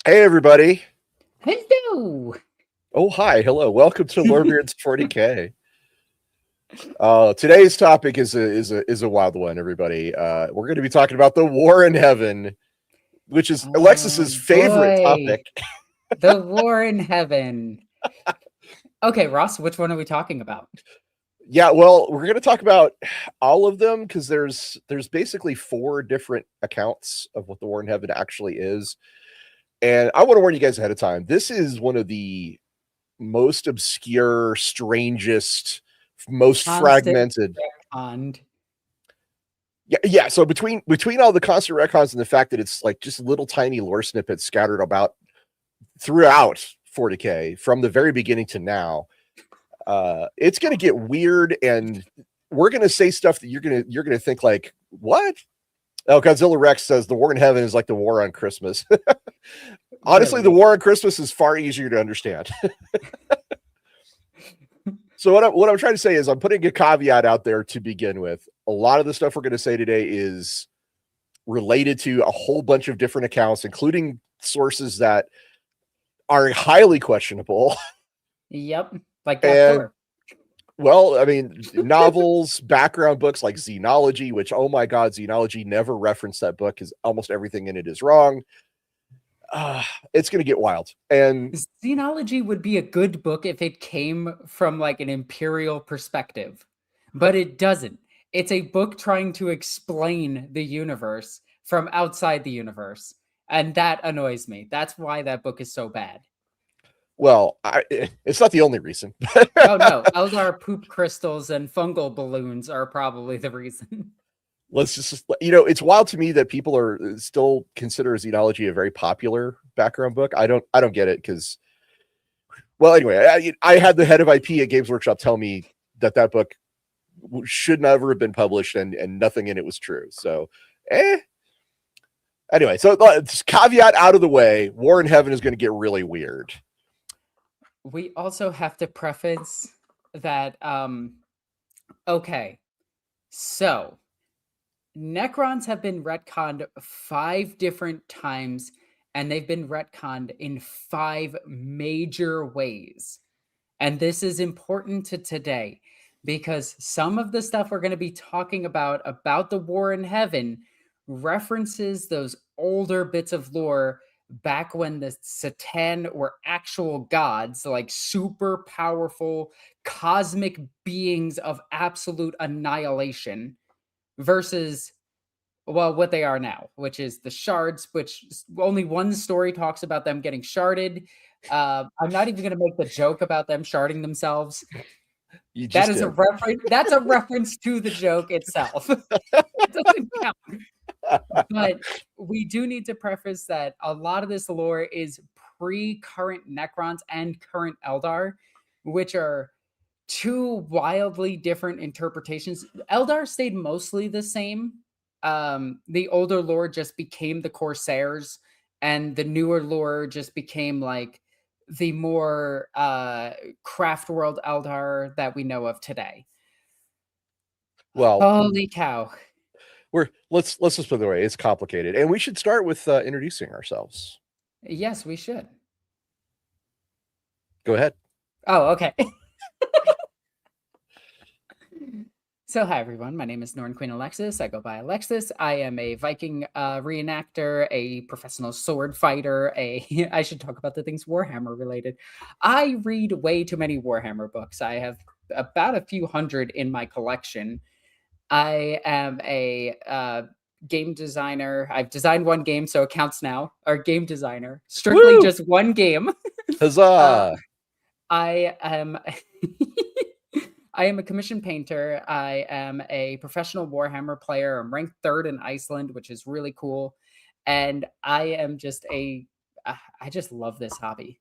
Hey everybody. Hello. Oh hi, hello. Welcome to Lorebeards 40K. Today's topic is a wild one, everybody. We're going to be talking about the war in heaven, which is Oh Alexis's favorite boy, topic. the war in heaven. Okay, Ross, which one are we talking about? Yeah, well, we're going to talk about all of them because there's basically four different accounts of what the war in heaven actually is. And I want to warn you guys ahead of time. This is one of the most obscure, strangest, most Constant fragmented. retconned. Yeah. So between all the constant retcons and the fact that it's like just little tiny lore snippets scattered about throughout 40K from the very beginning to now, it's gonna get weird, and we're gonna say stuff that you're gonna think like, what? Oh, Godzilla Rex says the war in heaven is like the war on Christmas. Honestly, the Really? war on Christmas is far easier to understand. So what I'm trying to say is I'm putting a caveat out there to begin with. A lot of the stuff we're going to say today is related to a whole bunch of different accounts, including sources that are highly questionable. Yep, like that And door. well, I mean, novels, background books like Xenology, which, oh my God, Xenology never referenced that book because almost everything in it is wrong. It's going to get wild. And Xenology would be a good book if it came from like an imperial perspective, but it doesn't. It's a book trying to explain the universe from outside the universe, and that annoys me. That's why that book is so bad. well, it's not the only reason. Oh no, Eldar poop crystals and fungal balloons are probably the reason. Let's just, it's wild to me that people are still consider Xenology a very popular background book. I don't get it because, well, anyway, I had the head of IP at Games Workshop tell me that book should never have been published, and nothing in it was true. So, eh. Anyway, so caveat out of the way, War in Heaven is going to get really weird. We also have to preface that okay. So, Necrons have been retconned 5 different times, and they've been retconned in 5 major ways. And this is important to today because some of the stuff we're going to be talking about the war in heaven references those older bits of lore back when the Satan were actual gods, like super powerful cosmic beings of absolute annihilation, versus well, what they are now, which is the shards, which only one story talks about them getting sharded. I'm not even going to make the joke about them sharding themselves. You That just is a did. reference. That's a reference to the joke itself. It doesn't count. But we do need to preface that a lot of this lore is pre-current Necrons and current Eldar, which are two wildly different interpretations. Eldar stayed mostly the same. The older lore just became the Corsairs, and the newer lore just became like the more craft world Eldar that we know of today. Well, Holy cow. let's just put it away. It's complicated, and we should start with introducing ourselves. Yes, we should. Go ahead. Oh, okay. So, hi everyone. My name is Norn Queen Alexis. I go by Alexis. I am a Viking reenactor, a professional sword fighter. I should talk about the things Warhammer related. I read way too many Warhammer books. I have about a few hundred in my collection. I am a game designer. I've designed one game, so it counts now. Or game designer, strictly Woo! just one game. uh, Huzzah! I am I am a commissioned painter. I am a professional Warhammer player. I'm ranked 3rd in Iceland, which is really cool. And I am just I just love this hobby.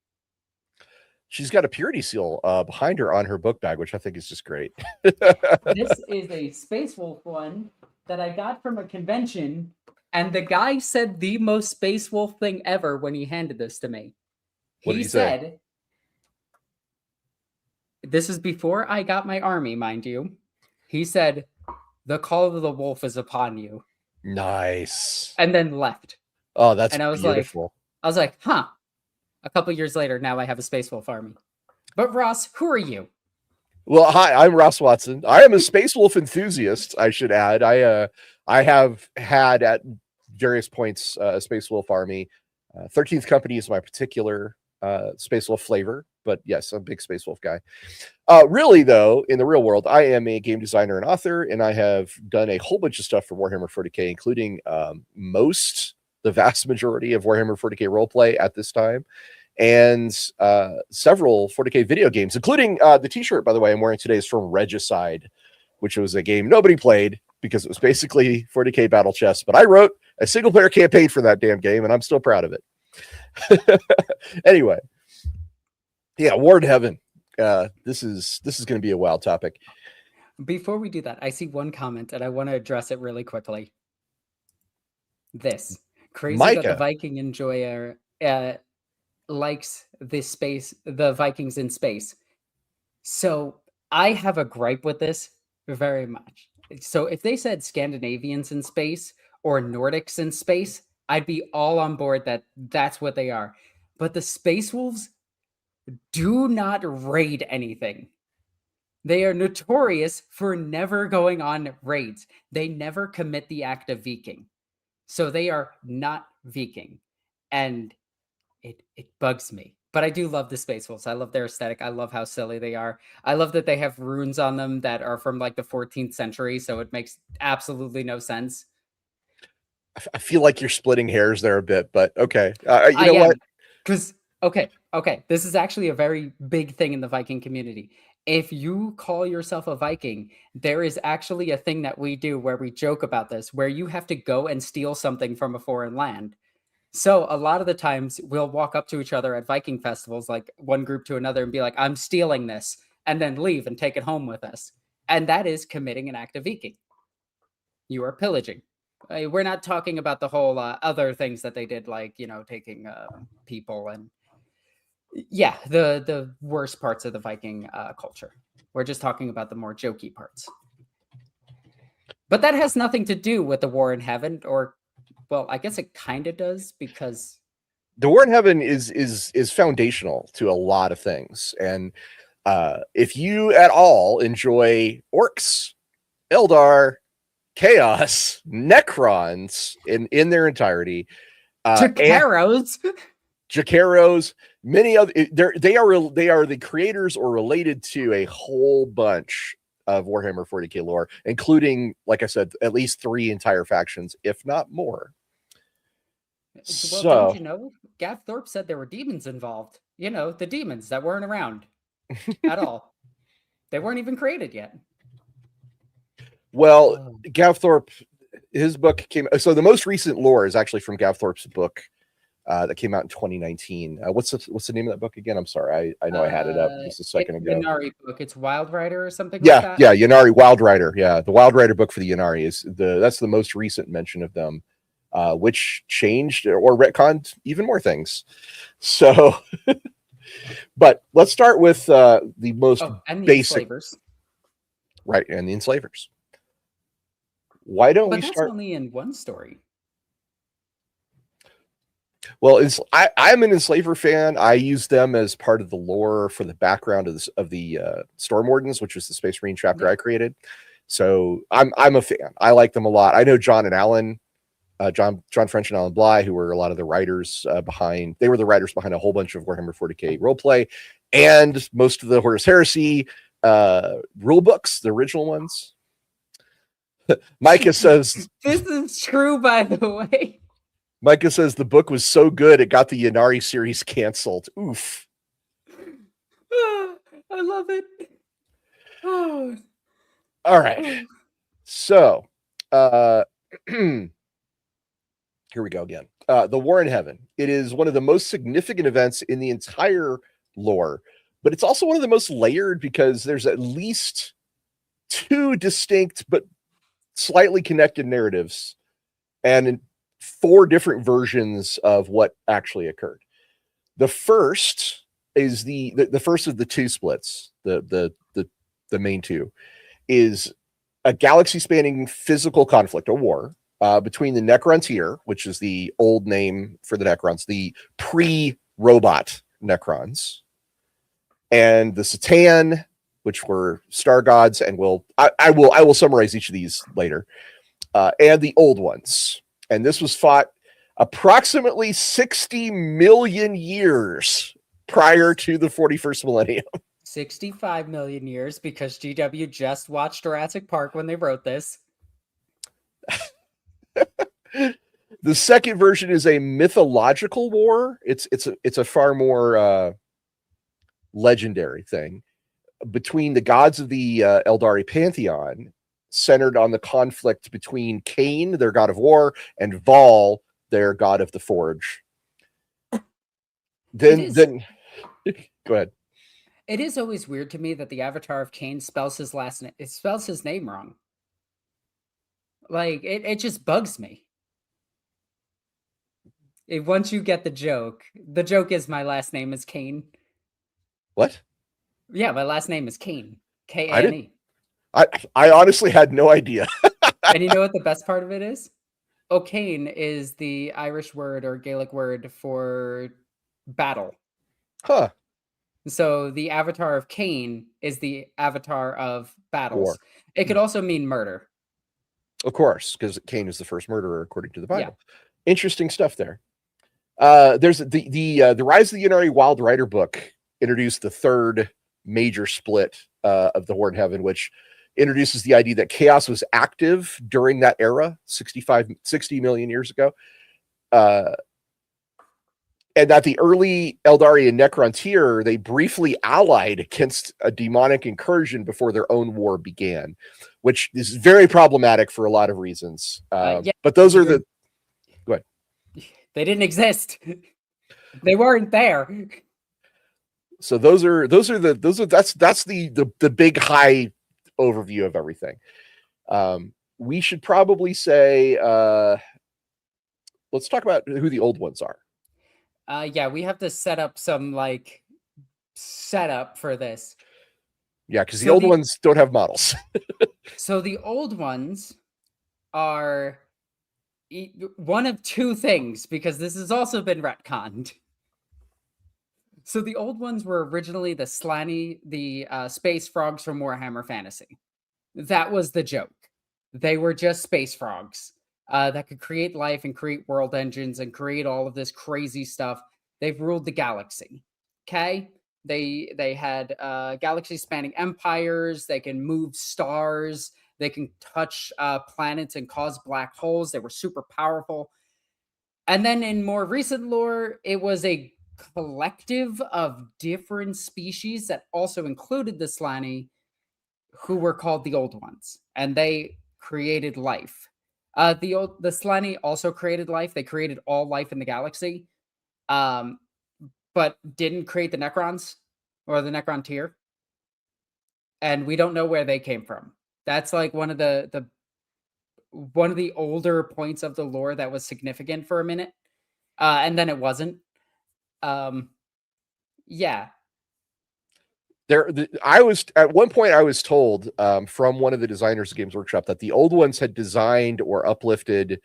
She's got a purity seal behind her on her book bag, which I think is just great. This is a Space Wolf one that I got from a convention, and the guy said the most Space Wolf thing ever when he handed this to me. What did He he say? said, this is before I got my army, mind you. He said, "The call of the wolf is upon you," Nice. and then left. Oh, that's And I was like, beautiful. I was like, huh. A couple years later, now I have a Space Wolf army. But Ross, who are you? Well, hi, I'm Ross Watson. I am a Space Wolf enthusiast, I should add. I have had at various points a Space Wolf army. 13th Company is my particular Space Wolf flavor, but yes, I'm a big Space Wolf guy. Really, though, in the real world, I am a game designer and author, and I have done a whole bunch of stuff for Warhammer 40K, including the vast majority of Warhammer 40K roleplay at this time, and several 40K video games, including the t-shirt, by the way, I'm wearing today is from Regicide, which was a game nobody played because it was basically 40K battle chess, but I wrote a single player campaign for that damn game, and I'm still proud of it. Anyway, yeah, War in Heaven. This is going to be a wild topic. Before we do that, I see one comment, and I want to address it really quickly. This crazy Micah. that the Viking enjoyer likes the Vikings in space. So I have a gripe with this very much. So if they said Scandinavians in space or Nordics in space, I'd be all on board that that's what they are. But the Space Wolves do not raid anything. They are notorious for never going on raids. They never commit the act of Viking. So they are not Viking. And it bugs me. But I do love the Space Wolves. I love their aesthetic. I love how silly they are. I love that they have runes on them that are from like the 14th century, so it makes absolutely no sense. I feel like you're splitting hairs there a bit, but okay. You know what? Because, okay. This is actually a very big thing in the Viking community. If you call yourself a Viking, there is actually a thing that we do where we joke about this, where you have to go and steal something from a foreign land. So a lot of the times we'll walk up to each other at Viking festivals, like one group to another, and be like, I'm stealing this, and then leave and take it home with us. And that is committing an act of Viking. You are pillaging. We're not talking about the whole other things that they did, like, taking people and the worst parts of the Viking culture. We're just talking about the more jokey parts. But that has nothing to do with the War in Heaven, or, well, I guess it kind of does, because the War in Heaven is foundational to a lot of things. And if you at all enjoy orcs, Eldar, Chaos, Necrons in their entirety, Jacaros, many other, they are the creators or related to a whole bunch of Warhammer 40K lore, including, like I said, at least 3 entire factions, if not more. Well, so, don't you know, Gav Thorpe said there were demons involved. The demons that weren't around at all. They weren't even created yet. Well, Gav Thorpe, his book came. So the most recent lore is actually from Gav Thorpe's book that came out in 2019. What's the name of that book again? I'm sorry, I know I had it up just a second ago. Ynnari book. It's Wild Rider or something like that. Yeah, Ynnari, Wild Rider. Yeah, the Wild Rider book for the Ynnari that's the most recent mention of them, which changed or retconned even more things. So, but let's start with the most basic. Enslavers. Right, and the Enslavers. Why don't but we that's start? Only in one story. Well, I'm an Enslaver fan. I use them as part of the lore for the background of the Storm Wardens, which was the Space Marine chapter I created. So I'm a fan. I like them a lot. I know John and Alan, John French and Alan Bly, who were a lot of the writers behind. They were the writers behind a whole bunch of Warhammer 40K roleplay and most of the Horus Heresy rule books, the original ones. Micah says this is true, by the way. Micah says the book was so good it got the Ynnari series canceled. Oof. I love it. Oh. All right. So here we go again. The War in Heaven. It is one of the most significant events in the entire lore, but it's also one of the most layered because there's at least 2 distinct but slightly connected narratives and 4 different versions of what actually occurred. The first is the first of the 2 splits. The main 2 is a galaxy spanning physical conflict, a war between the Necrontyr, which is the old name for the Necrons, the pre-robot Necrons, and the Satan, which were star gods, and I will summarize each of these later, and the old ones. And this was fought approximately 60 million years prior to the 41st millennium. 65 million years, because GW just watched Jurassic Park when they wrote this. The second version is a mythological war. It's a far more legendary thing between the gods of the Eldari pantheon, centered on the conflict between Cain, their god of war, and Val, their god of the forge. Then go ahead. It is always weird to me that the avatar of Cain spells his last name. It spells his name wrong. Like, it just bugs me. Once you get the joke is my last name is Cain. What? Yeah, my last name is Cain. K-A-N-E. I honestly had no idea. And you know what the best part of it is? O'Kane is the Irish word or Gaelic word for battle. Huh. So the avatar of Cain is the avatar of battles. War. It could also mean murder. Of course, because Cain is the first murderer according to the Bible. Yeah. Interesting stuff there. There's the Rise of the Ynnari Wild Rider book introduced the third major split of the Horde Heaven, which introduces the idea that chaos was active during that era, 60 million years ago. And that the early Eldari and Necrontyr, they briefly allied against a demonic incursion before their own war began, which is very problematic for a lot of reasons. Yeah, but those are the... Go ahead. They didn't exist. They weren't there. So that's the big high overview of everything. We should probably say, let's talk about who the old ones are. Yeah, we have to set up some setup for this. Yeah, because the old ones don't have models. So the old ones are one of two things, because this has also been retconned. So the old ones were originally the Slaney, the space frogs from Warhammer Fantasy. That was the joke. They were just space frogs that could create life and create world engines and create all of this crazy stuff. They've ruled the galaxy. Okay? They had galaxy spanning empires. They can move stars. They can touch planets and cause black holes. They were super powerful. And then in more recent lore, it was a collective of different species that also included the Slaney, who were called the Old Ones, and they created life. The Slaney also created life. They created all life in the galaxy, but didn't create the Necrons or the Necrontyr, and we don't know where they came from. That's like one of the older points of the lore that was significant for a minute, and then it wasn't. Yeah. I was at one point I was told from one of the designers of Games Workshop that the old ones had designed or uplifted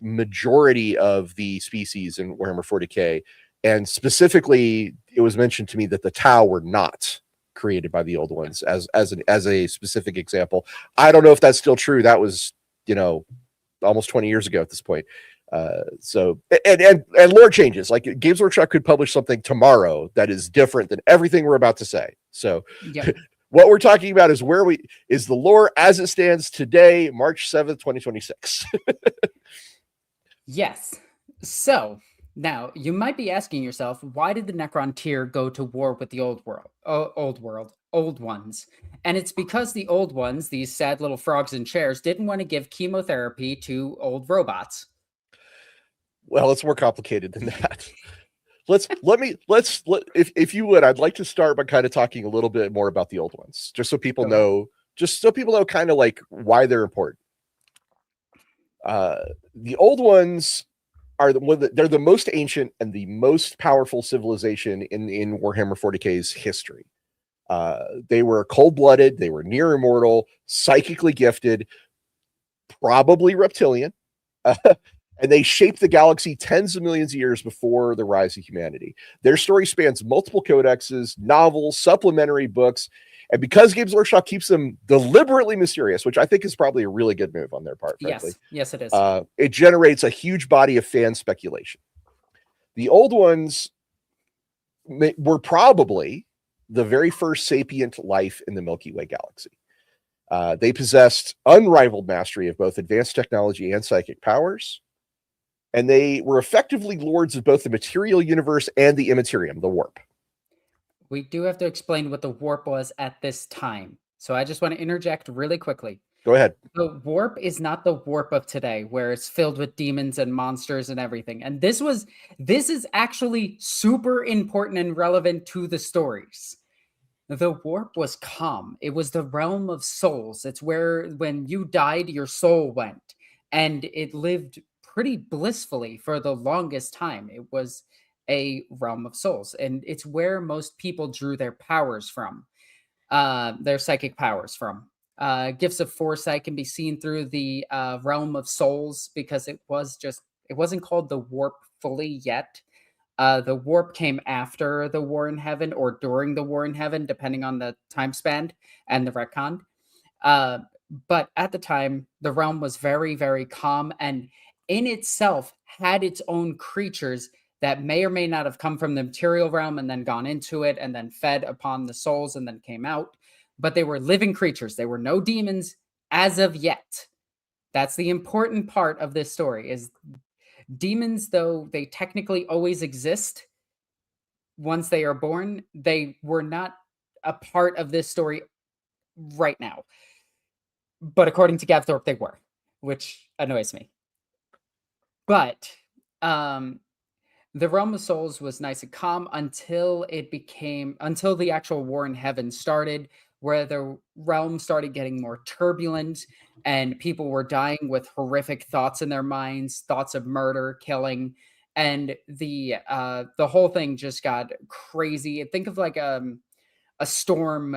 majority of the species in Warhammer 40K, and specifically it was mentioned to me that the Tau were not created by the old ones as a specific example. I don't know if that's still true. That was, almost 20 years ago at this point. So lore changes. Like Games Workshop could publish something tomorrow that is different than everything we're about to say. So yep. What we're talking about is is the lore as it stands today, March 7th, 2026. Yes. So now you might be asking yourself, why did the Necrontyr go to war with the old ones? And it's because the old ones, these sad little frogs in chairs, didn't want to give chemotherapy to old robots. Well, it's more complicated than that. If you would, I'd like to start by kind of talking a little bit more about the old ones, just so people know kind of like why they're important. The old ones are they're the most ancient and the most powerful civilization in Warhammer 40K's history. They were cold-blooded, they were near immortal, psychically gifted, probably reptilian. And they shaped the galaxy tens of millions of years before the rise of humanity. Their story spans multiple codexes, novels, supplementary books, and because Games Workshop keeps them deliberately mysterious, which I think is probably a really good move on their part, frankly. Yes, it is. It generates a huge body of fan speculation. The old ones were probably the very first sapient life in the Milky Way galaxy. They possessed unrivaled mastery of both advanced technology and psychic powers. And they were effectively lords of both the material universe and the immaterium, the warp. We do have to explain what the warp was at this time. So I just want to interject really quickly. Go ahead. The warp is not the warp of today, where it's filled with demons and monsters and everything. And this is actually super important and relevant to the stories. The warp was calm. It was the realm of souls. It's where when you died, your soul went. And it lived pretty blissfully for the longest time. It was a realm of souls. And it's where most people drew their powers from, their psychic powers from. Gifts of foresight can be seen through the realm of souls because it wasn't called the warp fully yet. The warp came after the War in Heaven or during the War in Heaven, depending on the time span and the retcon. But at the time, the realm was very, very calm and in itself had its own creatures that may or may not have come from the material realm and then gone into it and then fed upon the souls and then came out. But they were living creatures. They were no demons as of yet. That's the important part of this story is demons, though they technically always exist once they are born, they were not a part of this story right now. But according to Gavthorpe, they were, which annoys me. But the Realm of Souls was nice and calm until the actual War in Heaven started, where the realm started getting more turbulent and people were dying with horrific thoughts in their minds, thoughts of murder, killing, and the whole thing just got crazy. Think of like a storm.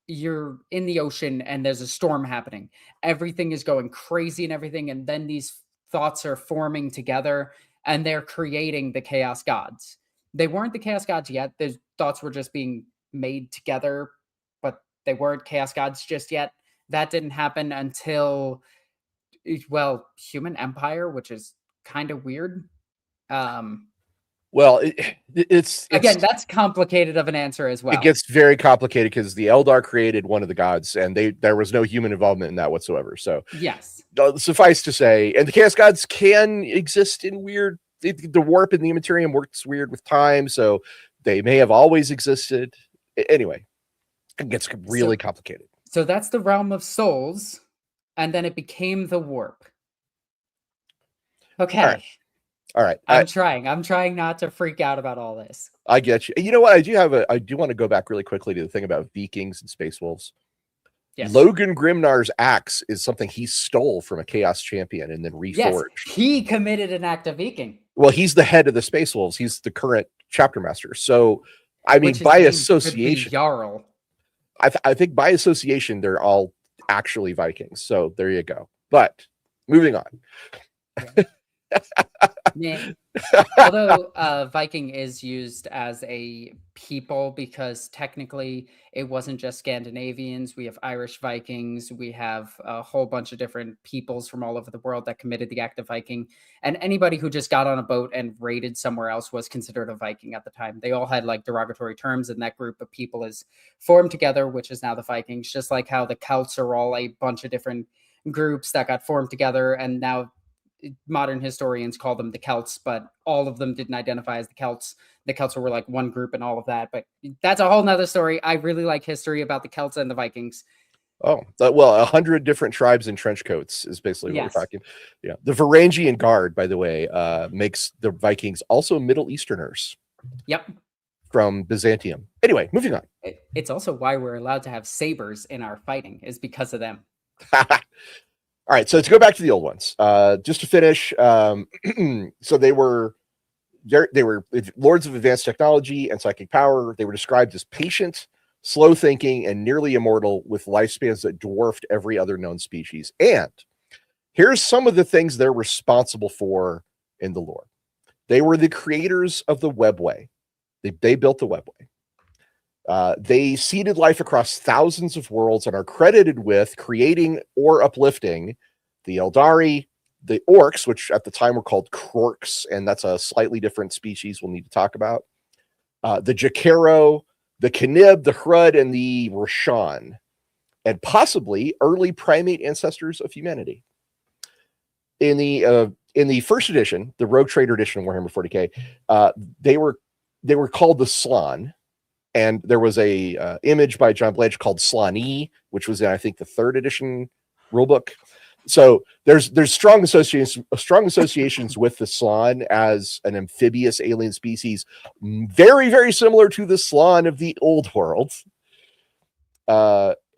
You're in the ocean and there's a storm happening. Everything is going crazy and everything, and then these thoughts are forming together and they're creating the Chaos Gods. They weren't the Chaos Gods yet. Those thoughts were just being made together, but they weren't Chaos Gods just yet. That didn't happen until, well, Human Empire, which is kind of weird. Well, it's again, that's complicated of an answer as well. It gets very complicated because the Eldar created one of the gods, and there was no human involvement in that whatsoever. So yes, suffice to say, and the Chaos Gods can exist in weird. The warp in the Immaterium works weird with time, so they may have always existed. Anyway, it gets really complicated. So that's the Realm of Souls, and then it became the warp. Okay. All right. I'm trying not to freak out about all this. I get you. You know what? I do want to go back really quickly to the thing about Vikings and Space Wolves. Yes. Logan Grimnar's axe is something he stole from a Chaos champion and then reforged. Yes, he committed an act of Viking. Well, he's the head of the Space Wolves. He's the current chapter master. So, I mean, by association, Jarl. I think by association, they're all actually Vikings. So there you go. But moving on. Yeah. Although Viking is used as a people because technically it wasn't just Scandinavians. We have Irish Vikings. We have a whole bunch of different peoples from all over the world that committed the act of Viking. And anybody who just got on a boat and raided somewhere else was considered a Viking at the time. They all had like derogatory terms, and that group of people is formed together, which is now the Vikings, just like how the Celts are all a bunch of different groups that got formed together, and now modern historians call them the Celts, but all of them didn't identify as the Celts. The Celts were like one group and all of that, but that's a whole nother story. I really like history about the Celts and the Vikings. Oh, well, 100 different tribes in trench coats is basically what we're talking. Yeah. The Varangian Guard, by the way, makes the Vikings also Middle Easterners. Yep. From Byzantium. Anyway, moving on. It's also why we're allowed to have sabers in our fighting, is because of them. All right, so to go back to the old ones, just to finish, so they were lords of advanced technology and psychic power. They were described as patient, slow thinking, and nearly immortal, with lifespans that dwarfed every other known species. And Here's some of the things they're responsible for in the lore. They were the creators of the webway. They built the webway. They seeded life across thousands of worlds and are credited with creating or uplifting the Eldari, the orcs, which at the time were called Krorks, and that's a slightly different species we'll need to talk about. The Jakero, the Knib, the Hrud, and the Rashan, and possibly early primate ancestors of humanity. In the first edition, the Rogue Trader edition of Warhammer 40K, they were called the Slann. And there was a image by John Blanche called Slani, which was in, I think, the third edition rulebook. So there's strong associations with the Slann as an amphibious alien species, very, very similar to the Slann of the old world.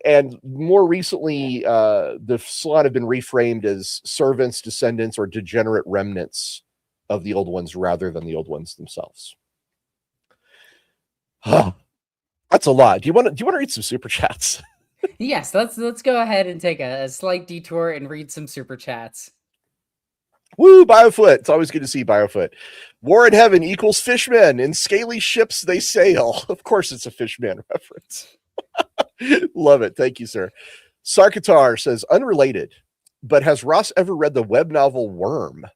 And more recently, the Slann have been reframed as servants, descendants, or degenerate remnants of the old ones rather than the old ones themselves. That's a lot. Do you want to read some super chats? Yes, let's go ahead and take a slight detour and read some super chats. Woo, Biofoot. It's always good to see Biofoot. War in heaven equals fishmen. In scaly ships they sail. Of course it's a fishman reference. Love it. Thank you, sir. Sarkatar says, unrelated, but has Ross ever read the web novel Worm?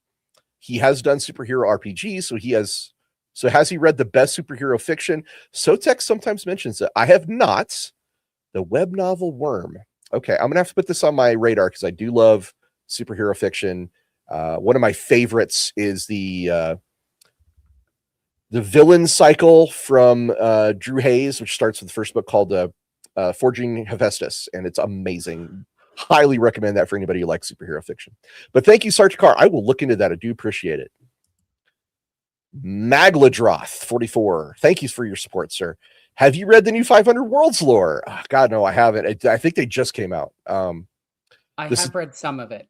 He has done superhero RPGs, so has he read the best superhero fiction? Sotek sometimes mentions it. I have not. The web novel Worm. Okay, I'm going to have to put this on my radar because I do love superhero fiction. One of my favorites is the villain cycle from Drew Hayes, which starts with the first book called Forging Hephaestus, and it's amazing. Highly recommend that for anybody who likes superhero fiction. But thank you, Sartikar. I will look into that. I do appreciate it. Magladroth 44. Thank you for your support, sir. Have you read the new 500 Worlds lore? Oh, God, no, I haven't. I think they just came out. I have read some of it.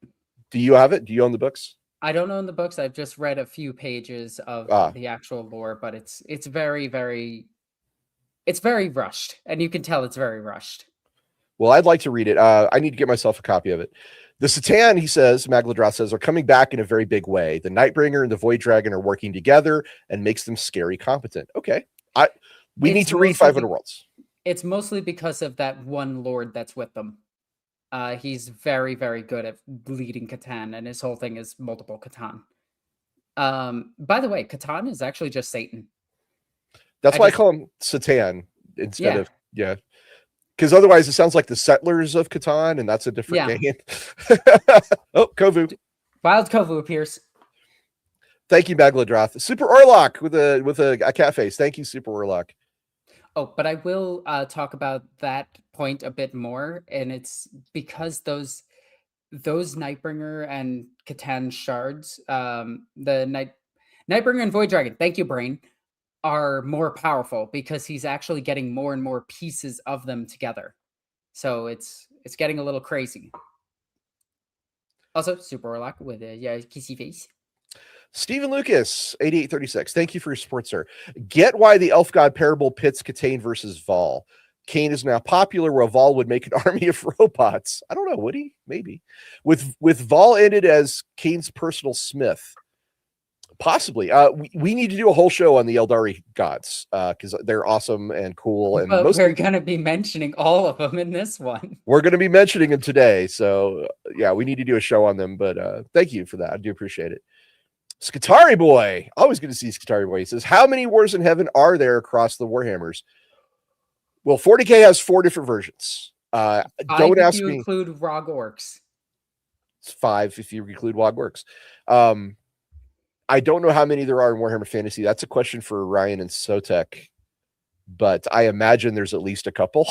Do you have it? Do you own the books? I don't own the books. I've just read a few pages of the actual lore, but it's very, very, it's very rushed, and you can tell it's very rushed. Well, I'd like to read it. I need to get myself a copy of it. The Satan, he says, Magladroth says, are coming back in a very big way. The Nightbringer and the Void Dragon are working together and makes them scary competent. Okay. We need to read 500 Worlds. It's mostly because of that one lord that's with them. He's very, very good at bleeding Catan, and his whole thing is multiple Catan. By the way, Catan is actually just Satan. That's why I call him Satan instead of, because otherwise it sounds like the Settlers of Catan, and that's a different game. Oh, Kovu. Wild Kovu appears. Thank you, Magladroth. Super Orlok with a cat face. Thank you, Super Orlok. Oh, but I will talk about that point a bit more, and it's because those Nightbringer and Catan shards, the Nightbringer and Void Dragon, thank you, Brain, are more powerful because he's actually getting more and more pieces of them together. So it's getting a little crazy. Also, Super Orlok with a kissy face. Stephen Lucas, 8836. Thank you for your support, sir. Get why the elf god parable pits Catane versus Vol. Kane is now popular, where Vol would make an army of robots. I don't know, would he? Maybe. With Vol ended as Kane's personal smith. Possibly. We need to do a whole show on the Eldari gods because they're awesome and cool. And we're going to be mentioning all of them in this one. We're going to be mentioning them today. So, yeah, we need to do a show on them. But thank you for that. I do appreciate it. Skatari Boy. Always good to see Skatari Boy. He says, how many wars in heaven are there across the Warhammers? Well, 40K has 4 different versions. Don't ask me. Include Rog Orcs. It's 5 if you include Wog Orcs. I don't know how many there are in Warhammer Fantasy. That's a question for Ryan and Sotek, but I imagine there's at least a couple.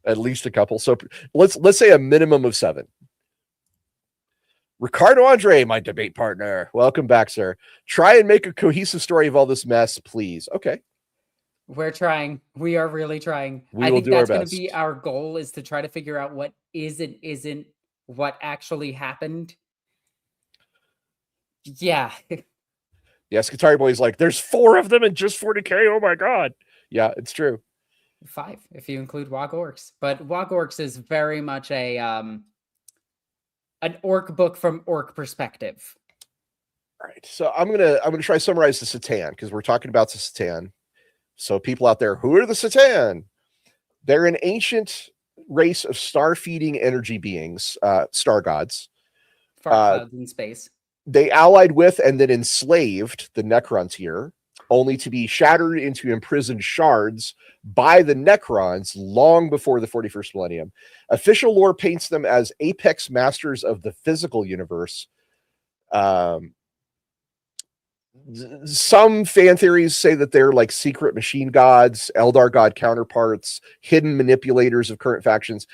At least a couple. So let's say a minimum of 7. Ricardo Andre, my debate partner. Welcome back, sir. Try and make a cohesive story of all this mess, please. Okay. We're trying. We are really trying. I think that's going to be our goal, is to try to figure out what is and isn't what actually happened. Yeah. Yeah, Skatari Boy's like, there's 4 of them in just 40K. Oh my God. Yeah, it's true. 5 if you include Wog Orcs. But Wog Orcs is very much a an orc book from orc perspective. All right, so I'm gonna try to summarize the Satan because we're talking about the Satan. So people out there, who are the Satan? They're an ancient race of star-feeding energy beings, star gods. Fart clouds in space. They allied with and then enslaved the Necrons here, only to be shattered into imprisoned shards by the Necrons long before the 41st millennium. Official lore paints them as apex masters of the physical universe. Some fan theories say that they're like secret machine gods, Eldar god counterparts, hidden manipulators of current factions.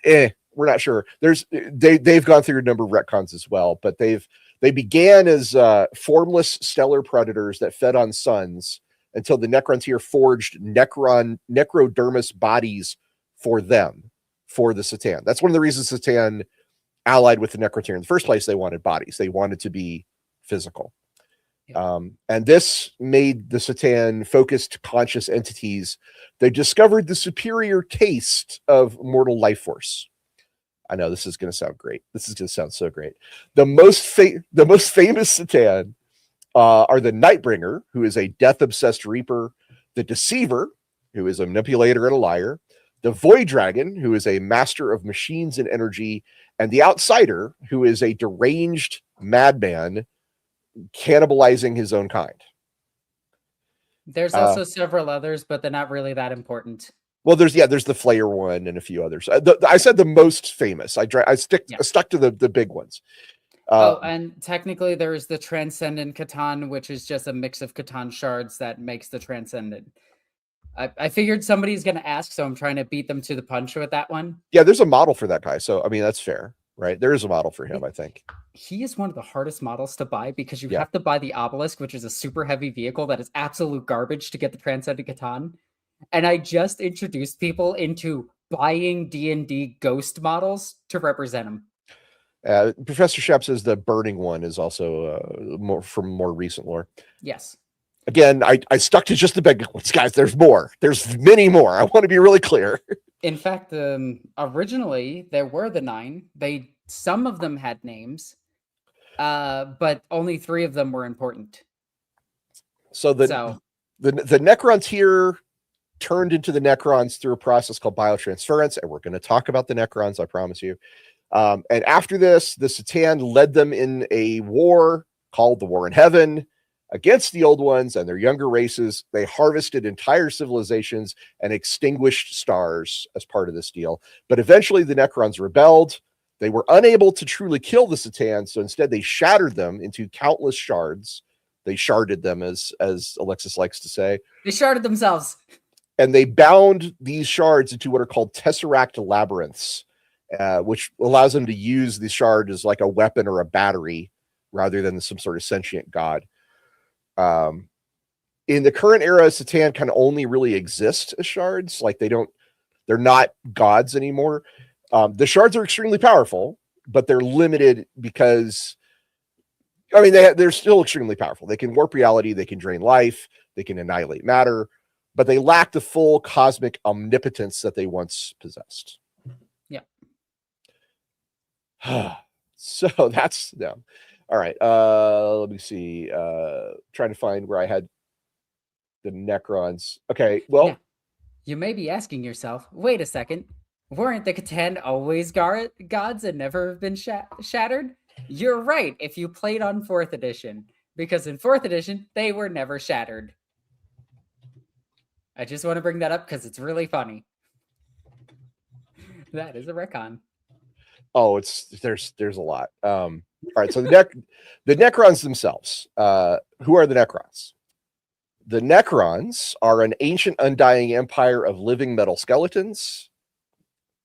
We're not sure. They've gone through a number of retcons as well, but they began as formless stellar predators that fed on suns until the Necrons here forged necrodermis bodies for them, for the Satan. That's one of the reasons Satan allied with the Necrotyr in the first place. They wanted bodies. They wanted to be physical. And this made the Satan focused conscious entities. They discovered the superior taste of mortal life force. I know this is going to sound great. This is going to sound so great. The most famous Satan are the Nightbringer, who is a death-obsessed reaper, the Deceiver, who is a manipulator and a liar, the Void Dragon, who is a master of machines and energy, and the Outsider, who is a deranged madman cannibalizing his own kind. There's also several others, but they're not really that important. Well, there's the Flayer one and a few others. I said the most famous. I stuck to the big ones. And technically there is the Transcendent Catan, which is just a mix of Catan shards that makes the Transcendent. I figured somebody's going to ask, so I'm trying to beat them to the punch with that one. Yeah, there's a model for that guy. So, I mean, that's fair, right? There is a model for him, I think. He is one of the hardest models to buy because you have to buy the Obelisk, which is a super heavy vehicle that is absolute garbage to get the Transcendent Catan. And I just introduced people into buying D&D ghost models to represent them. Professor Shep says the burning one is also more recent lore. Yes. Again, I stuck to just the big ones, guys. There's more. There's many more. I want to be really clear. In fact, originally there were the 9. Some of them had names, but only 3 of them were important. So the Necrons here turned into the Necrons through a process called biotransference, and we're going to talk about the Necrons, I promise you. And after this, the Satan led them in a war called the War in Heaven against the old ones and their younger races. They harvested entire civilizations and extinguished stars as part of this deal. But eventually the Necrons rebelled. They were unable to truly kill the Satan, so instead they shattered them into countless shards. They sharded them, as Alexis likes to say. They sharded themselves. And they bound these shards into what are called tesseract labyrinths, which allows them to use the shard as like a weapon or a battery rather than some sort of sentient god. In the current era, Satan can only really exist as shards. Like they're not gods anymore. The shards are extremely powerful, but they're limited because, I mean, they're still extremely powerful. They can warp reality, they can drain life, they can annihilate matter, but they lack the full cosmic omnipotence that they once possessed. Yeah. So that's them. All right. Let me see. Trying to find where I had the Necrons. Okay. Well, yeah. You may be asking yourself, wait a second. Weren't the Catan always gods and never have been shattered? You're right if you played on 4th edition, because in 4th edition, they were never shattered. I just want to bring that up because it's really funny. That is a retcon. Oh, there's a lot. All right, so the Necrons themselves. Who are the Necrons? The Necrons are an ancient undying empire of living metal skeletons.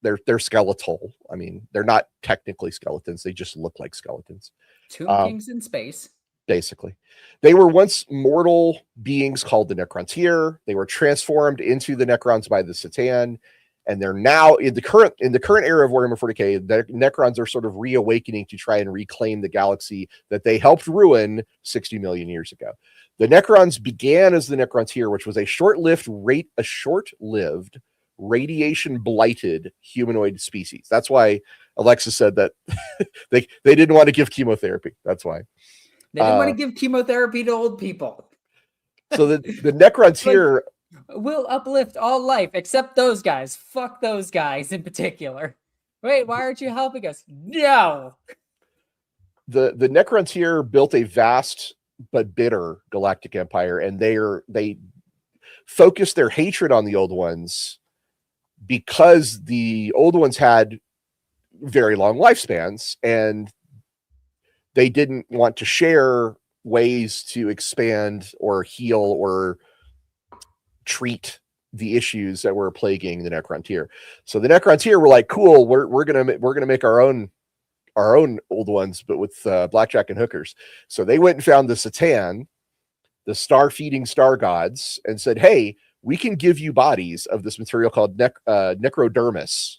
They're skeletal. I mean, they're not technically skeletons. They just look like skeletons. Tomb Kings in space. Basically. They were once mortal beings called the Necrontyr. They were transformed into the Necrons by the Satan, and they're now in the current era of Warhammer 40K, the Necrons are sort of reawakening to try and reclaim the galaxy that they helped ruin 60 million years ago. The Necrons began as the Necrontyr, which was a short-lived radiation blighted humanoid species. That's why Alexis said that they didn't want to give chemotherapy. That's why. They didn't want to give chemotherapy to old people. So the Necrons here will uplift all life except those guys. Fuck those guys in particular. Wait, why aren't you helping us? No. The Necrons here built a vast but bitter galactic empire, and they focused their hatred on the old ones because the old ones had very long lifespans, and they didn't want to share ways to expand or heal or treat the issues that were plaguing the Necrontyr. So the Necrontyr were like, cool, we're gonna make our own old ones, but with blackjack and hookers. So they went and found the Satan, the star-feeding star gods, and said, hey, we can give you bodies of this material called necrodermis.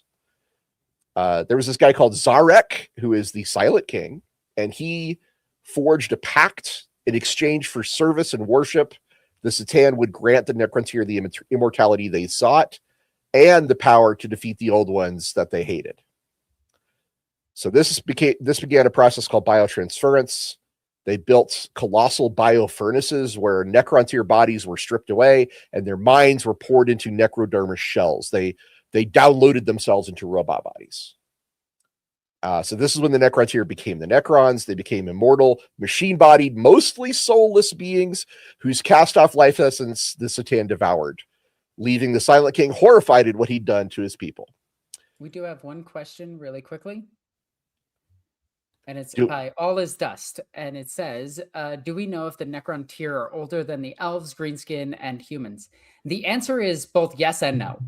There was this guy called Zarek, who is the Silent King, and he forged a pact in exchange for service and worship. The Satan would grant the Necrontyr the immortality they sought and the power to defeat the old ones that they hated. So this began a process called biotransference. They built colossal biofurnaces where Necrontyr bodies were stripped away and their minds were poured into necrodermis shells. They downloaded themselves into robot bodies. So this is when the Necrontyr became the Necrons. They became immortal, machine-bodied, mostly soulless beings whose cast-off life essence the Satan devoured, leaving the Silent King horrified at what he'd done to his people. We do have one question really quickly. And it's by All Is Dust. And it says, do we know if the Necrontyr are older than the elves, greenskin, and humans? The answer is both yes and no.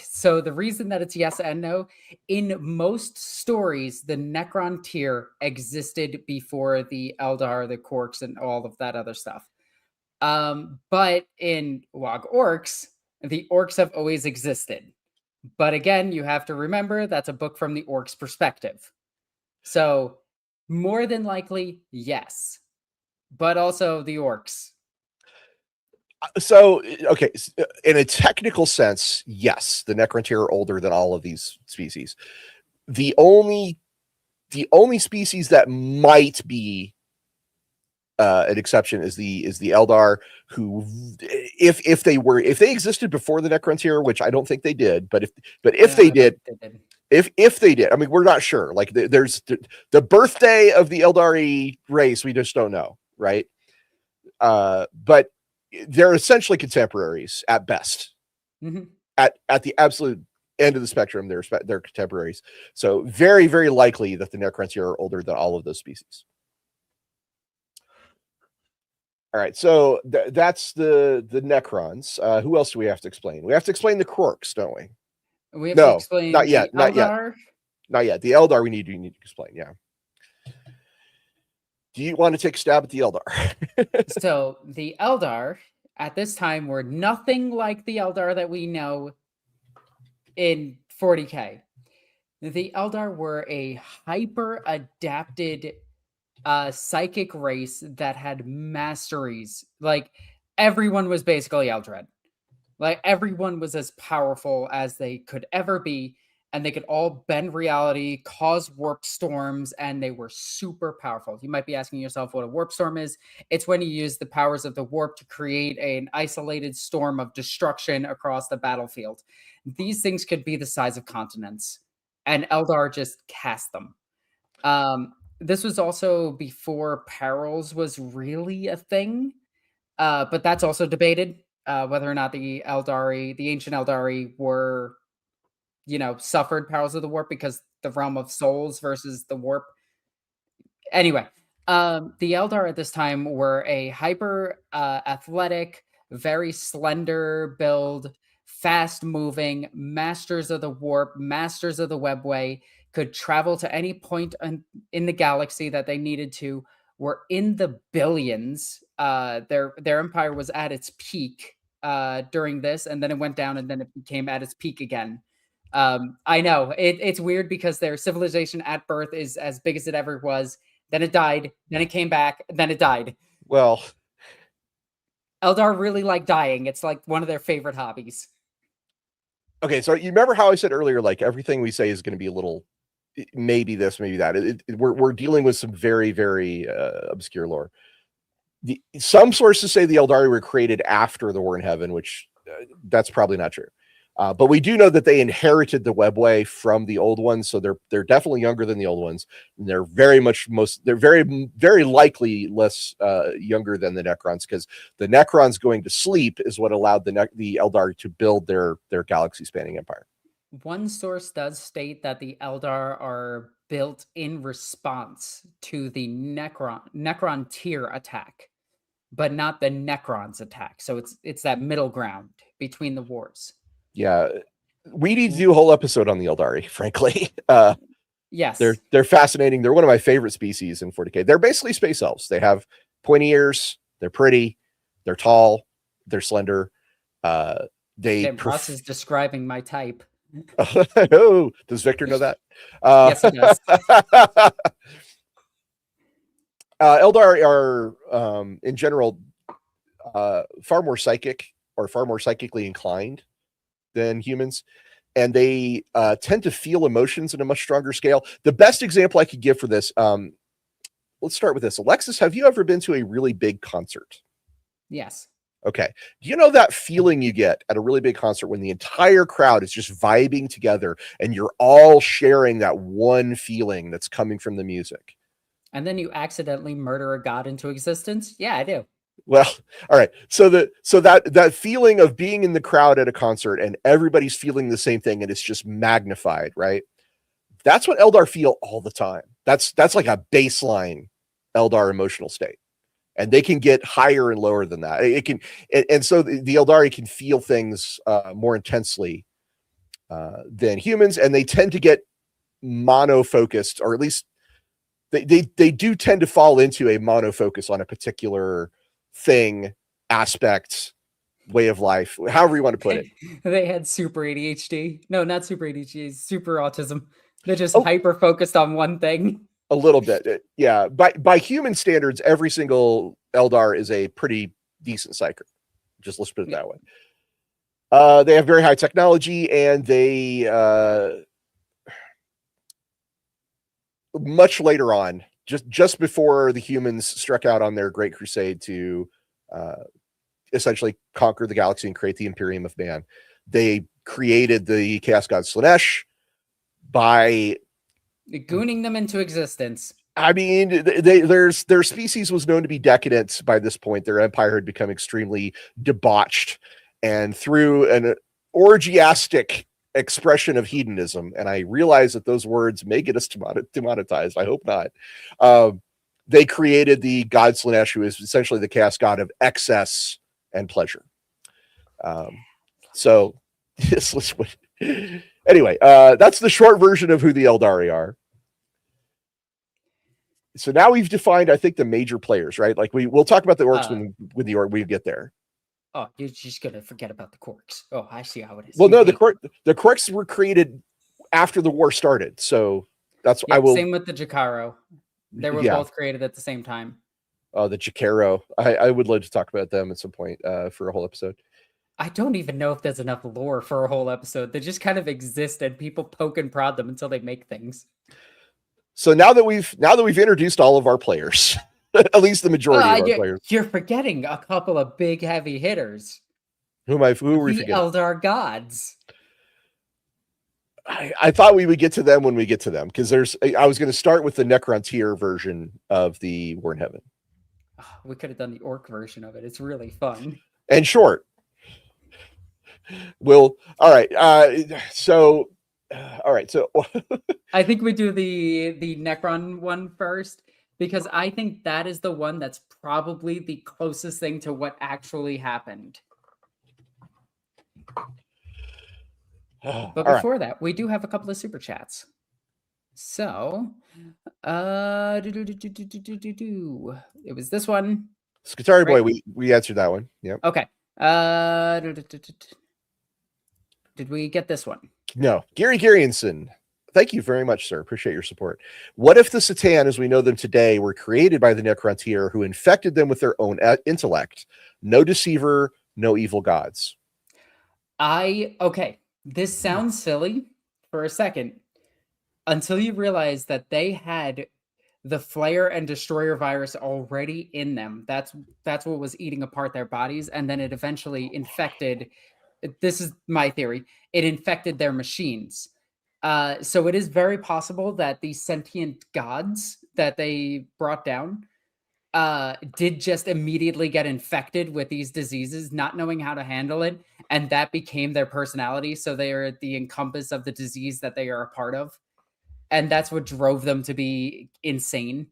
So the reason that it's yes and no, in most stories, the Necrontyr existed before the Eldar, the Quarks, and all of that other stuff. But in Wog Orcs, the orcs have always existed. But again, you have to remember that's a book from the orcs' perspective. So more than likely, yes. But also the orcs. So, okay, in a technical sense, yes, the Necrontyr are older than all of these species. The only species that might be an exception is the Eldar, who, if they existed before the Necrontyr, which I don't think they did, but if they did, if they did, I mean, we're not sure. Like there's the birthday of the Eldari race, we just don't know, right? But they're essentially contemporaries at best. Mm-hmm. At the absolute end of the spectrum, they're contemporaries. So very, very likely that the Necrontyr are older than all of those species. All right, so that's the Necrons. Who else do we have to explain? We have to explain the Krorks, don't we? We have to explain not yet. Not yet. The Eldar we need to explain. Yeah. Do you want to take a stab at the Eldar? So the Eldar at this time were nothing like the Eldar that we know in 40K. The Eldar were a hyper adapted psychic race that had masteries. Like everyone was basically Eldred. Like everyone was as powerful as they could ever be, and they could all bend reality, cause warp storms, and they were super powerful. You might be asking yourself what a warp storm is. It's when you use the powers of the warp to create an isolated storm of destruction across the battlefield. These things could be the size of continents, and Eldar just cast them. This was also before perils was really a thing, but that's also debated. Whether or not the ancient Eldari were, suffered powers of the warp because the realm of souls versus the warp. Anyway, the Eldar at this time were a hyper athletic, very slender build, fast moving, masters of the warp, masters of the webway, could travel to any point in the galaxy that they needed to, were in the billions. Their empire was at its peak during this, and then it went down, and then it became at its peak again. I know it's weird because their civilization at birth is as big as it ever was. Then it died. Then it came back. Then it died. Well, Eldar really like dying. It's like one of their favorite hobbies. Okay, so you remember how I said earlier, like everything we say is going to be a little, maybe this, maybe that. We're dealing with some very, very obscure lore. Some sources say the Eldari were created after the War in Heaven, which that's probably not true. But we do know that they inherited the webway from the old ones, so they're definitely younger than the old ones. And they're very very likely less younger than the Necrons, because the Necrons going to sleep is what allowed the Eldar to build their galaxy spanning empire. One source does state that the Eldar are built in response to the Necron tier attack, but not the Necrons attack. So it's that middle ground between the wars. Yeah, we need to do a whole episode on the Eldari, frankly. Yes. They're fascinating. They're one of my favorite species in 40K. They're basically space elves. They have pointy ears. They're pretty. They're tall. They're slender. Ross is describing my type. Oh, does Victor know that? Yes, he does. Eldar are, in general, far more psychic or far more psychically inclined than humans, and they tend to feel emotions in a much stronger scale. The best example I could give for this, let's start with this. Alexis, have you ever been to a really big concert? Yes. Okay. Do you know that feeling you get at a really big concert when the entire crowd is just vibing together and you're all sharing that one feeling that's coming from the music? And then you accidentally murder a god into existence? Yeah, I do. Well, all right. So that feeling of being in the crowd at a concert and everybody's feeling the same thing and it's just magnified, right? That's what Eldar feel all the time. That's like a baseline Eldar emotional state. And they can get higher and lower than that. It can, and so the Eldari can feel things more intensely than humans, and they tend to get mono-focused, or at least they do tend to fall into a mono-focus on a particular thing, aspect, way of life, however you want to put it. They had super ADHD. No, not super ADHD, super autism. They're just hyper-focused on one thing. A little bit, yeah. By human standards, every single Eldar is a pretty decent psyker. Just let's put it that way. They have very high technology, and they much later on, just before the humans struck out on their great crusade to essentially conquer the galaxy and create the Imperium of Man, they created the Chaos God Slaanesh by gooning them into existence. I mean, their species was known to be decadent by this point. Their empire had become extremely debauched, and through an orgiastic expression of hedonism, and I realize that those words may get us demonetized. I hope not. They created the God Slaanesh, who is essentially the chaos god of excess and pleasure. So, anyway, that's the short version of who the Eldari are. So now we've defined, I think, the major players, right? Like we'll talk about the orcs when we get there. Oh, you're just gonna forget about the quarks. Oh, I see how it is. Well, no, the quarks were created after the war started, so that's Same with the Jakaro. They were both created at the same time. Oh, the Jakaro. I would love to talk about them at some point for a whole episode. I don't even know if there's enough lore for a whole episode. They just kind of exist, and people poke and prod them until they make things. So now that we've introduced all of our players, at least the majority of our players, you're forgetting a couple of big heavy hitters. Who are we forgetting? The Eldar gods. I thought we would get to them when we get to them, because I was going to start with the Necron tier version of the War in Heaven. We could have done the orc version of it. It's really fun and short. All right. So I think we do the Necron one first, because I think that is the one that's probably the closest thing to what actually happened. But before that, we do have a couple of super chats. So, it was this one. Scutari Boy, we answered that one. Yeah. Okay. Did we get this one? No. Gary Garionson. Thank you very much, sir. Appreciate your support. What if the Satan, as we know them today, were created by the Necrontier, who infected them with their own intellect? No deceiver, no evil gods. Okay. This sounds silly for a second until you realize that they had the flare and destroyer virus already in them. That's what was eating apart their bodies, and then it eventually infected. This is my theory. It infected their machines. So it is very possible that these sentient gods that they brought down did just immediately get infected with these diseases, not knowing how to handle it, and that became their personality. So they are the encompass of the disease that they are a part of, and that's what drove them to be insane.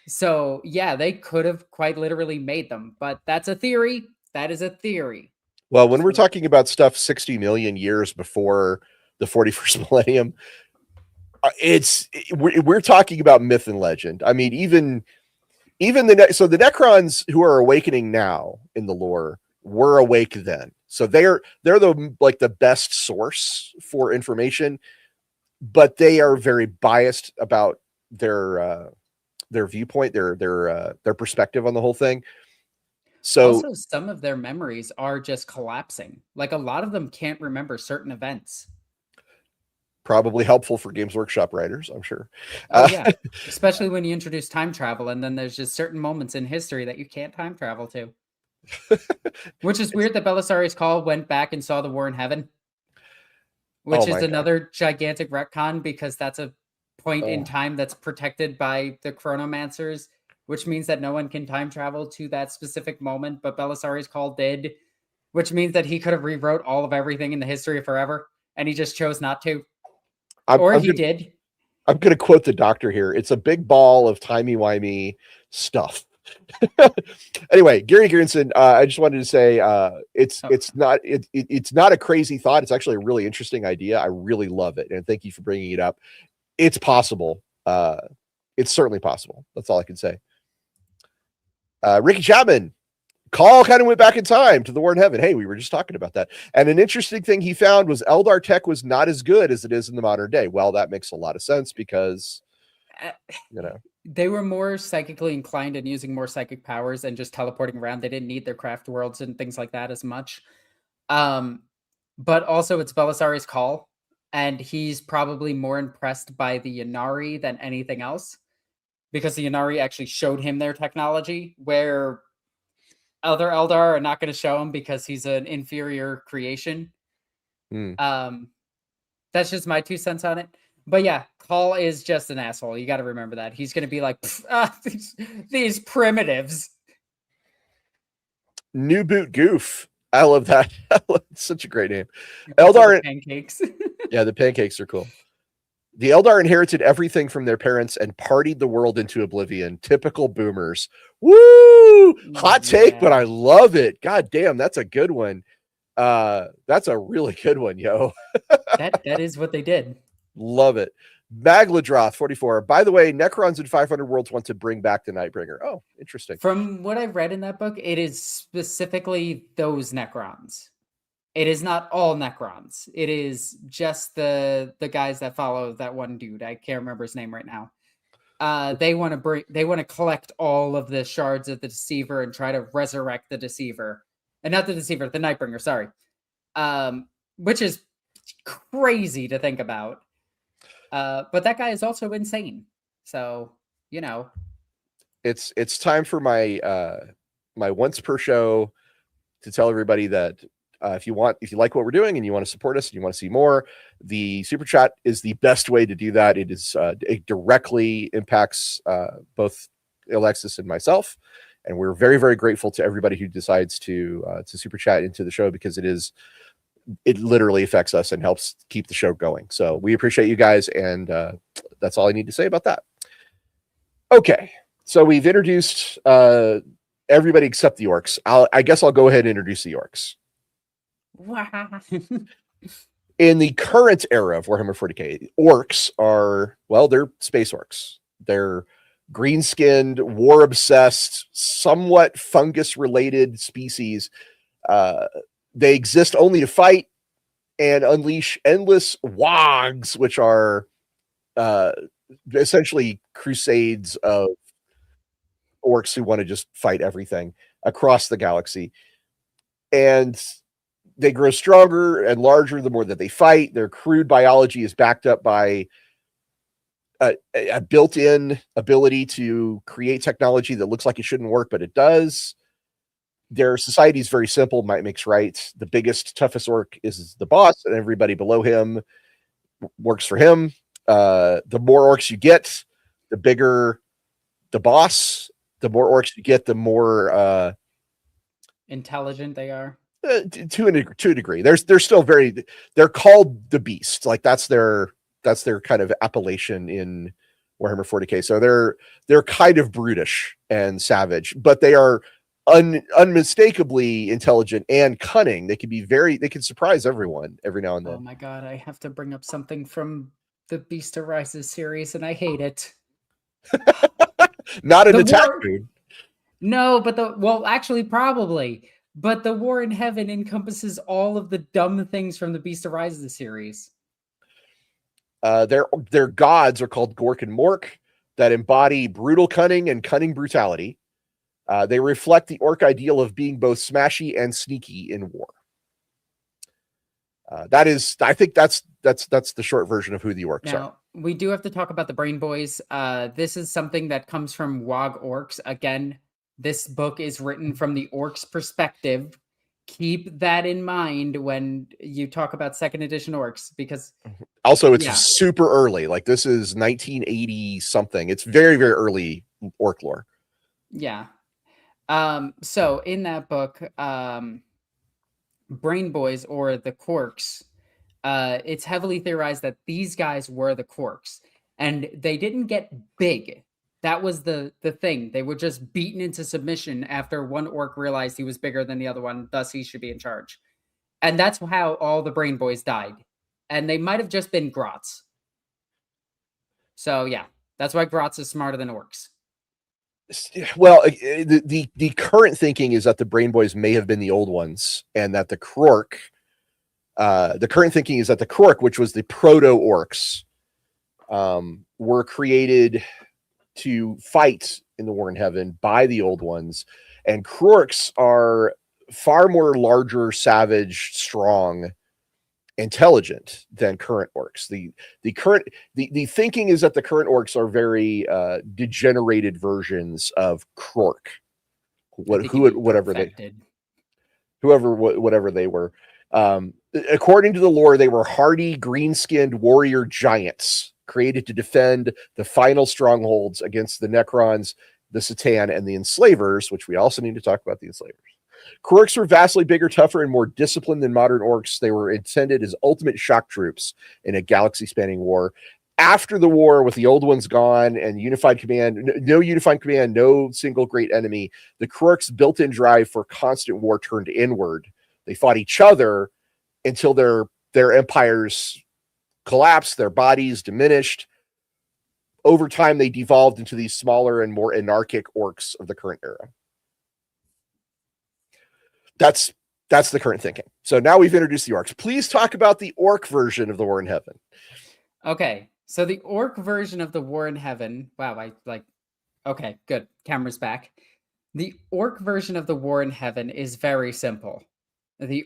So yeah, they could have quite literally made them, but that's a theory. That is a theory. Well, when we're talking about stuff 60 million years before the 41st millennium, we're talking about myth and legend. I mean, even so the Necrons who are awakening now in the lore were awake then. So they're the best source for information, but they are very biased about their viewpoint, their perspective on the whole thing. So also, some of their memories are just collapsing. Like a lot of them can't remember certain events. Probably helpful for Games Workshop writers, I'm sure. Oh yeah, especially when you introduce time travel, and then there's just certain moments in history that you can't time travel to. Which is weird that Belisarius Cawl went back and saw the War in Heaven, which is another gigantic retcon because that's a point in time that's protected by the Chronomancers, which means that no one can time travel to that specific moment, but Belisarius Cawl did, which means that he could have rewrote all of everything in the history of forever, and he just chose not to. He did. I'm going to quote the doctor here. It's a big ball of timey-wimey stuff. Anyway, Gary Gearinson, I just wanted to say it's not a crazy thought. It's actually a really interesting idea. I really love it, and thank you for bringing it up. It's possible. It's certainly possible. That's all I can say. Ricky Chapman, Cawl kind of went back in time to the War in Heaven. Hey, we were just talking about that. And an interesting thing he found was Eldar tech was not as good as it is in the modern day. Well, that makes a lot of sense because, they were more psychically inclined and using more psychic powers and just teleporting around. They didn't need their craft worlds and things like that as much. But also it's Belisarius Cawl, and he's probably more impressed by the Yanari than anything else because the Yanari actually showed him their technology, where other Eldar are not going to show him because he's an inferior creation. That's just my 2 cents on it. But yeah, Cawl is just an asshole. You got to remember that. He's going to be like, these primitives. New Boot Goof. I love that. It's such a great name. Eldar pancakes. Yeah, the pancakes are cool. The Eldar inherited everything from their parents and partied the world into oblivion. Typical boomers. Woo! Hot take, but I love it. God damn, that's a good one. That's a really good one, yo. that is what they did. Love it. Magladroth 44. By the way, Necrons in 500 Worlds want to bring back the Nightbringer. Oh, interesting. From what I've read in that book, it is specifically those Necrons. It is not all Necrons. It is just the guys that follow that one dude. I can't remember his name right now. They want to collect all of the shards of the Deceiver and try to resurrect the Deceiver. And not the Deceiver, the Nightbringer, sorry. Which is crazy to think about. But that guy is also insane. So, It's time for my my once per show to tell everybody that if you like what we're doing and you want to support us and you want to see more, the super chat is the best way to do that. It directly impacts both Alexis and myself, and we're very, very grateful to everybody who decides to super chat into the show because it literally affects us and helps keep the show going. So we appreciate you guys, and that's all I need to say about that. Okay, so we've introduced everybody except the orcs. I guess I'll go ahead and introduce the orcs. In the current era of Warhammer 40k, orcs are, well, they're space orcs. They're green-skinned, war-obsessed, somewhat fungus-related species. They exist only to fight and unleash endless wogs, which are essentially crusades of orcs who want to just fight everything across the galaxy. And they grow stronger and larger the more that they fight. Their crude biology is backed up by a built-in ability to create technology that looks like it shouldn't work, but it does. Their society is very simple. Might makes right. The biggest, toughest orc is the boss, and everybody below him works for him. The more orcs you get, the bigger the boss. The more orcs you get, the more intelligent they are. To a degree. They're still very. They're called the Beast. Like that's their kind of appellation in Warhammer 40K. So they're kind of brutish and savage, but they are unmistakably intelligent and cunning. They can surprise everyone every now and then. Oh my god, I have to bring up something from the Beast Arises series, and I hate it. Not an attack mood. No, but actually, probably. But the War in Heaven encompasses all of the dumb things from the Beast Arises series. Their gods are called Gork and Mork that embody brutal cunning and cunning brutality. They reflect the orc ideal of being both smashy and sneaky in war. I think that's the short version of who the orcs are. We do have to talk about the Brain Boys. This is something that comes from WoG Orcs. Again, this book is written from the orcs' perspective. Keep that in mind when you talk about second edition orcs, because also it's super early. Like this is 1980 something. It's very, very early orc lore. Yeah. So in that book, Brain Boys, or the Quarks, it's heavily theorized that these guys were the Quarks, and they didn't get big. That was the thing. They were just beaten into submission after one orc realized he was bigger than the other one, thus he should be in charge. And that's how all the Brain Boys died. And they might have just been Grots. So yeah, that's why Grots is smarter than orcs. Well, the current thinking is that the Brain Boys may have been the old ones, and that the Krork, the current thinking is that the Krork, which was the proto-orcs, were created to fight in the War in Heaven by the old ones, and Krorks are far more larger, savage, strong, intelligent than current orcs. The thinking is that the current orcs are very degenerated versions of Krork, whatever they were. According to the lore, they were hardy, green-skinned warrior giants created to defend the final strongholds against the Necrons, the Satan, and the Enslavers, which we also need to talk about the Enslavers. Krorks were vastly bigger, tougher, and more disciplined than modern orcs. They were intended as ultimate shock troops in a galaxy-spanning war. After the war, with the old ones gone and unified command, no single great enemy, the Krorks' built-in drive for constant war turned inward. They fought each other until their empires collapsed, their bodies diminished. Over time, they devolved into these smaller and more anarchic orcs of the current era. That's the current thinking. So now we've introduced the orcs. Please talk about the orc version of the War in Heaven. Okay, so the orc version of the War in Heaven. Wow, okay, good. Camera's back. The orc version of the War in Heaven is very simple. The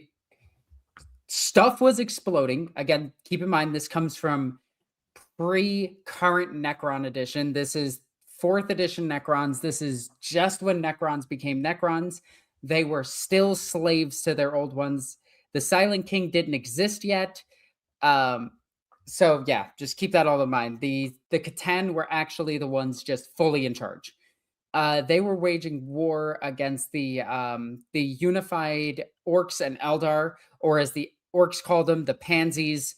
stuff was exploding. Again, keep in mind, this comes from pre-current Necron edition. This is 4th edition Necrons. This is just when Necrons became Necrons. They were still slaves to their old ones. The Silent King didn't exist yet. So yeah, just keep that all in mind. The Catan were actually the ones just fully in charge. They were waging war against the unified orcs and Eldar, or as the orcs called them, the Pansies,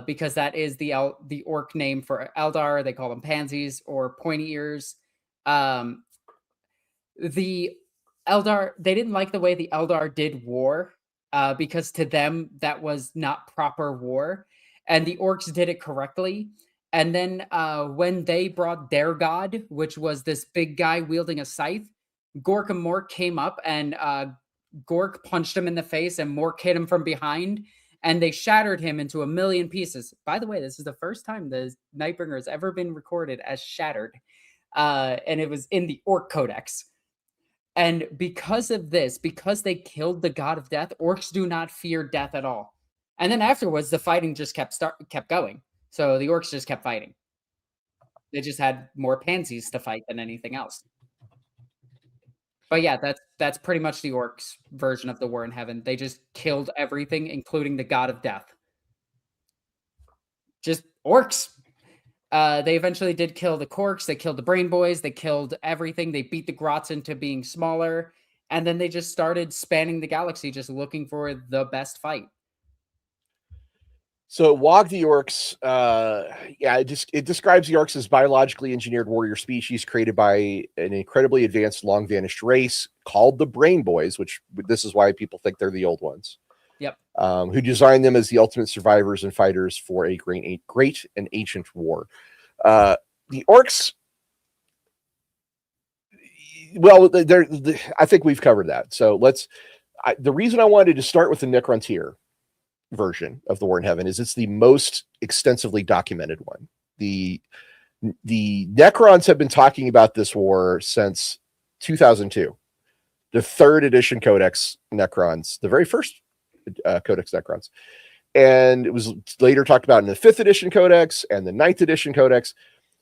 because that is the orc name for Eldar. They call them Pansies or pointy ears. The Eldar, they didn't like the way the Eldar did war, because to them that was not proper war, and the orcs did it correctly. And then when they brought their god, which was this big guy wielding a scythe, Gork and Mork came up, and Gork punched him in the face, and Mork hit him from behind, and they shattered him into a million pieces. By the way, this is the first time the Nightbringer has ever been recorded as shattered, and it was in the Orc Codex. And because of this, because they killed the god of death, orcs do not fear death at all. And then afterwards, the fighting just kept going. So the orcs just kept fighting. They just had more pansies to fight than anything else. But yeah, that's pretty much the orcs' version of the war in heaven. They just killed everything, including the god of death. Just orcs. They eventually did kill the Corks. They killed the Brain Boys. They killed everything. They beat the Grots into being smaller. And then they just started spanning the galaxy, just looking for the best fight. So Wog the Orcs, it describes the Orcs as biologically engineered warrior species created by an incredibly advanced, long vanished race called the Brain Boys, which this is why people think they're the old ones. Yep. Who designed them as the ultimate survivors and fighters for a great and ancient war. The Orcs, well, I think we've covered that. So the reason I wanted to start with the Necrontyr version of the War in Heaven is it's the most extensively documented one. The Necrons have been talking about this war since 2002. The 3rd edition Codex Necrons, the very first Codex Necrons. And it was later talked about in the 5th edition Codex and the 9th edition Codex.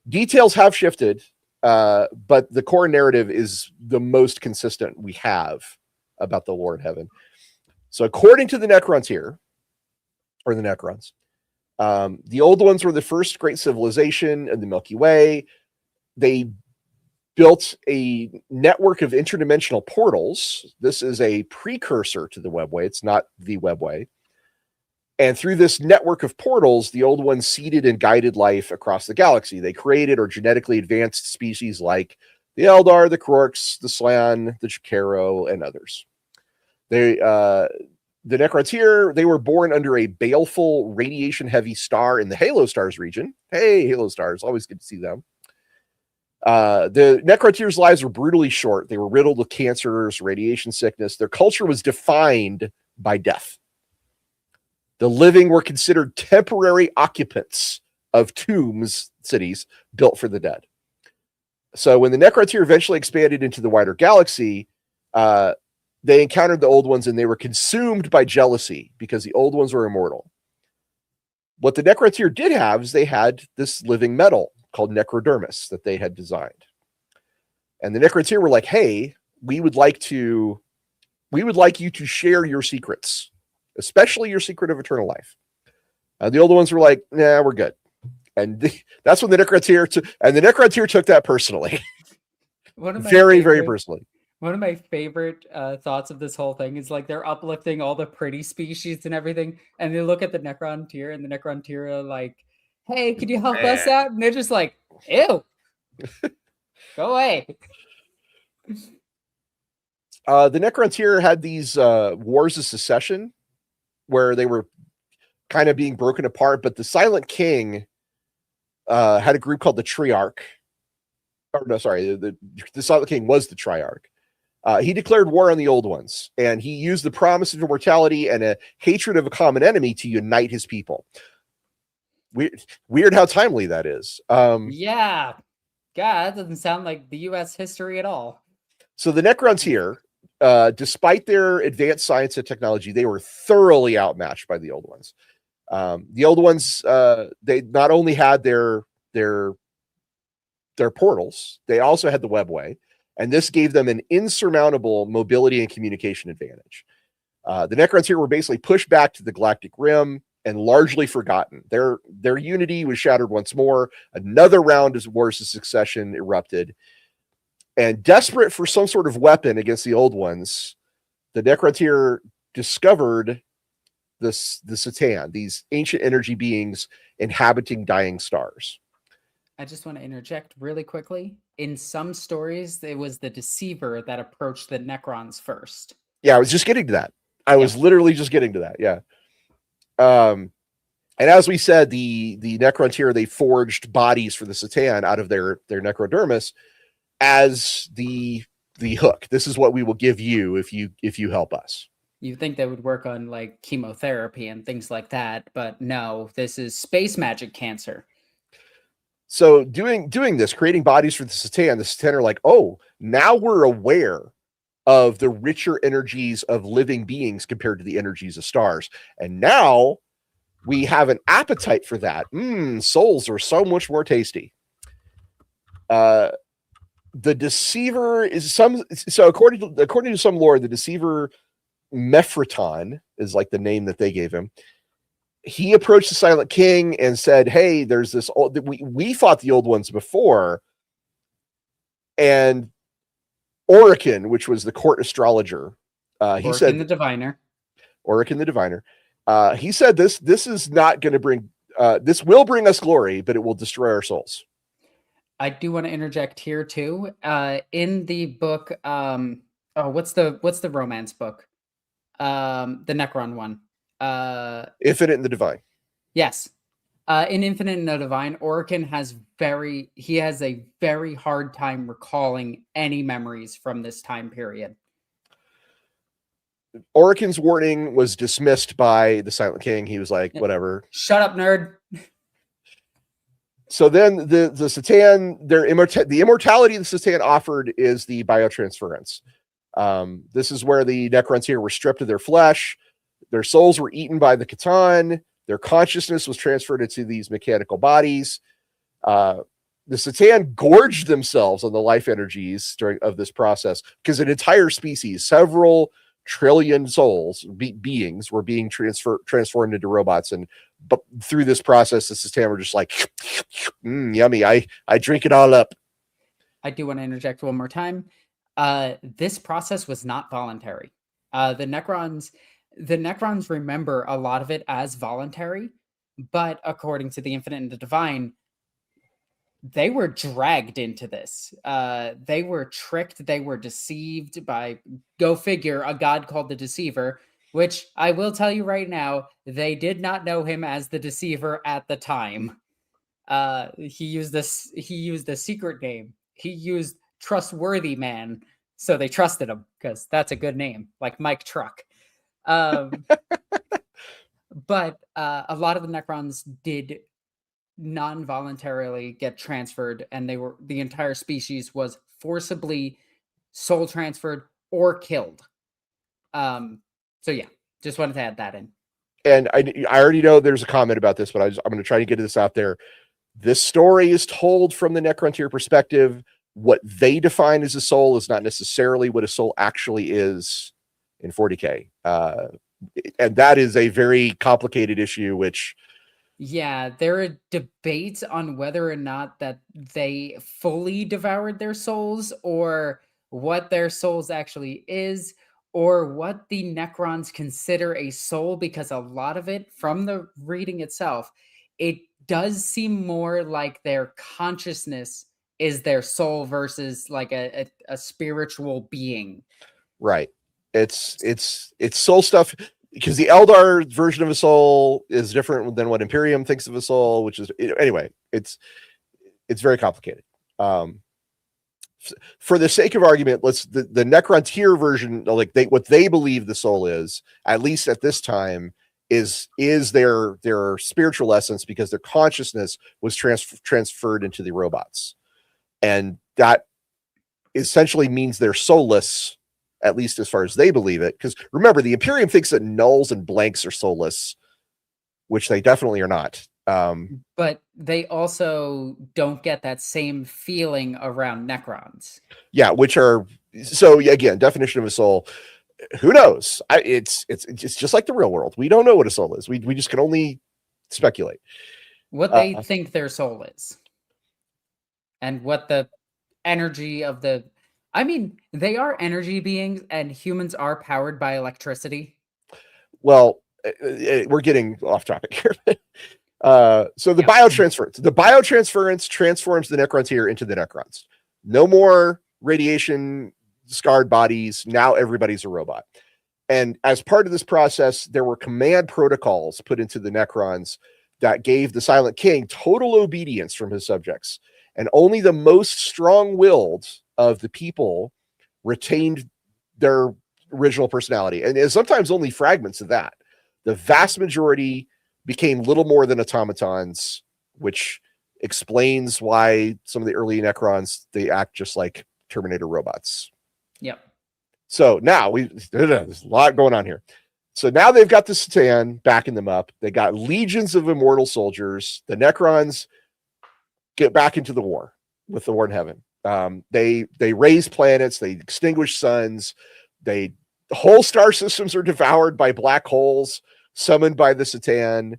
Details have shifted, but the core narrative is the most consistent we have about the War in Heaven. So according to the Necrontyr, or the Necrons, the old ones were the first great civilization in the Milky Way. They built a network of interdimensional portals. This is a precursor to the Webway. It's not the Webway. And through this network of portals, the old ones seeded and guided life across the galaxy. They created or genetically advanced species like the Eldar, the Krorks, the Slan, the Chikaro, and others. The Necrontyr, they were born under a baleful, radiation-heavy star in the Halo Stars region. Hey, Halo Stars, always good to see them. The Necrontyr's lives were brutally short. They were riddled with cancers, radiation sickness. Their culture was defined by death. The living were considered temporary occupants of tombs, cities built for the dead. So when the Necrontyr eventually expanded into the wider galaxy, they encountered the old ones and they were consumed by jealousy because the old ones were immortal. What the Necrontyr did have is they had this living metal called necrodermis that they had designed. And the Necrontyr were like, hey, we would like you to share your secrets, especially your secret of eternal life. The old ones were like, nah, we're good. And that's when the Necrontyr took that personally. Very, very personally. One of my favorite thoughts of this whole thing is like they're uplifting all the pretty species and everything, and they look at the Necrontyr, and the Necrontyr are like, hey, could you help us out? And they're just like, ew, go away. The Necrontyr had these wars of secession where they were kind of being broken apart, but the Silent King had a group called the Triarch. Or no, sorry, the Silent King was the Triarch. He declared war on the old ones, and he used the promise of immortality and a hatred of a common enemy to unite his people. Weird how timely that is. Yeah. God, that doesn't sound like the U.S. history at all. So the Necrontyr, despite their advanced science and technology, they were thoroughly outmatched by the old ones. The old ones, they not only had their portals, they also had the Webway. And this gave them an insurmountable mobility and communication advantage. The Necrontyr were basically pushed back to the galactic rim and largely forgotten. Their unity was shattered once more. Another round of wars of succession erupted. And desperate for some sort of weapon against the old ones, the Necrontyr discovered the Satan, these ancient energy beings inhabiting dying stars. I just want to interject really quickly. In some stories, it was the Deceiver that approached the Necrons first. Yeah, I was just getting to that. I was literally just getting to that. Yeah. And as we said, the Necrontyr, they forged bodies for the Satan out of their necrodermis as the hook. This is what we will give you if you help us. You think they would work on like chemotherapy and things like that, but no, this is space magic cancer. So doing this, creating bodies for the Satan are like, oh, now we're aware of the richer energies of living beings compared to the energies of stars. And now we have an appetite for that. Souls are so much more tasty. The deceiver is according to some lore, the deceiver Mephroton is like the name that they gave him. He approached the Silent King and said, "Hey, there's this old, we fought the old ones before." And Orican, which was the court astrologer, he said, the diviner. Orican the diviner. He said this is not going to bring this will bring us glory, but it will destroy our souls. I do want to interject here too. In the book, what's the romance book? The Necron one. Infinite and the Divine. Yes. In Infinite and the Divine, Orican has a very hard time recalling any memories from this time period. Orican's warning was dismissed by the Silent King. He was like, whatever. Shut up, nerd. So then the Satan, the immortality the Satan offered is the biotransference. This is where the Necrons here were stripped of their flesh. Their souls were eaten by the Catan. Their consciousness was transferred into these mechanical bodies. The Satan gorged themselves on the life energies of this process because an entire species, several trillion souls, beings, were being transformed into robots. But through this process, the Satan were just like, yummy. I drink it all up. I do want to interject one more time. This process was not voluntary. The Necrons remember a lot of it as voluntary, but according to the Infinite and the Divine, they were dragged into this. They were tricked. They were deceived by, go figure, a god called the Deceiver, which I will tell you right now, they did not know him as the Deceiver at the time. He used a secret name. He used Trustworthy Man, so they trusted him because that's a good name, like Mike Truck. But a lot of the Necrons did non-voluntarily get transferred, and the entire species was forcibly soul transferred or killed. So yeah, just wanted to add that in. And I already know there's a comment about this, but I'm going to try to get this out there. This story is told from the Necrontyr perspective. What they define as a soul is not necessarily what a soul actually is in 40K. And that is a very complicated issue, which... Yeah, there are debates on whether or not that they fully devoured their souls, or what their souls actually is, or what the Necrons consider a soul, because a lot of it, from the reading itself, it does seem more like their consciousness is their soul versus like a spiritual being. Right. It's soul stuff, because the Eldar version of a soul is different than what Imperium thinks of a soul, which is, anyway, it's very complicated. For the sake of argument, the Necrontyr version, like what they believe the soul is, at least at this time, is their spiritual essence, because their consciousness was transferred into the robots. And that essentially means they're soulless, at least as far as they believe it. Because remember, the Imperium thinks that nulls and blanks are soulless, which they definitely are not. But they also don't get that same feeling around Necrons. Yeah, which are, so again, definition of a soul, who knows? It's just like the real world. We don't know what a soul is. We just can only speculate. What they think their soul is. And what the energy of the... I mean, they are energy beings, and humans are powered by electricity. Well, we're getting off topic here. So the biotransference transforms the Necrontyr into the Necrons. No more radiation scarred bodies. Now everybody's a robot. And as part of this process, there were command protocols put into the Necrons that gave the Silent King total obedience from his subjects. And only the most strong-willed of the people retained their original personality. And sometimes only fragments of that. The vast majority became little more than automatons, which explains why some of the early Necrons, they act just like Terminator robots. Yep. So now there's a lot going on here. So now they've got the Satan backing them up. They got legions of immortal soldiers. The Necrons get back into the war with the war in heaven. They raise planets. They extinguish suns. The whole star systems are devoured by black holes summoned by the Satan.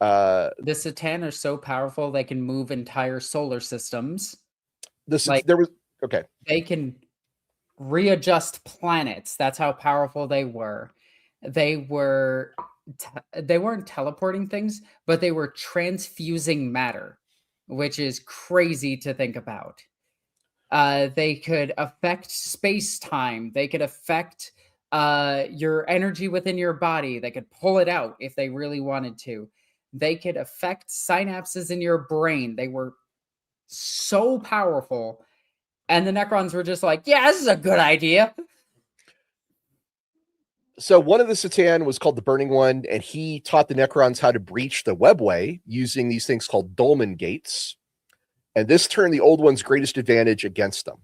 The Satan are so powerful they can move entire solar systems. They can readjust planets. That's how powerful they were. They weren't teleporting things, but they were transfusing matter, which is crazy to think about. They could affect space-time. They could affect your energy within your body. They could pull it out if they really wanted to. They could affect synapses in your brain. They were so powerful. And the Necrons were just like, yeah, this is a good idea. So one of the Satan was called the Burning One, and he taught the Necrons how to breach the webway using these things called dolmen gates. And this turned the Old One's greatest advantage against them.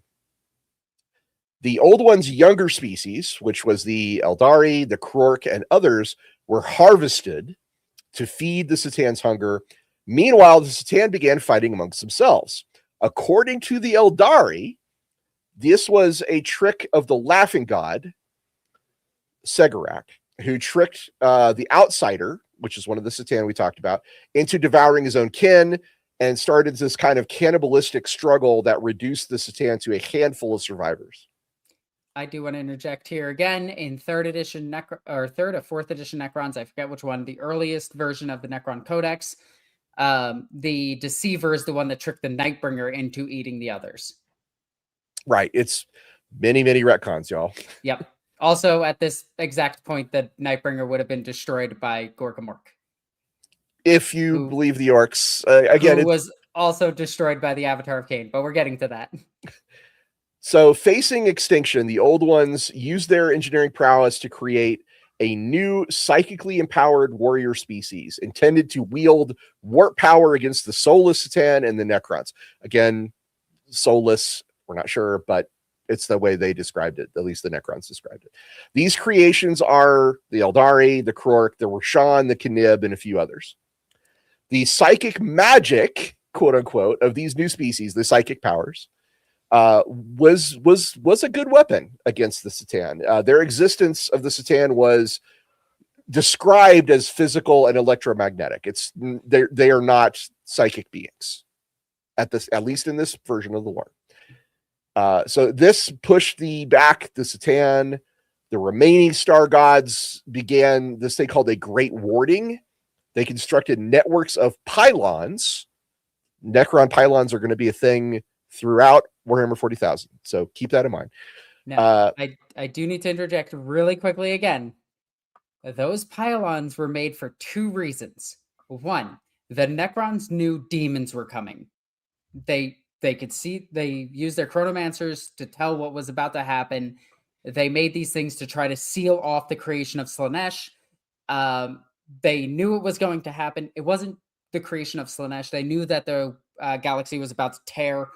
The Old One's younger species, which was the Eldari, the Krork, and others, were harvested to feed the Satan's hunger. Meanwhile, the Satan began fighting amongst themselves. According to the Eldari, this was a trick of the laughing god, Segarak, who tricked the outsider, which is one of the Satan we talked about, into devouring his own kin and started this kind of cannibalistic struggle that reduced the Satan to a handful of survivors. I do want to interject here again in third or fourth edition Necrons. I forget which one. The earliest version of the Necron Codex. The Deceiver is the one that tricked the Nightbringer into eating the others. Right. It's many, many retcons, y'all. Yep. Also, at this exact point, the Nightbringer would have been destroyed by Gorkamork. If you believe the orcs. Again, it was also destroyed by the Avatar of Cain, but we're getting to that. So facing extinction, the Old Ones used their engineering prowess to create a new psychically empowered warrior species intended to wield warp power against the soulless Satan and the Necrons. Again, soulless, we're not sure, but it's the way they described it. At least the Necrons described it. These creations are the Eldari, the Krork, the Roshan, the Knib, and a few others. The psychic magic, quote unquote, of these new species, the psychic powers, was a good weapon against the Satan. Their existence of the Satan was described as physical and electromagnetic. They are not psychic beings at least in this version of the war. So this pushed the Satan. The remaining star gods began this thing called a great warding. They constructed networks of pylons. Necron pylons are going to be a thing throughout Warhammer 40,000. So keep that in mind. Now, I do need to interject really quickly again. Those pylons were made for two reasons. One, the Necrons knew demons were coming. They could see, they used their chronomancers to tell what was about to happen. They made these things to try to seal off the creation of Slaanesh. They knew it was going to happen. It wasn't the creation of Slaanesh. They knew that the galaxy was about to tear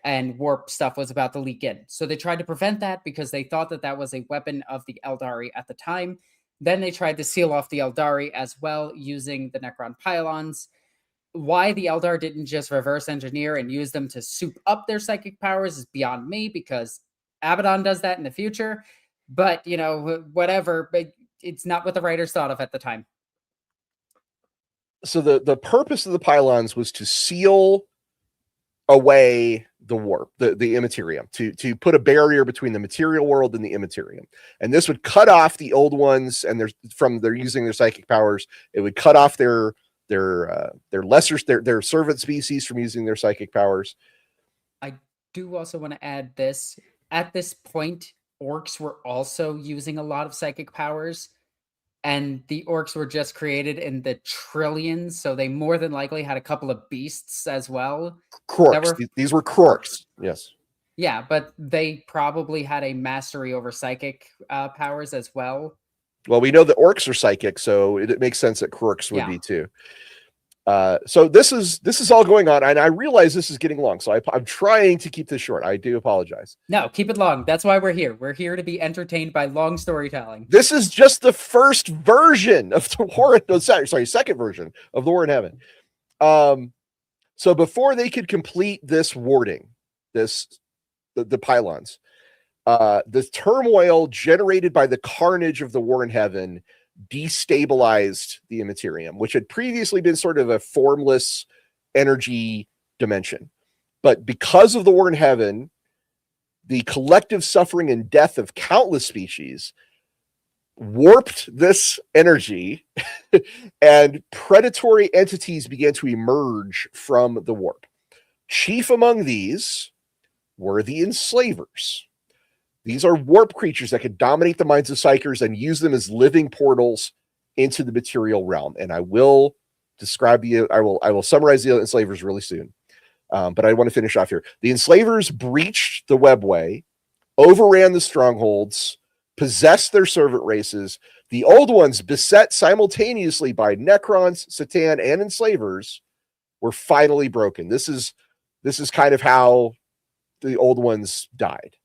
and warp stuff was about to leak in. So they tried to prevent that because they thought that that was a weapon of the Eldari at the time. Then they tried to seal off the Eldari as well using the Necron pylons. Why the Eldar didn't just reverse engineer and use them to soup up their psychic powers is beyond me, because Abaddon does that in the future. But, you know, whatever. But it's not what the writers thought of at the time. So the purpose of the pylons was to seal away the warp, the immaterium, to put a barrier between the material world and the immaterium. And this would cut off the Old Ones and they're using their psychic powers. It would cut off their servant species from using their psychic powers. I do also want to add this. At this point, orcs were also using a lot of psychic powers, and the orcs were just created in the trillions, so they more than likely had a couple of beasts as well. Krorks. These were Krorks. Yes. Yeah, but they probably had a mastery over psychic powers as well. Well, we know that orcs are psychic, so it makes sense that Krorks would be too. So this is all going on, and I realize this is getting long. So I'm trying to keep this short. I do apologize. No, keep it long. That's why we're here. We're here to be entertained by long storytelling. This is just the first version of the War. No, sorry, second version of the War in Heaven. So before they could complete this warding, the pylons, the turmoil generated by the carnage of the War in Heaven destabilized the Immaterium, which had previously been sort of a formless energy dimension. But because of the War in Heaven, the collective suffering and death of countless species warped this energy and predatory entities began to emerge from the warp. Chief among these were the enslavers. These are warp creatures that could dominate the minds of psychers and use them as living portals into the material realm. And I will describe I will summarize the enslavers really soon. But I want to finish off here. The enslavers breached the webway, overran the strongholds, possessed their servant races. The old ones, beset simultaneously by Necrons, Satan, and enslavers, were finally broken. This is kind of how the old ones died.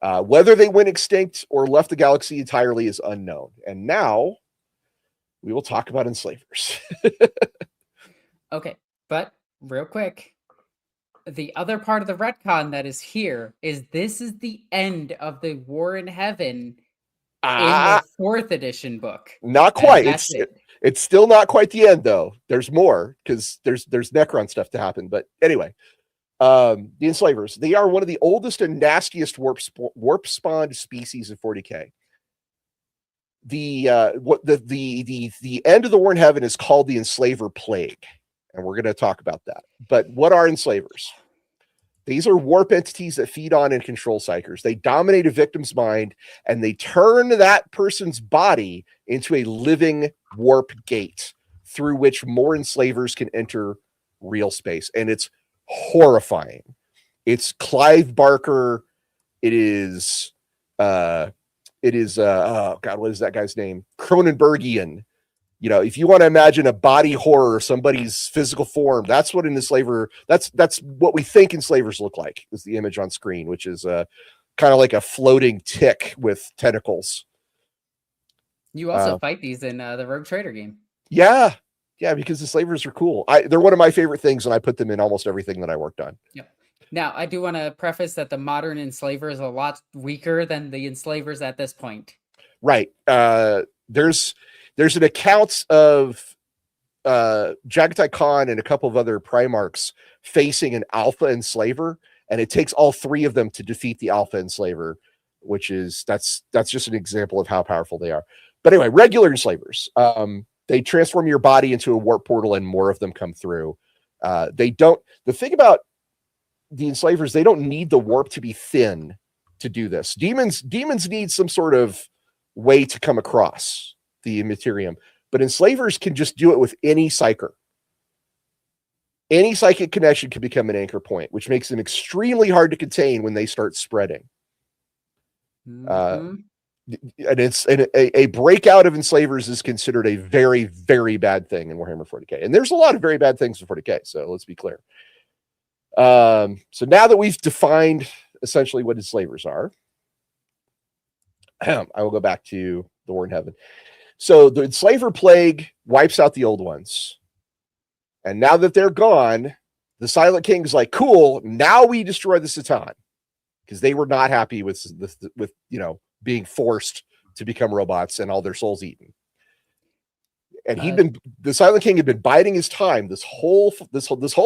Whether they went extinct or left the galaxy entirely is unknown. And now we will talk about enslavers. Okay, but real quick, the other part of the retcon that is here is this is the end of the War in Heaven in the 4th edition book. Not quite. It's still not quite the end, though. There's more because there's Necron stuff to happen. But anyway, the enslavers, they are one of the oldest and nastiest warp spawned species in 40k. The end of the War in Heaven is called the Enslaver Plague, and we're going to talk about that. But what are enslavers? These are warp entities that feed on and control psychers. They dominate a victim's mind, and they turn that person's body into a living warp gate through which more enslavers can enter real space. And it's horrifying. It's Clive Barker. It is oh God, what is that guy's name? Cronenbergian. You know, if you want to imagine a body horror, somebody's physical form, that's what an enslaver, that's what we think enslavers look like, is the image on screen, which is kind of like a floating tick with tentacles. You also fight these in the Rogue Trader game. Yeah, because enslavers are cool. They're one of my favorite things, and I put them in almost everything that I worked on. Yep. Now, I do want to preface that the modern enslaver is a lot weaker than the enslavers at this point. Right. There's an account of Jagatai Khan and a couple of other Primarchs facing an alpha enslaver, and it takes all three of them to defeat the alpha enslaver, which is that's just an example of how powerful they are. But anyway, regular enslavers, they transform your body into a warp portal, and more of them come through. The thing about the enslavers, they don't need the warp to be thin to do this. Demons need some sort of way to come across the Immaterium, but enslavers can just do it with any psyker. Any psychic connection can become an anchor point, which makes them extremely hard to contain when they start spreading. And a breakout of enslavers is considered a very, very bad thing in Warhammer 40k. And there's a lot of very bad things in 40k, so let's be clear. So now that we've defined essentially what enslavers are, I will go back to the War in Heaven. So the Enslaver Plague wipes out the old ones. And now that they're gone, the Silent King's like, cool, now we destroy the Satan. Because they were not happy with being forced to become robots and all their souls eaten. And the Silent King had been biding his time this whole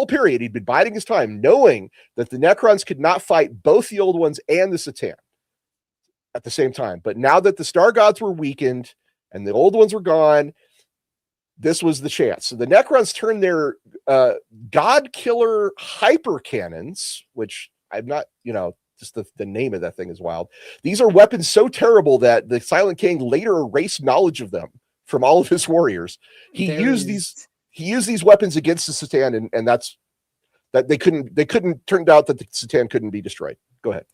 period. He'd been biding his time, knowing that the Necrons could not fight both the old ones and the Satan at the same time. But now that the Star Gods were weakened and the old ones were gone, this was the chance. So the Necrons turned their God Killer hyper cannons, which I'm not, just the name of that thing is wild. These are weapons so terrible that the Silent King later erased knowledge of them from all of his warriors. He used these weapons against the Satan, and that's that they couldn't turned out that the Satan couldn't be destroyed. Go ahead.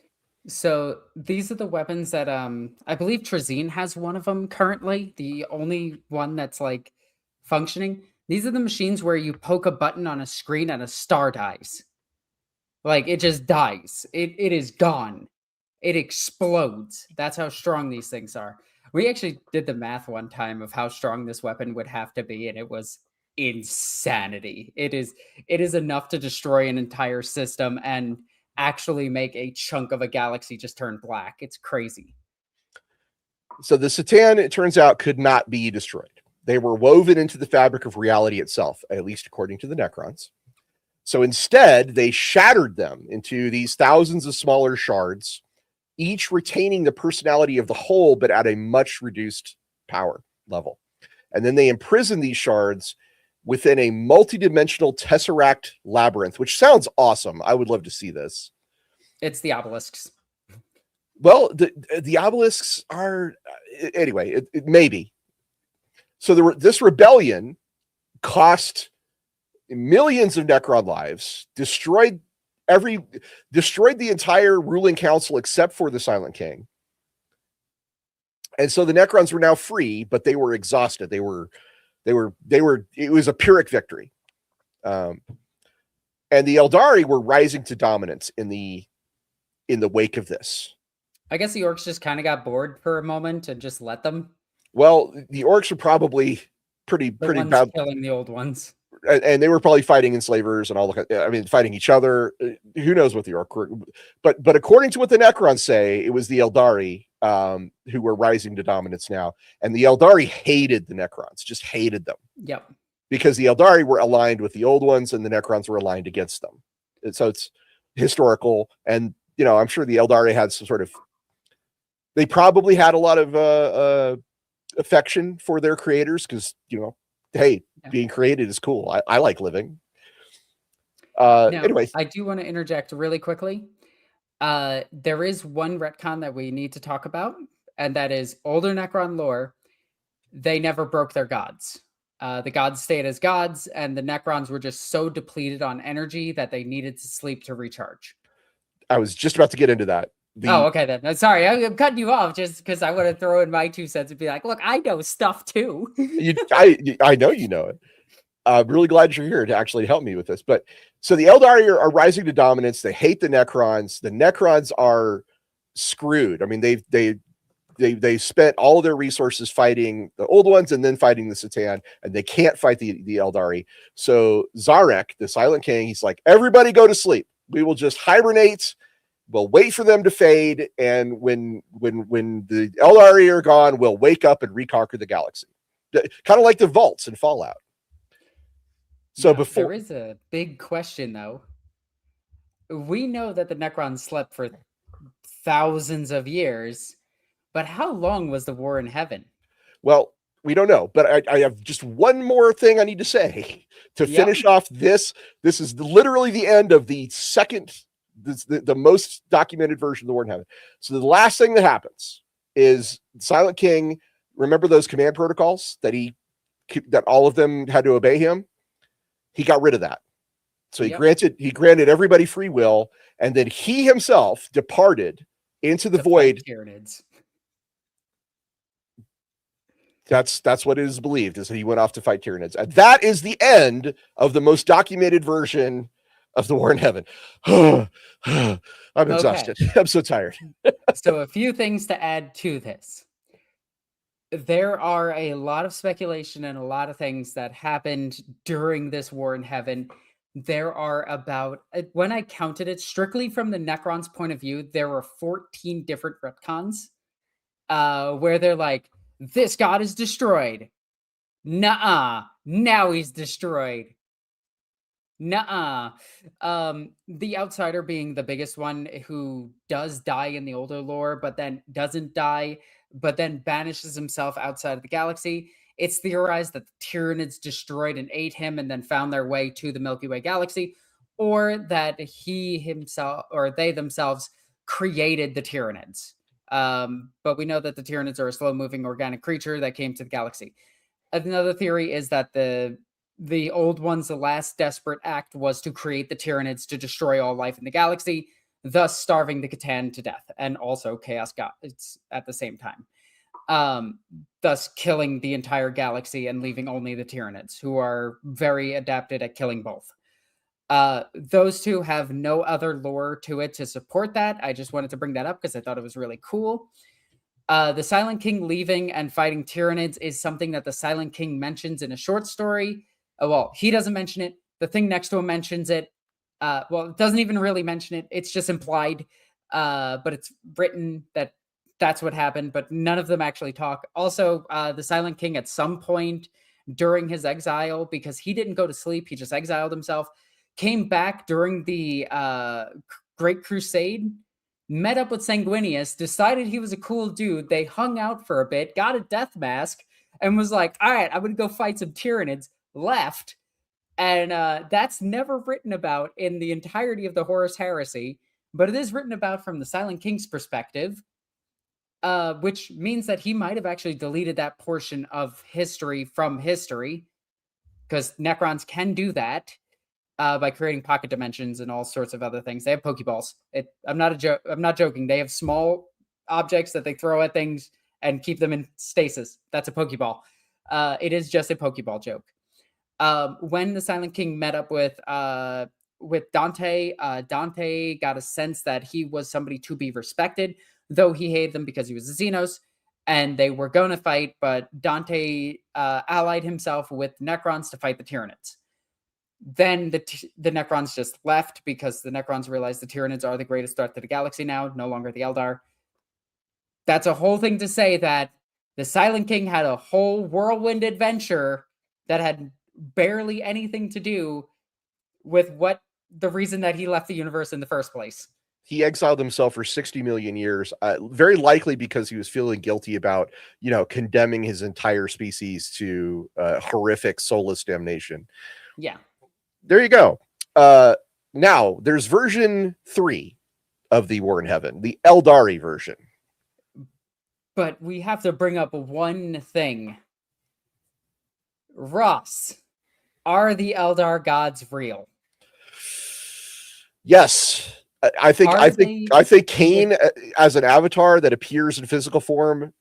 So these are the weapons that I believe Trazine has one of them currently, the only one that's like functioning. These are the machines where you poke a button on a screen and a star dies. Like, it just dies. It is gone. It explodes. That's how strong these things are. We actually did the math one time of how strong this weapon would have to be, and it was insanity. It is enough to destroy an entire system and actually make a chunk of a galaxy just turn black. It's crazy. So the Satan, it turns out, could not be destroyed. They were woven into the fabric of reality itself, at least according to the Necrons. So instead, they shattered them into these thousands of smaller shards, each retaining the personality of the whole, but at a much reduced power level. And then they imprisoned these shards within a multidimensional tesseract labyrinth, which sounds awesome. I would love to see this. It's the obelisks. Well, the obelisks are, anyway, maybe. So this rebellion cost millions of Necron lives, destroyed the entire ruling council except for the Silent King. And so the Necrons were now free, but they were exhausted. It was a Pyrrhic victory. And the Eldari were rising to dominance in the wake of this. I guess the orcs just kind of got bored for a moment and just let them. Well, the orcs were probably pretty bad, killing the old ones, and they were probably fighting enslavers and all the. I mean, fighting each other. Who knows what the orc were? But according to what the Necrons say, it was the Eldari who were rising to dominance now, and the Eldari hated the Necrons, just hated them. Yep. Because the Eldari were aligned with the old ones, and the Necrons were aligned against them. And so it's historical, and I'm sure the Eldari had some sort of. They probably had a lot of affection for their creators because, hey, being created is cool. I like living. Anyway. I do want to interject really quickly. There is one retcon that we need to talk about, and that is older Necron lore. They never broke their gods. The gods stayed as gods, and the Necrons were just so depleted on energy that they needed to sleep to recharge. I was just about to get into that. Okay then. Sorry, I'm cutting you off just because I want to throw in my 2 cents and be like, look, I know stuff too. I know you know it. I'm really glad you're here to actually help me with this. But so the Eldari are rising to dominance. They hate the Necrons. The Necrons are screwed. I mean, they spent all of their resources fighting the old ones and then fighting the Satan, and they can't fight the Eldari. So Zarek, the Silent King, he's like, everybody go to sleep. We will just hibernate. We'll wait for them to fade, and when the Eldari are gone, we'll wake up and reconquer the galaxy. Kind of like the vaults in Fallout. So there is a big question, though. We know that the Necrons slept for thousands of years, but how long was the war in heaven? Well, we don't know, but I have just one more thing I need to say to finish off this. This is literally the end of the second. The most documented version of the war in heaven. So the last thing that happens is Silent King. Remember those command protocols that all of them had to obey him? He got rid of that. So he granted everybody free will, and then he himself departed into the void. Tyranids. That's what is believed, is that he went off to fight Tyranids. And that is the end of the most documented version of the war in heaven. I'm exhausted. I'm so tired. So a few things to add to this. There are a lot of speculation and a lot of things that happened during this war in heaven. There are about, when I counted it strictly from the Necron's point of view, there were 14 different retcons where they're like, this god is destroyed. Nuh-uh. Now he's destroyed. Nuh-uh. The Outsider being the biggest one, who does die in the older lore, but then doesn't die, but then banishes himself outside of the galaxy. It's theorized that the Tyranids destroyed and ate him and then found their way to the Milky Way galaxy, or that he himself or they themselves created the Tyranids. But we know that the Tyranids are a slow-moving organic creature that came to the galaxy. Another theory is that the old ones, the last desperate act was to create the Tyranids to destroy all life in the galaxy, thus starving the Catan to death, and also Chaos Gods at the same time. thus killing the entire galaxy and leaving only the Tyranids, who are very adapted at killing both. Those two have no other lore to it to support that. I just wanted to bring that up because I thought it was really cool. The Silent King leaving and fighting Tyranids is something that the Silent King mentions in a short story. Well, he doesn't mention it. The thing next to him mentions it. Well, it doesn't even really mention it. It's just implied, but it's written that that's what happened, but none of them actually talk. Also, the Silent King at some point during his exile, because he didn't go to sleep, he just exiled himself, came back during the Great Crusade, met up with Sanguinius, decided he was a cool dude. They hung out for a bit, got a death mask, and was like, all right, I'm going to go fight some Tyranids, left. And that's never written about in the entirety of the Horus Heresy, but it is written about from the Silent King's perspective, which means that he might have actually deleted that portion of history from history, because Necrons can do that. By creating pocket dimensions and all sorts of other things. They have Pokeballs. I'm not joking. They have small objects that they throw at things and keep them in stasis. That's a Pokeball. It is just a Pokeball joke. When the Silent King met up with Dante, Dante got a sense that he was somebody to be respected, though he hated them because he was a Xenos, and they were going to fight, but Dante allied himself with Necrons to fight the Tyranids. Then the Necrons just left because the Necrons realized the Tyranids are the greatest threat to the galaxy now, no longer the Eldar. That's a whole thing to say that the Silent King had a whole whirlwind adventure that had barely anything to do with what the reason that he left the universe in the first place. He exiled himself for 60 million years, very likely because he was feeling guilty about, condemning his entire species to horrific soulless damnation. Yeah. There you go. Now there's version 3 of the War in Heaven, the Eldari version. But we have to bring up one thing. Ross, are the Eldar gods real? Yes. I think Cain as an avatar that appears in physical form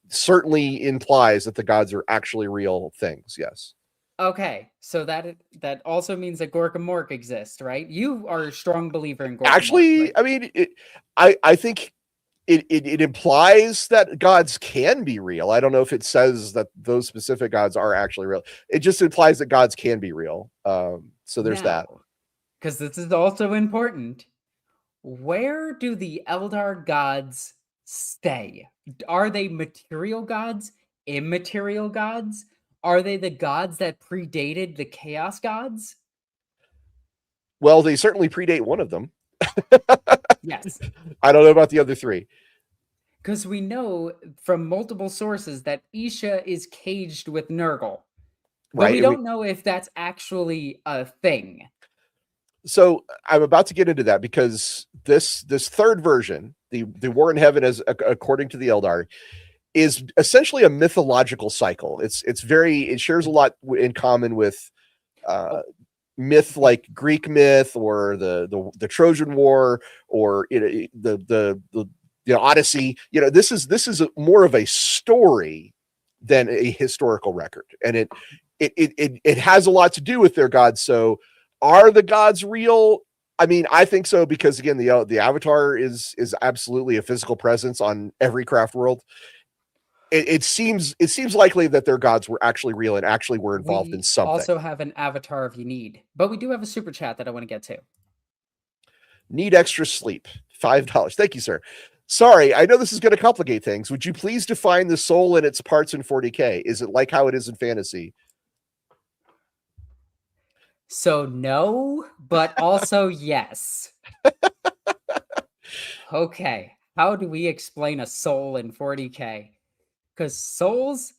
certainly implies that the gods are actually real things. Yes. Okay, so that also means that Gork and Mork exist, right? You are a strong believer in Gork. Actually, and Mork, right? I mean, I think it implies that gods can be real. I don't know if it says that those specific gods are actually real. It just implies that gods can be real. So there's that. Because this is also important. Where do the Eldar gods stay? Are they material gods? Immaterial gods? Are they the gods that predated the Chaos gods? Well, they certainly predate one of them. Yes. I don't know about the other three. Because we know from multiple sources that Isha is caged with Nurgle. But we don't know if that's actually a thing. So I'm about to get into that because this third version, the War in Heaven, as according to the Eldar, is essentially a mythological cycle. It shares a lot in common with myth like Greek myth or the Trojan War or the Odyssey. This is more of a story than a historical record, and it has a lot to do with their gods. So are the gods real? I mean, I think so, because again, the Avatar is absolutely a physical presence on every craft world. It seems likely that their gods were actually real and actually were involved in something. We also have an avatar if you need, but we do have a super chat that I want to get to. Need extra sleep. $5. Thank you, sir. Sorry, I know this is going to complicate things. Would you please define the soul and its parts in 40K? Is it like how it is in fantasy? So no, but also yes. Okay, how do we explain a soul in 40K? Because souls...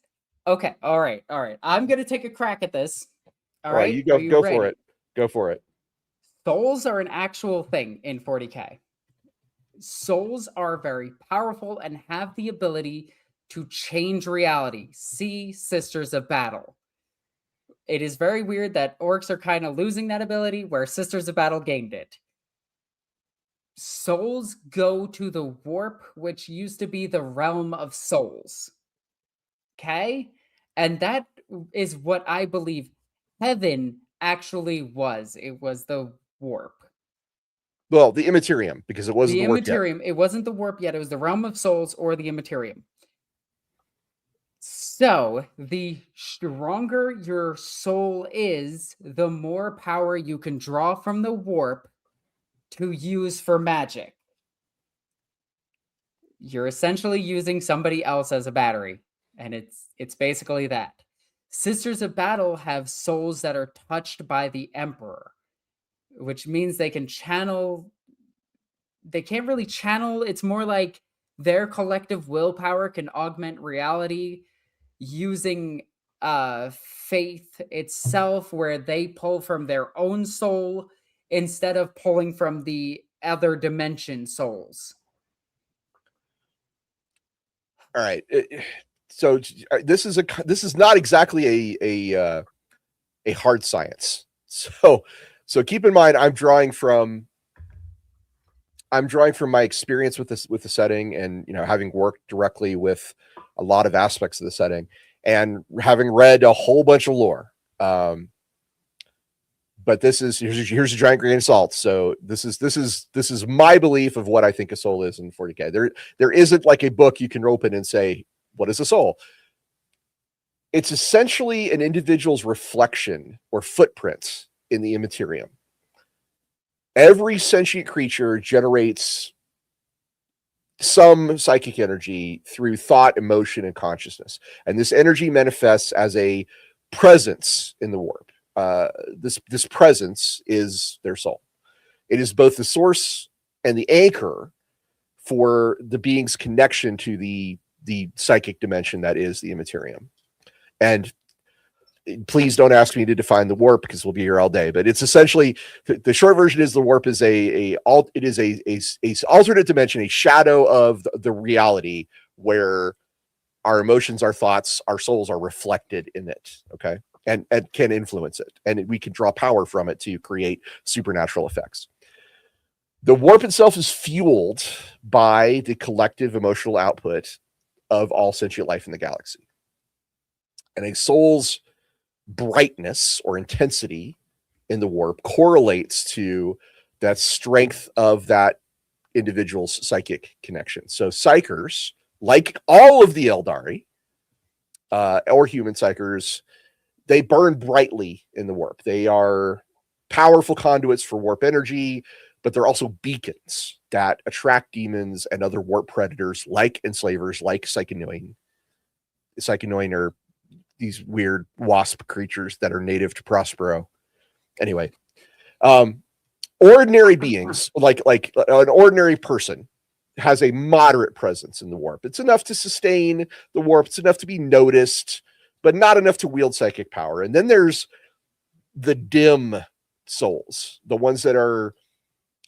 Okay, all right. I'm going to take a crack at this. All right, you go for it. Go for it. Souls are an actual thing in 40K. Souls are very powerful and have the ability to change reality. See Sisters of Battle. It is very weird that orcs are kind of losing that ability, where Sisters of Battle gained it. Souls go to the warp, which used to be the realm of souls. Okay? And that is what I believe heaven actually was. It was the warp. Well, the immaterium, because it wasn't The the warp yet. immaterium. It wasn't the warp yet. It was the realm of souls or the immaterium. So, the stronger your soul is, the more power you can draw from the warp to use for magic. You're essentially using somebody else as a battery, and it's basically that. Sisters of Battle have souls that are touched by the Emperor, which means they can channel. They can't really channel. It's more like their collective willpower can augment reality using faith itself, where they pull from their own soul instead of pulling from the other dimension souls. All right. So this is not exactly a hard science. So keep in mind, I'm drawing from my experience with the setting, and having worked directly with a lot of aspects of the setting, and having read a whole bunch of lore. But here's a giant grain of salt. So this is my belief of what I think a soul is in 40K. There isn't like a book you can open and say, what is a soul? It's essentially an individual's reflection or footprint in the immaterium. Every sentient creature generates some psychic energy through thought, emotion, and consciousness. And this energy manifests as a presence in the warp. This presence is their soul. It is both the source and the anchor for the being's connection to the psychic dimension that is the immaterium. And please don't ask me to define the warp, because we'll be here all day. But it's essentially, the short version is, the warp is a alternate dimension, a shadow of the reality where our emotions, our thoughts, our souls are reflected in it. Okay. And can influence it, and we can draw power from it to create supernatural effects. The warp itself is fueled by the collective emotional output of all sentient life in the galaxy. And a soul's brightness or intensity in the warp correlates to that strength of that individual's psychic connection. So psychers, like all of the Eldari, or human psychers, they burn brightly in the warp. They are powerful conduits for warp energy, but they're also beacons that attract demons and other warp predators, like enslavers, like Psychonoin. Psychonoin are these weird wasp creatures that are native to Prospero. Anyway, ordinary beings, like an ordinary person, has a moderate presence in the warp. It's enough to sustain the warp. It's enough to be noticed, but not enough to wield psychic power. And then there's the dim souls, the ones that are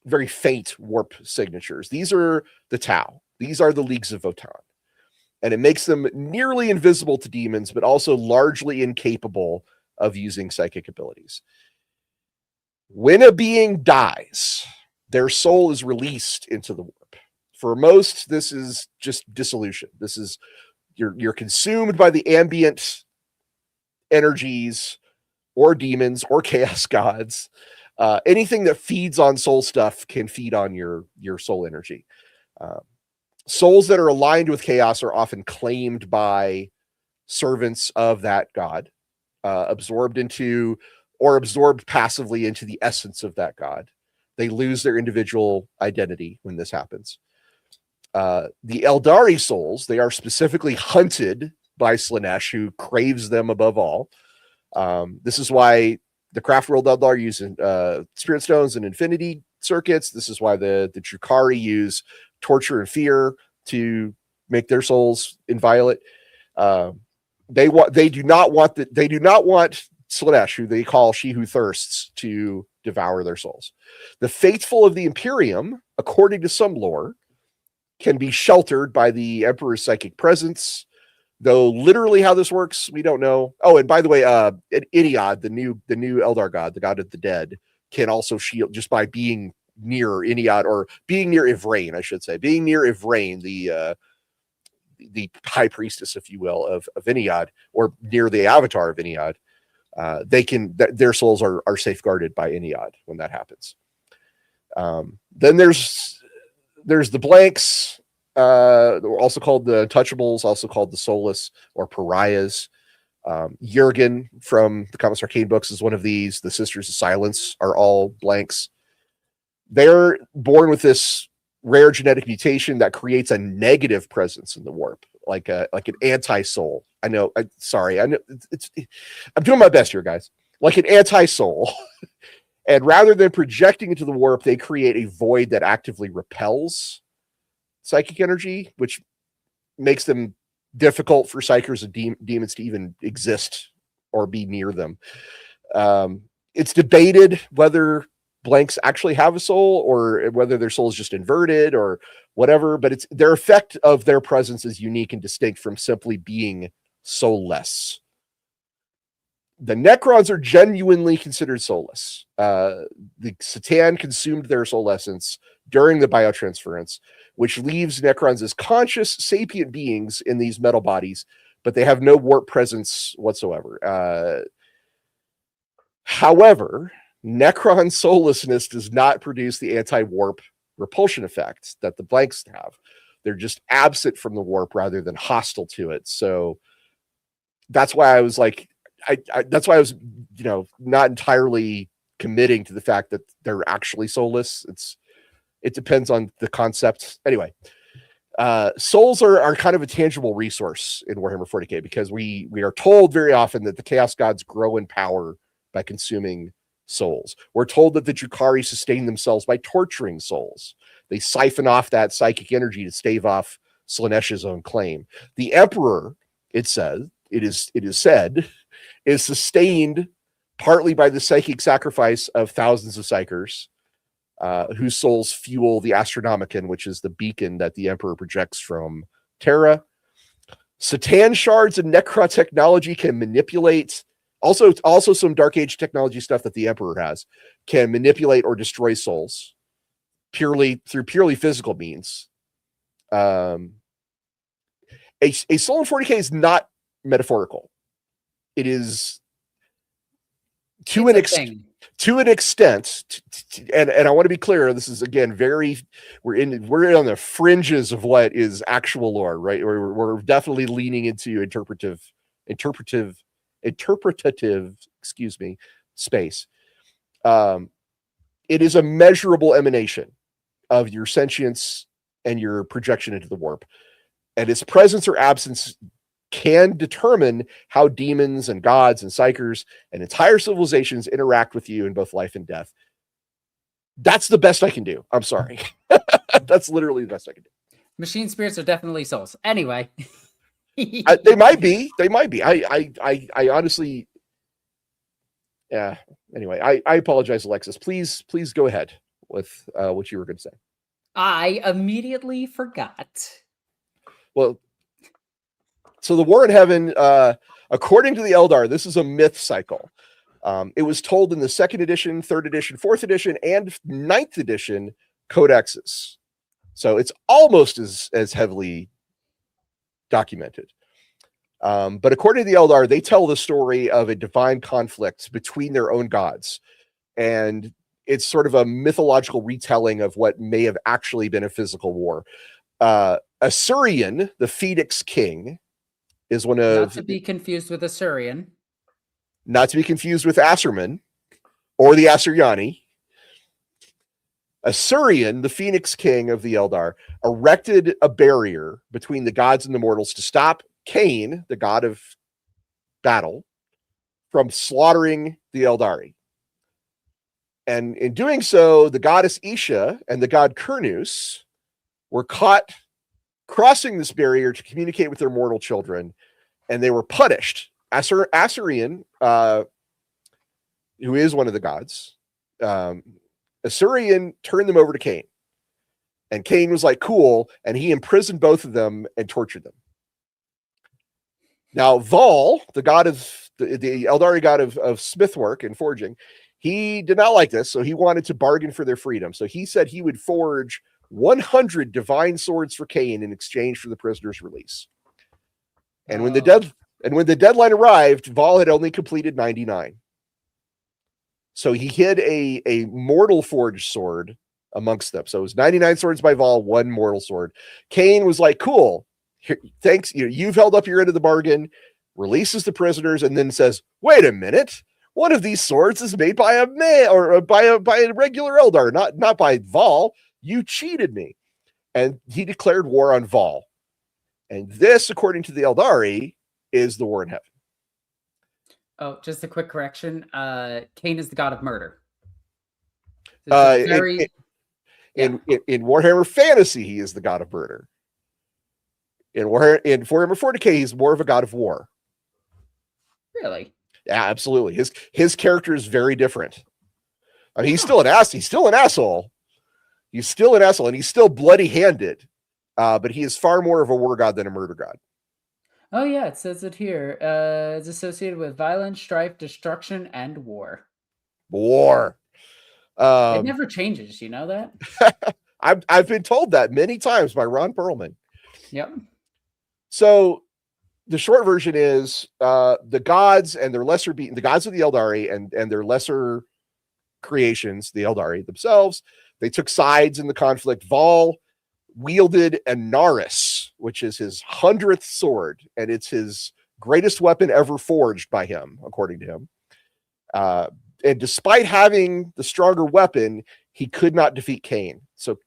very faint warp signatures. These are the Tau. These are the Leagues of Votan. And it makes them nearly invisible to demons, but also largely incapable of using psychic abilities. When a being dies, their soul is released into the warp. For most, this is just dissolution. This is, you're consumed by the ambient energies or demons or chaos gods. Anything that feeds on soul stuff can feed on your soul energy. Souls that are aligned with chaos are often claimed by servants of that god, absorbed passively into the essence of that god. They lose their individual identity when this happens. The Eldari souls, they are specifically hunted by Slaanesh, who craves them above all. This is why the Craft World Eldar use Spirit Stones and Infinity circuits. This is why the Drukhari use torture and fear to make their souls inviolate. They do not want Slaanesh, who they call She Who Thirsts, to devour their souls. The faithful of the Imperium, according to some lore, can be sheltered by the Emperor's psychic presence, though literally how this works, we don't know. Oh, and by the way, Iniad, the new Eldar god, the god of the dead, can also shield just by being near Iniad, or being near Ivrain, I should say. Being near Ivrain, the high priestess, if you will, of Eniad, or near the avatar of Eniad, their souls are safeguarded by Eniad when that happens. Then there's the blanks, also called the untouchables, also called the soulless or pariahs. Jurgen from the Comics Arcane books is one of these. The Sisters of Silence are all blanks. They're born with this rare genetic mutation that creates a negative presence in the warp, like an anti-soul. I know. I'm doing my best here, guys. Like an anti-soul. And rather than projecting into the warp, they create a void that actively repels psychic energy, which makes them difficult for psychers and demons to even exist or be near them. It's debated whether blanks actually have a soul or whether their soul is just inverted or whatever, but their effect of their presence is unique and distinct from simply being soulless. The Necrons are genuinely considered soulless. The Satan consumed their soul essence during the biotransference, which leaves Necrons as conscious, sapient beings in these metal bodies, but they have no warp presence whatsoever. However, Necron soullessness does not produce the anti-warp repulsion effect that the blanks have. They're just absent from the warp rather than hostile to it. So that's why I was like, that's why I was, not entirely committing to the fact that they're actually soulless. It depends on the concept. Anyway, souls are kind of a tangible resource in Warhammer 40K because we are told very often that the Chaos Gods grow in power by consuming souls. We're told that the Drukhari sustain themselves by torturing souls. They siphon off that psychic energy to stave off Slaanesha's own claim. The Emperor, it is said, is sustained partly by the psychic sacrifice of thousands of psychers, whose souls fuel the Astronomicon, which is the beacon that the Emperor projects from Terra. Satan shards and Necron technology can manipulate. Also some Dark Age technology stuff that the Emperor has can manipulate or destroy souls through purely physical means. A soul in 40K is not metaphorical. It is to an extent, and I want to be clear. This is again we're on the fringes of what is actual lore, right? We're definitely leaning into interpretative, space. It is a measurable emanation of your sentience and your projection into the warp, and its presence or absence can determine how demons and gods and psychers and entire civilizations interact with you in both life and death. That's the best I can do. I'm sorry. That's literally the best I can do. Machine spirits are definitely souls. Anyway. They might be. I honestly, yeah. Anyway, I apologize, Alexis. Please go ahead with what you were going to say. I immediately forgot. Well, so the War in Heaven, according to the Eldar, this is a myth cycle. It was told in the 2nd edition, 3rd edition, 4th edition, and 9th edition codexes. So it's almost as heavily documented. But according to the Eldar, they tell the story of a divine conflict between their own gods. And it's sort of a mythological retelling of what may have actually been a physical war. Asurion, the Phoenix King, is one of... Not to be confused with Asurion. Not to be confused with Asserman or the Asuriani. Asurion, the Phoenix King of the Eldar, erected a barrier between the gods and the mortals to stop Cain, the god of battle, from slaughtering the Eldari. And in doing so, the goddess Isha and the god Kurnus were caught crossing this barrier to communicate with their mortal children, and they were punished. Asurion, who is one of the gods, Asurion turned them over to Cain. And Cain was like, cool, and he imprisoned both of them and tortured them. Now, Vol, the god of the Eldari god of smithwork and forging, he did not like this, so he wanted to bargain for their freedom. So he said he would forge 100 divine swords for Cain in exchange for the prisoner's release. And when the deadline arrived, Vol had only completed 99. So he hid a mortal forged sword amongst them. So it was 99 swords by Vol, 1 mortal sword. Cain was like, cool, here, thanks. You've held up your end of the bargain, releases the prisoners, and then says, wait a minute, one of these swords is made by a man or by a regular Eldar, not by Vol. You cheated me. And he declared war on Vol. And this, according to the Eldari, is the war in heaven. Oh, just a quick correction. Cain is the god of murder. In Warhammer Fantasy, he is the god of murder. In Warhammer 40K, he's more of a god of war. Really? Yeah, absolutely. His character is very different. I mean, he's still an asshole. He's still an asshole. He's still an asshole, and he's still bloody-handed. But he is far more of a war god than a murder god. Oh, yeah, it says it here. It's associated with violence, strife, destruction, and war. War. It never changes, you know that? I've been told that many times by Ron Perlman. Yep. So the short version is the gods and their lesser being, the gods of the Eldari and their lesser creations, the Eldari themselves, they took sides in the conflict. Vol wielded Anaris, which is his 100th sword, and it's his greatest weapon ever forged by him, according to him. And despite having the stronger weapon, he could not defeat Cain. So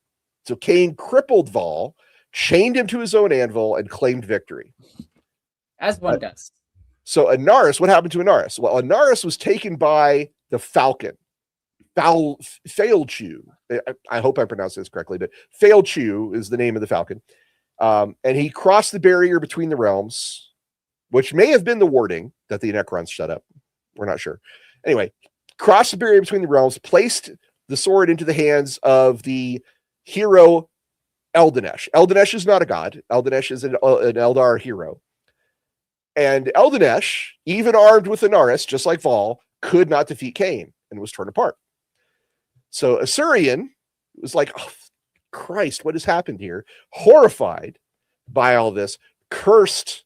Cain crippled Vol, chained him to his own anvil, and claimed victory. As one does. So Anaris, what happened to Anaris? Well, Anaris was taken by the Falcon. Failchu. I hope I pronounced this correctly, but Failchu is the name of the Falcon. And he crossed the barrier between the realms, which may have been the warding that the Necrons shut up. We're not sure. Anyway, crossed the barrier between the realms, placed the sword into the hands of the hero Eldinesh. Eldinesh is not a god. Eldinesh is an Eldar hero. And Eldinesh, even armed with Anaris, just like Vol, could not defeat Cain and was torn apart. So Asurian was like, oh, Christ, what has happened here? Horrified by all this, cursed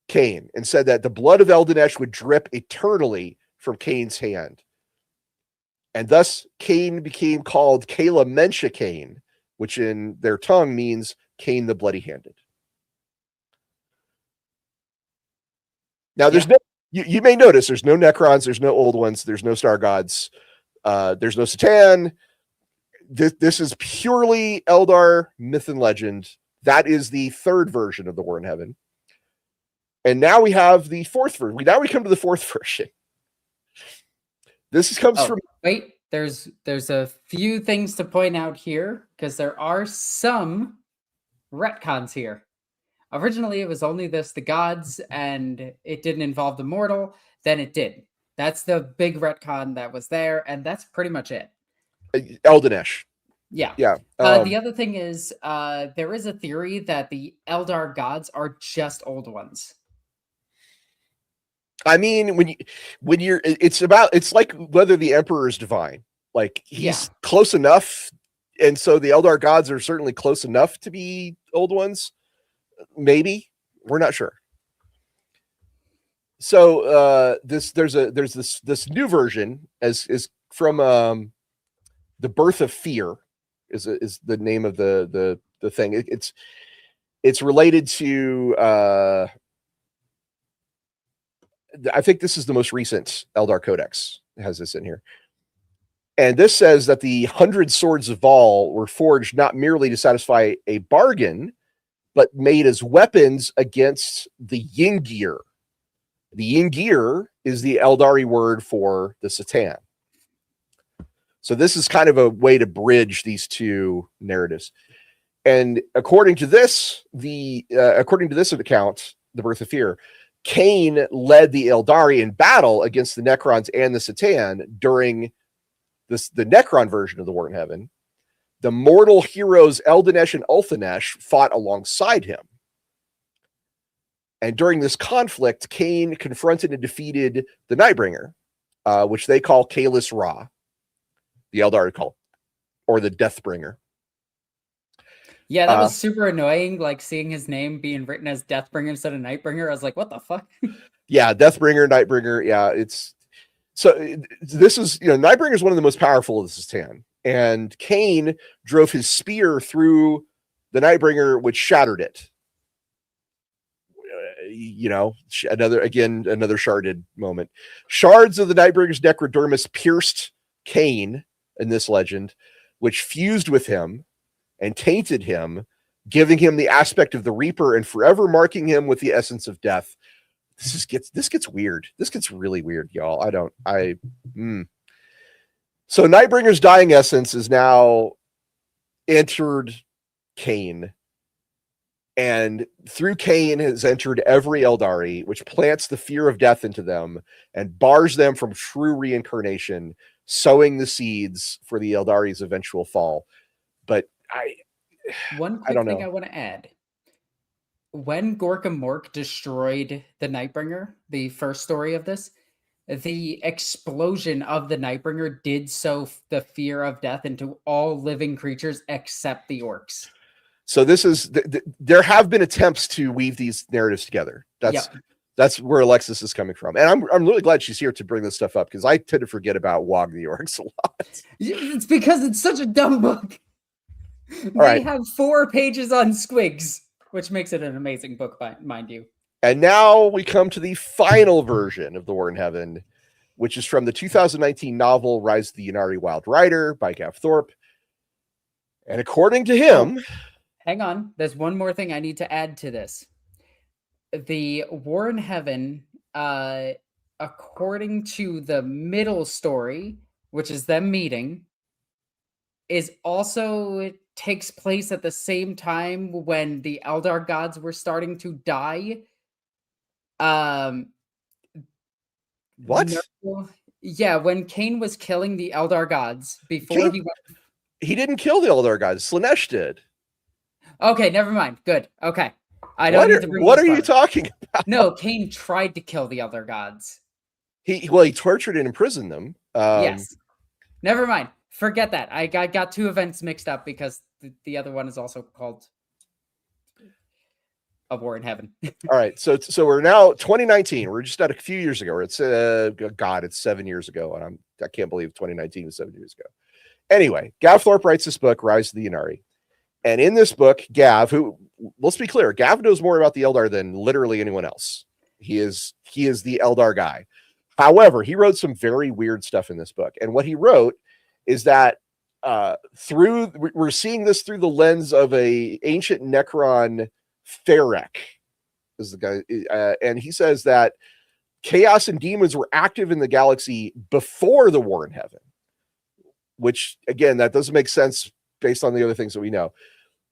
Cain and said that the blood of Eldinesh would drip eternally from Cain's hand. And thus Cain became called Kala Mensha Cain, which in their tongue means Cain the bloody-handed. Now, there's no, you may notice there's no Necrons, there's no old ones, there's no star gods, there's no Satan. This is purely Eldar myth and legend. That is the third version of the War in Heaven. And now we have the fourth version. Now we come to the fourth version. This comes from... Wait, there's a few things to point out here, because there are some retcons here. Originally, it was only the gods, and it didn't involve the mortal. Then it did. That's the big retcon that was there, and that's pretty much it. Eldinesh. Yeah. Yeah. The other thing is, there is a theory that the Eldar gods are just old ones. I mean, when you're, it's like whether the Emperor is divine. Like, he's close enough, and so the Eldar gods are certainly close enough to be old ones. Maybe, we're not sure. So there's this new version is from The Birth of Fear is the name of the thing. It's related to I think this is the most recent Eldar Codex. It has this in here. And this says that the 100 swords of Vol were forged not merely to satisfy a bargain, but made as weapons against the Yingir. The Yingir is the Eldari word for the Satan. So this is kind of a way to bridge these two narratives. And according to this account, The Birth of Fear, Cain led the Eldari in battle against the Necrons and the Satan during the Necron version of the War in Heaven. The mortal heroes Eldinesh and Ulthanesh fought alongside him. And during this conflict, Cain confronted and defeated the Nightbringer, which they call Kalis Ra, the Eldari call, or the Deathbringer. Yeah, that was super annoying. Like seeing his name being written as Deathbringer instead of Nightbringer. I was like, what the fuck? Yeah, Deathbringer, Nightbringer. Yeah, it's so this is, Nightbringer is one of the most powerful of the Satan, and Cain drove his spear through the Nightbringer, which shattered it. Another sharded moment. Shards of the Nightbringer's necrodermis pierced Cain in this legend, which fused with him and tainted him, giving him the aspect of the Reaper and forever marking him with the essence of death. This gets weird. This gets really weird, y'all. So Nightbringer's dying essence is now entered Cain, and through Cain has entered every Eldari, which plants the fear of death into them and bars them from true reincarnation, sowing the seeds for the Eldari's eventual fall. But One quick thing I want to add. When Gorka Mork destroyed the Nightbringer, the first story of this, the explosion of the Nightbringer did sow the fear of death into all living creatures except the orcs. So this is there have been attempts to weave these narratives together. That's where Alexis is coming from, and I'm really glad she's here to bring this stuff up, because I tend to forget about Wog the Orcs a lot. It's because it's such a dumb book. They have 4 pages on squigs, which makes it an amazing book, mind you. And now we come to the final version of The War in Heaven, which is from the 2019 novel Rise of the Ynnari Wild Rider by Gav Thorpe. And according to him... hang on. There's one more thing I need to add to this. The War in Heaven, according to the middle story, which is them meeting, is also... It takes place at the same time when the Eldar gods were starting to die. What? No, yeah, when Cain was killing the Eldar gods before he didn't kill the Eldar gods. Slaanesh did. Okay, never mind. Good. Okay. What are you talking about? No, Cain tried to kill the other gods. He tortured and imprisoned them. Yes. Never mind. Forget that. I got 2 events mixed up because the other one is also called A War in Heaven. All right. So we're now 2019. We're just at a few years ago. It's it's 7 years ago. And I can't believe 2019 was 7 years ago. Anyway, Gav Thorpe writes this book, Rise of the Ynnari. And in this book, Gav, who, let's be clear, Gav knows more about the Eldar than literally anyone else. He is the Eldar guy. However, he wrote some very weird stuff in this book. And what he wrote is that we're seeing this through the lens of a ancient Necron Ferrek, is the guy, and he says that chaos and demons were active in the galaxy before the War in Heaven, which again, that doesn't make sense based on the other things that we know.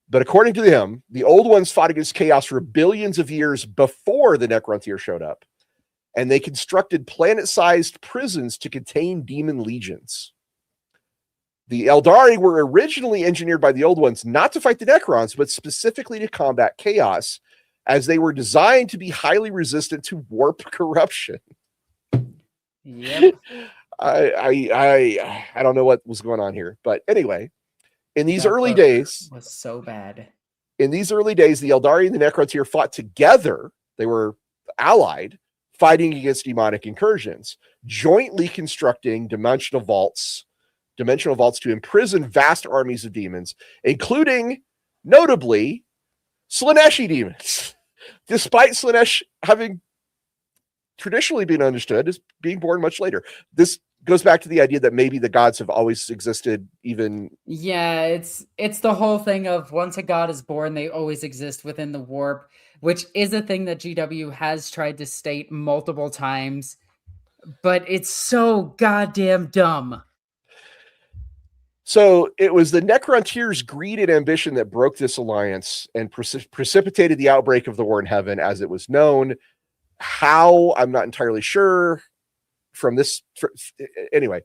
But according to him, the old ones fought against chaos for billions of years before the Necrontyr showed up, and they constructed planet-sized prisons to contain demon legions. The Eldari were originally engineered by the old ones not to fight the Necrons, but specifically to combat chaos, as they were designed to be highly resistant to warp corruption. Yep. I don't know what was going on here, but anyway, in these early days, was so bad. In these early days, the Eldari and the Necrontyr fought together. They were allied, fighting against demonic incursions, jointly constructing dimensional vaults to imprison vast armies of demons, including, notably, Slaaneshi demons. Despite Slaanesh having traditionally been understood as being born much later. This goes back to the idea that maybe the gods have always existed even... Yeah, it's the whole thing of once a god is born, they always exist within the warp, which is a thing that GW has tried to state multiple times, but it's so goddamn dumb. So it was the Necrontyr's greed and ambition that broke this alliance and precipitated the outbreak of the War in Heaven as it was known. How? I'm not entirely sure. Anyway,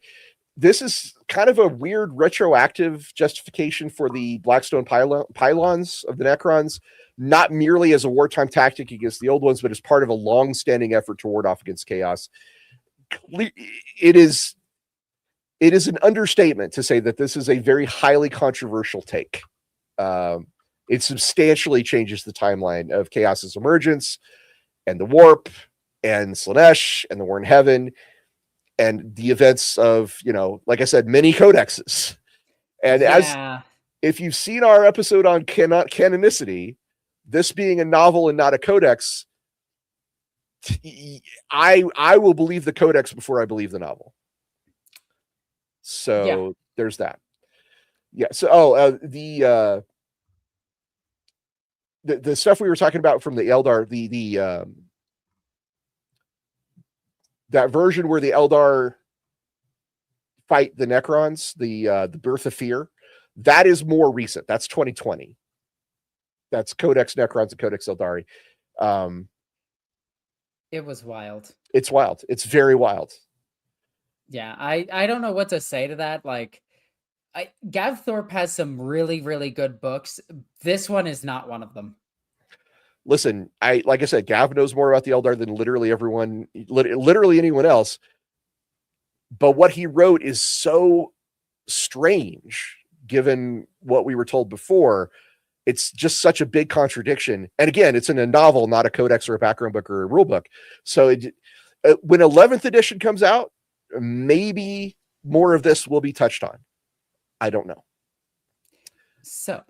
this is kind of a weird retroactive justification for the Blackstone pylons of the Necrons, not merely as a wartime tactic against the old ones, but as part of a long-standing effort to ward off against chaos. It is an understatement to say that this is a very highly controversial take. It substantially changes the timeline of Chaos's emergence and the warp and Slaanesh and the War in Heaven and the events of, like I said, many codexes. And Yeah. if you've seen our episode on canonicity, this being a novel and not a codex, I will believe the codex before I believe the novel. So there's that. Yeah. So the stuff we were talking about from the Eldar, that version where the Eldar fight the Necrons, the Birth of Fear, that is more recent. That's 2020. That's Codex Necrons and Codex Eldari. It was wild. It's wild. It's very wild. Yeah, I don't know what to say to that. Like, Gav Thorpe has some really, really good books. This one is not one of them. Listen, like I said, Gav knows more about the Eldar than literally everyone, literally anyone else. But what he wrote is so strange, given what we were told before. It's just such a big contradiction. And again, it's in a novel, not a codex or a background book or a rule book. So when 11th edition comes out, maybe more of this will be touched on. I don't know. So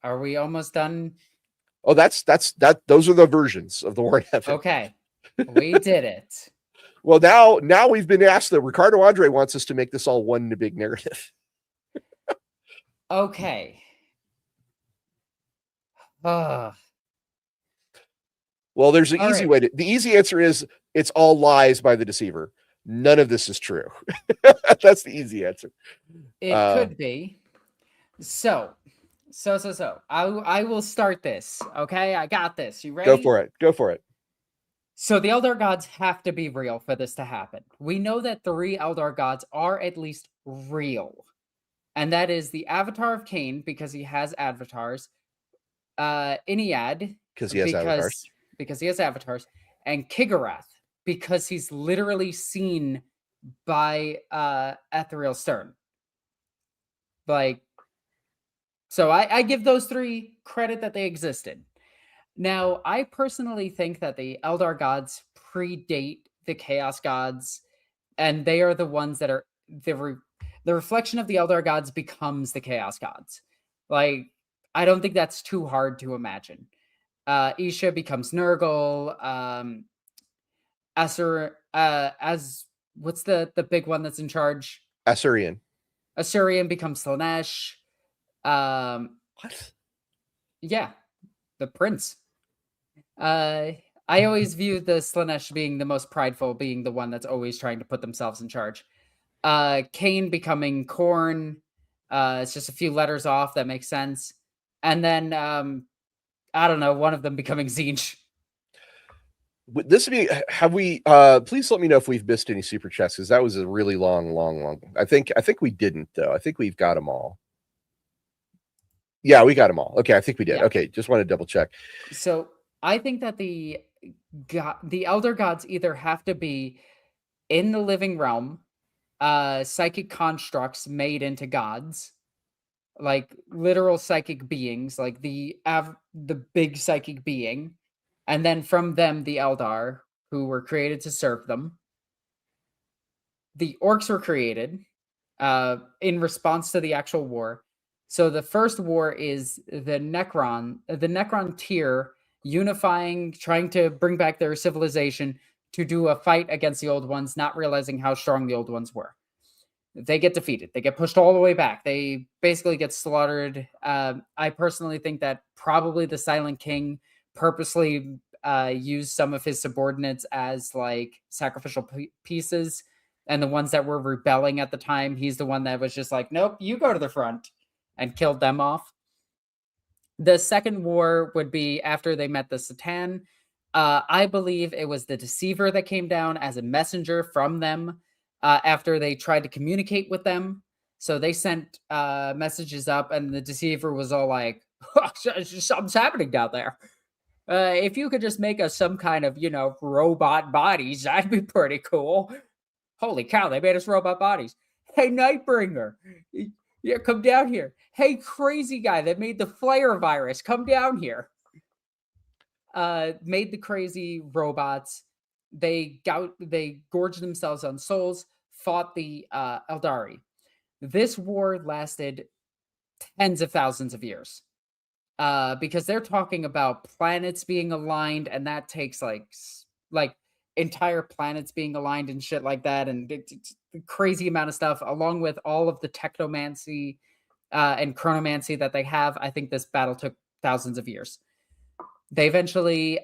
are we almost done? Oh, that's those are the versions of the War in Heaven. Okay. We did it. Well, now we've been asked that Ricardo Andre wants us to make this all one big narrative. Okay. Well, there's an easy right. way the easy answer is it's all lies by the deceiver. None of this is true. That's the easy answer. It could be. So I will start this. Okay, I got this. You ready? Go for it. So the Eldar gods have to be real for this to happen. We know that 3 Eldar gods are at least real. And that is the Avatar of Cain, because he has avatars. Iniad, because he has avatars. And Kigarath, because he's literally seen by Ethereal Stern. Like, so I give those 3 credit that they existed. Now, I personally think that the Eldar gods predate the Chaos gods, and they are the ones that are the reflection of the Eldar gods becomes the Chaos gods. Like, I don't think that's too hard to imagine. Isha becomes Nurgle. What's the big one that's in charge? Assyrian becomes Slaanesh. What? Yeah, the prince. I always view the Slaanesh being the most prideful, being the one that's always trying to put themselves in charge. Cain becoming Khorne. It's just a few letters off. That makes sense. And then, I don't know, one of them becoming Tzeentch. This would be, have we, please let me know if we've missed any super chats, because that was a really long. I think we didn't, though. I think we've got them all. Yeah, we got them all. Okay, I think we did. Yeah. Okay, just want to double check. So I think that the Elder Gods either have to be in the living realm, psychic constructs made into gods, like literal psychic beings, like the big psychic being, and then from them the Eldar, who were created to serve them. The orcs were created in response to the actual war. So the first war is the Necron tier unifying, trying to bring back their civilization to do a fight against the old ones, not realizing how strong the old ones were. They get defeated. They get pushed all the way back. They basically get slaughtered. I personally think that probably the Silent King purposely used some of his subordinates as like sacrificial pieces, and the ones that were rebelling at the time, he's the one that was just like, nope, you go to the front, and killed them off. The second war would be after they met the Satan. I believe it was the Deceiver that came down as a messenger from them after they tried to communicate with them. So they sent messages up, and the Deceiver was all like, something's happening down there. If you could just make us some kind of, robot bodies, that'd be pretty cool. Holy cow, they made us robot bodies. Hey, Nightbringer, Yeah, come down here. Hey, crazy guy that made the flare virus, come down here. Made the crazy robots. They gorged themselves on souls, fought the Eldari. This war lasted tens of thousands of years. Because they're talking about planets being aligned, and that takes like entire planets being aligned and shit like that, and it's a crazy amount of stuff, along with all of the technomancy and chronomancy that they have. I think this battle took thousands of years. They eventually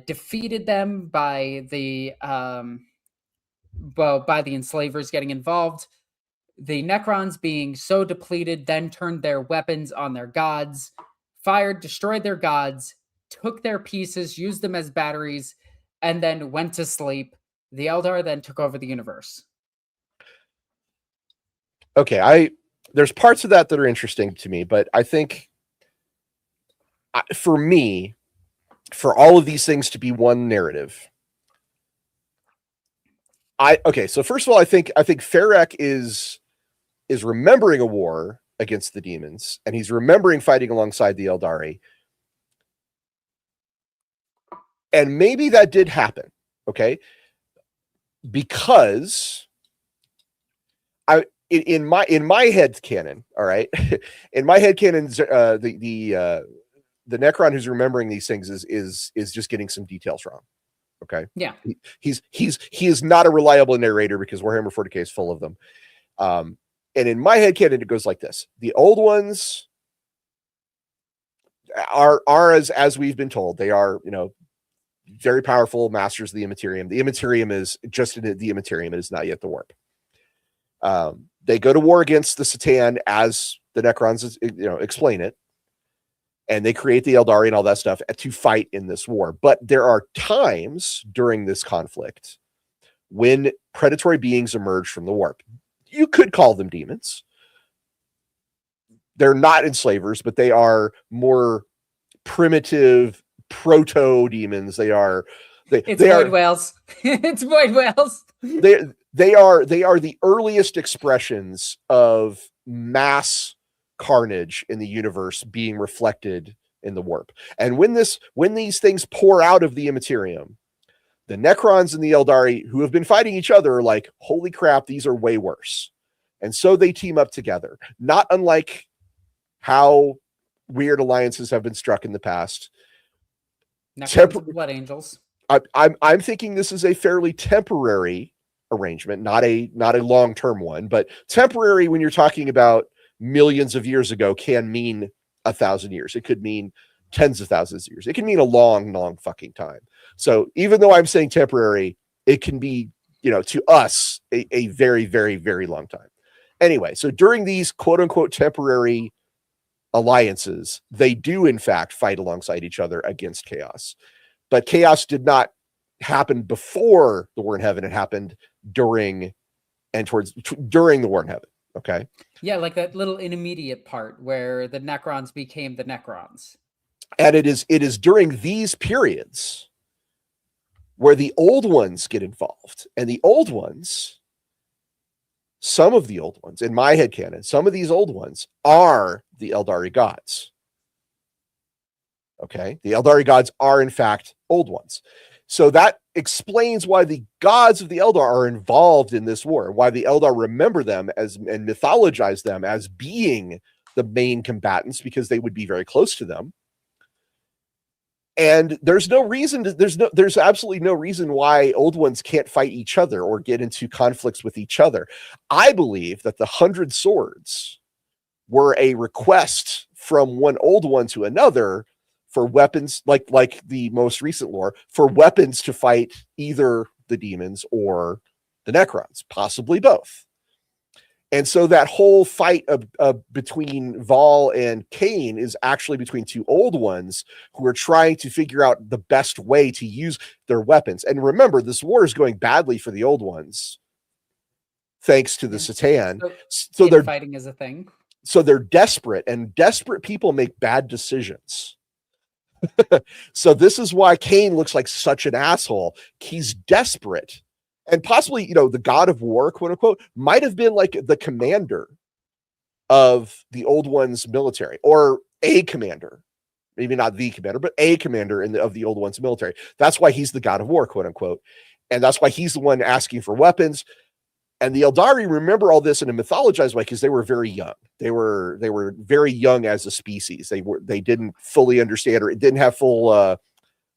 defeated them by the by the enslavers getting involved. The Necrons, being so depleted, then turned their weapons on their gods, fired, destroyed their gods, took their pieces, used them as batteries, and then went to sleep. The Eldar then took over the universe. Okay, there's parts of that are interesting to me, but I think for me, for all of these things to be one narrative, so first of all, I think Ferrek is remembering a war against the demons, and he's remembering fighting alongside the Eldari. And maybe that did happen, okay? Because in my head canon, all right, in my head canon, the Necron who's remembering these things is just getting some details wrong. Okay, yeah, he is not a reliable narrator because Warhammer 40K is full of them. And in my head canon, it goes like this: the old ones are as we've been told, they are, very powerful masters of the Immaterium. The Immaterium is just the Immaterium. It is not yet the warp. They go to war against the Satan as the Necrons, explain it. And they create the Eldari and all that stuff to fight in this war. But there are times during this conflict when predatory beings emerge from the warp. You could call them demons. They're not enslavers, but they are more primitive proto-demons. It's void whales. It's void whales. They are the earliest expressions of mass carnage in the universe being reflected in the warp. And when these things pour out of the Immaterium, the Necrons and the Eldari, who have been fighting each other, are like, holy crap, these are way worse. And so they team up together, not unlike how weird alliances have been struck in the past. Blood Angels. I'm thinking this is a fairly temporary arrangement, not a long-term one, but temporary when you're talking about millions of years ago can mean 1,000 years. It could mean tens of thousands of years. It can mean a long, long fucking time. So even though I'm saying temporary, it can be, to us, a very, very, very long time. Anyway, so during these quote unquote temporary alliances, they do in fact fight alongside each other against chaos. But chaos did not happen before the War in Heaven. It happened during the War in Heaven. Okay. Yeah, like that little intermediate part where the Necrons became the Necrons. And it is during these periods where the old ones get involved. And the old ones, some of the old ones, in my headcanon, some of these old ones are the Eldari gods. Okay. The Eldari gods are in fact old ones. So that explains why the gods of the Eldar are involved in this war, why the Eldar remember them and mythologize them as being the main combatants, because they would be very close to them. And there's absolutely no reason why old ones can't fight each other or get into conflicts with each other. I believe that the 100 swords were a request from one old one to another for weapons, like the most recent lore, for weapons to fight either the demons or the Necrons, possibly both. And so that whole fight between Vol and Cain is actually between two old ones who are trying to figure out the best way to use their weapons. And remember, this war is going badly for the old ones, thanks to the Satan. So they're fighting as a thing. So they're desperate, and desperate people make bad decisions. So this is why Cain looks like such an asshole. He's desperate. And possibly, the god of war, quote unquote, might have been like the commander of the Old One's military, or a commander, maybe not the commander, but a commander of the Old One's military. That's why he's the god of war, quote unquote. And that's why he's the one asking for weapons. And the Eldari remember all this in a mythologized way because they were very young. They were very young as a species. They didn't fully understand, or it didn't have full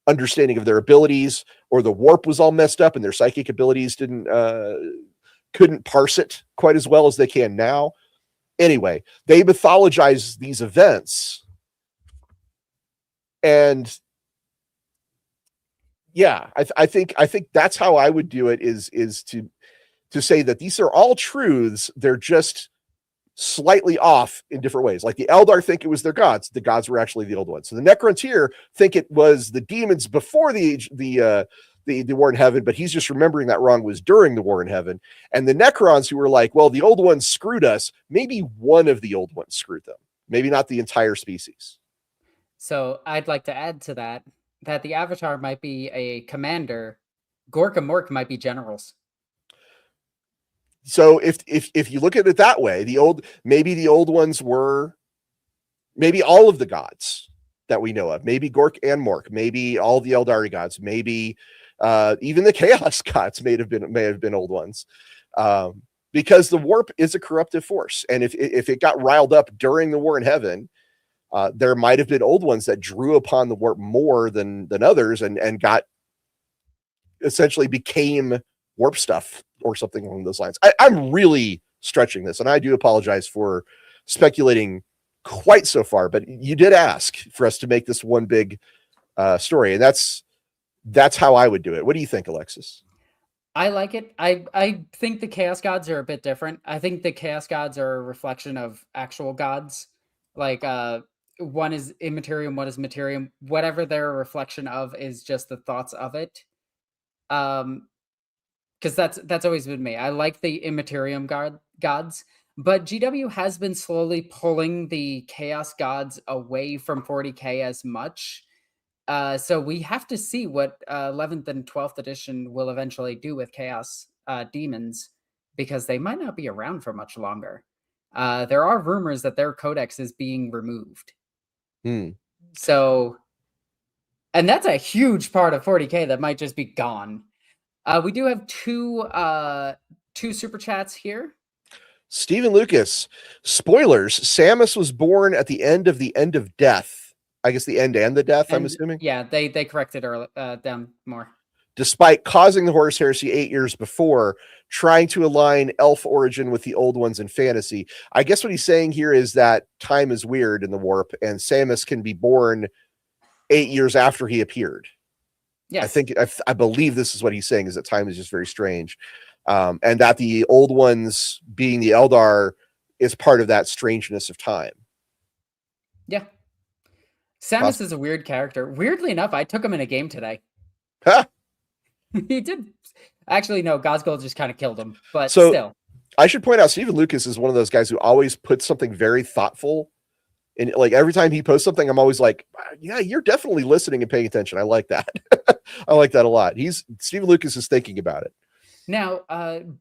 understanding of their abilities, or the warp was all messed up and their psychic abilities couldn't parse it quite as well as they can now. Anyway, they mythologize these events, and yeah, I think that's how I would do it. Is to say that these are all truths. They're just slightly off in different ways. Like the Eldar think it was their gods. The gods were actually the Old Ones. So the Necrons here think it was the demons before the war in heaven, but he's just remembering that wrong was during the war in heaven. And the Necrons who were like, well, the Old Ones screwed us. Maybe one of the Old Ones screwed them. Maybe not the entire species. So I'd like to add to that the Avatar might be a commander. Gork and Mork might be generals. So if you look at it that way, maybe the Old Ones were maybe all of the gods that we know of, maybe Gork and Mork, maybe all the Eldari gods, maybe even the Chaos gods may have been Old Ones, because the warp is a corruptive force, and if it got riled up during the war in heaven, there might have been Old Ones that drew upon the warp more than others, and got essentially became warp stuff or something along those lines. I'm really stretching this, and I do apologize for speculating quite so far, but you did ask for us to make this one big story, and that's how I would do it. What do you think, Alexis? I like it. I think the Chaos Gods are a bit different. I think the Chaos Gods are a reflection of actual gods. Like one is immaterium, one is materium. Whatever they're a reflection of is just the thoughts of it. Because that's always been me. I like the immaterium gods, but GW has been slowly pulling the Chaos Gods away from 40K as much. So we have to see what 11th and 12th edition will eventually do with Chaos Demons, because they might not be around for much longer. There are rumors that their codex is being removed. So, and that's a huge part of 40K that might just be gone. We do have two super chats here. Stephen Lucas, spoilers, Samus was born at the end of death. I guess the end and the death, I'm assuming. Yeah, they corrected them more. Despite causing the Horus Heresy 8 years before, trying to align elf origin with the Old Ones in fantasy. I guess what he's saying here is that time is weird in the warp, and Samus can be born 8 years after he appeared. Yes. I believe this is what he's saying, is that time is just very strange. And that the Old Ones being the Eldar is part of that strangeness of time. Yeah. Samus is a weird character. Weirdly enough, I took him in a game today. Huh? He did. Actually, no, Gosgold just kind of killed him, but still. I should point out, Stephen Lucas is one of those guys who always puts something very thoughtful. And like every time he posts something, I'm always like, yeah, you're definitely listening and paying attention. I like that. I like that a lot. Stephen Lucas is thinking about it. Now,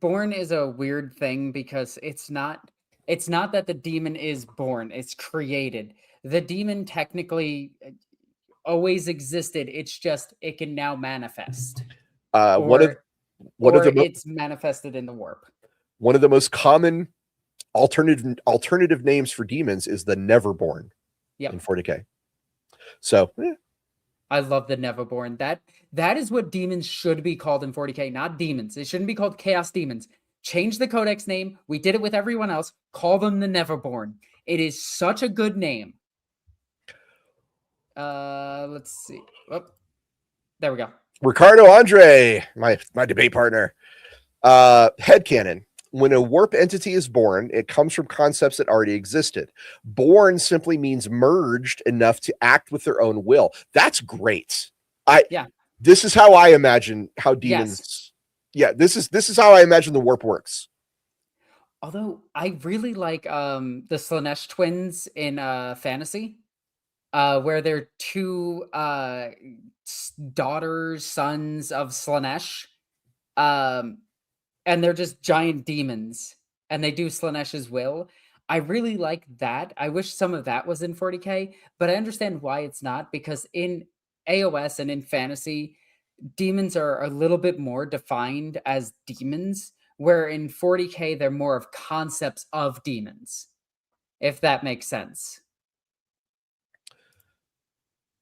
born is a weird thing because it's not that the demon is born, it's created. The demon technically always existed. It's just it can now manifest. It's manifested in the warp. One of the most common alternative names for demons is the Neverborn. In 40K. So I love the Neverborn. That is what demons should be called in 40K, not demons. It shouldn't be called Chaos Demons. Change the codex name. We did it with everyone else. Call them the Neverborn. It is such a good name. Let's see. Oh, there we go. Ricardo Andre, my debate partner. Headcanon. When a warp entity is born, it comes from concepts that already existed. Born simply means merged enough to act with their own will. That's great. This is how I imagine how demons. Yes. Yeah, this is how I imagine the warp works. Although I really like the Slanesh twins in fantasy, where they're two sons of Slanesh. And they're just giant demons, and they do Slanesh's will. I really like that. I wish some of that was in 40K, but I understand why it's not, because in AOS and in fantasy, demons are a little bit more defined as demons, where in 40K they're more of concepts of demons, if that makes sense.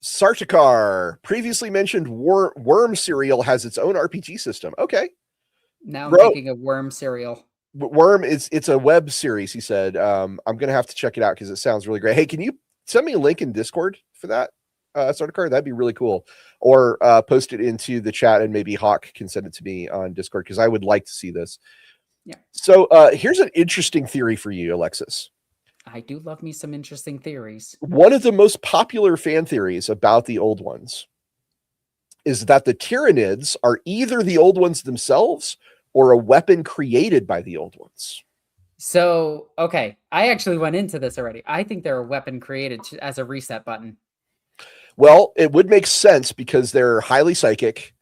Sartikar, previously mentioned Worm Serial has its own RPG system. Okay. Now I'm Bro, thinking of Worm Cereal. Worm it's a web series, he said. I'm gonna have to check it out because it sounds really great. Hey, can you send me a link in Discord for that? Sartikar? That'd be really cool. Or post it into the chat and maybe Hawk can send it to me on Discord because I would like to see this. Yeah. So here's an interesting theory for you, Alexis. I do love me some interesting theories. One of the most popular fan theories about the old ones is that the Tyranids are either the old ones themselves or a weapon created by the old ones. So, okay, I actually went into this already. I think they're a weapon created as a reset button. Well, it would make sense because they're highly psychic.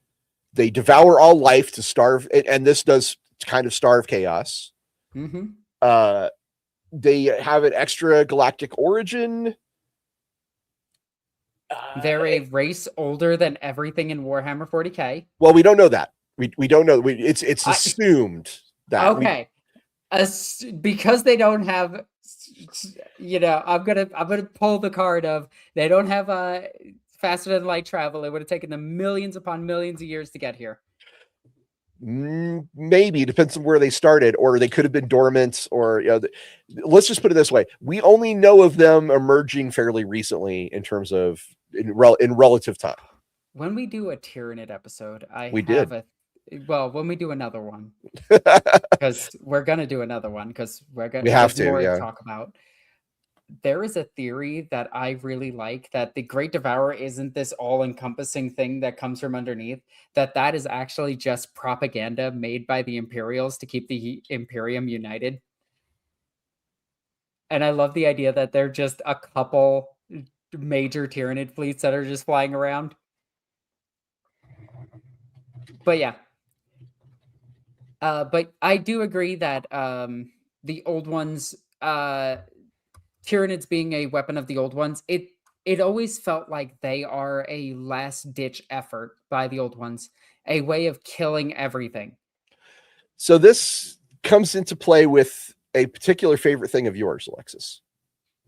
They devour all life to starve, and this does kind of starve chaos. Mm-hmm. They have an extra galactic origin. They're a race older than everything in Warhammer 40K. Well, we don't know that. We don't know. It's assumed that. Okay. Because they don't have, I'm gonna pull the card of they don't have faster than light travel. It would have taken them millions upon millions of years to get here. Maybe depends on where they started, or they could have been dormant, or let's just put it this way: we only know of them emerging fairly recently in terms of in relative time. When we do a Tyranid episode, when we do another one, because we're gonna do another one because we have more to talk about. There is a theory that I really like, that the Great Devourer isn't this all-encompassing thing that comes from underneath, that is actually just propaganda made by the Imperials to keep the Imperium united. And I love the idea that they're just a couple major Tyranid fleets that are just flying around. But yeah. But I do agree that the old ones, Tyranids being a weapon of the old ones, it always felt like they are a last-ditch effort by the old ones, a way of killing everything. So this comes into play with a particular favorite thing of yours, Alexis.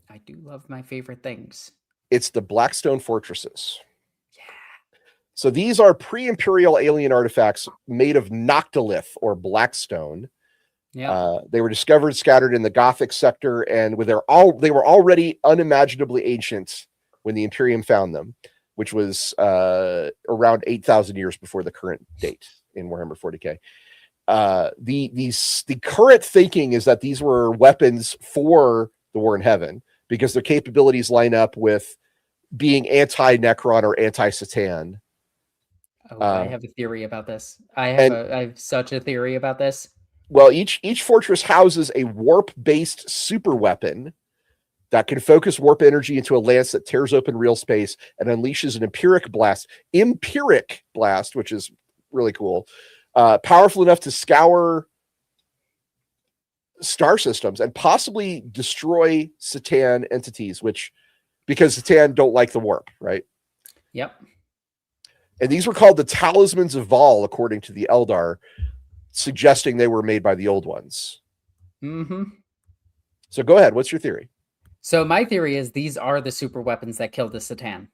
I do love my favorite things. It's the Blackstone Fortresses. Yeah. So these are pre-imperial alien artifacts made of Noctilith or Blackstone. Yeah. They were discovered scattered in the Gothic sector, and they were already unimaginably ancient when the Imperium found them, which was around 8,000 years before the current date in Warhammer 40K. The current thinking is that these were weapons for the War in Heaven because their capabilities line up with being anti-Necron or anti-Satan. Oh, I have a theory about this. I have such a theory about this. Well, each fortress houses a warp-based super weapon that can focus warp energy into a lance that tears open real space and unleashes an empiric blast, which is really cool. Powerful enough to scour star systems and possibly destroy Satan entities, because Satan don't like the warp, right? Yep. And these were called the Talismans of Vol, according to the Eldar, suggesting they were made by the old ones. Mm-hmm. So go ahead. What's your theory? So my theory is these are the super weapons that killed the Satan.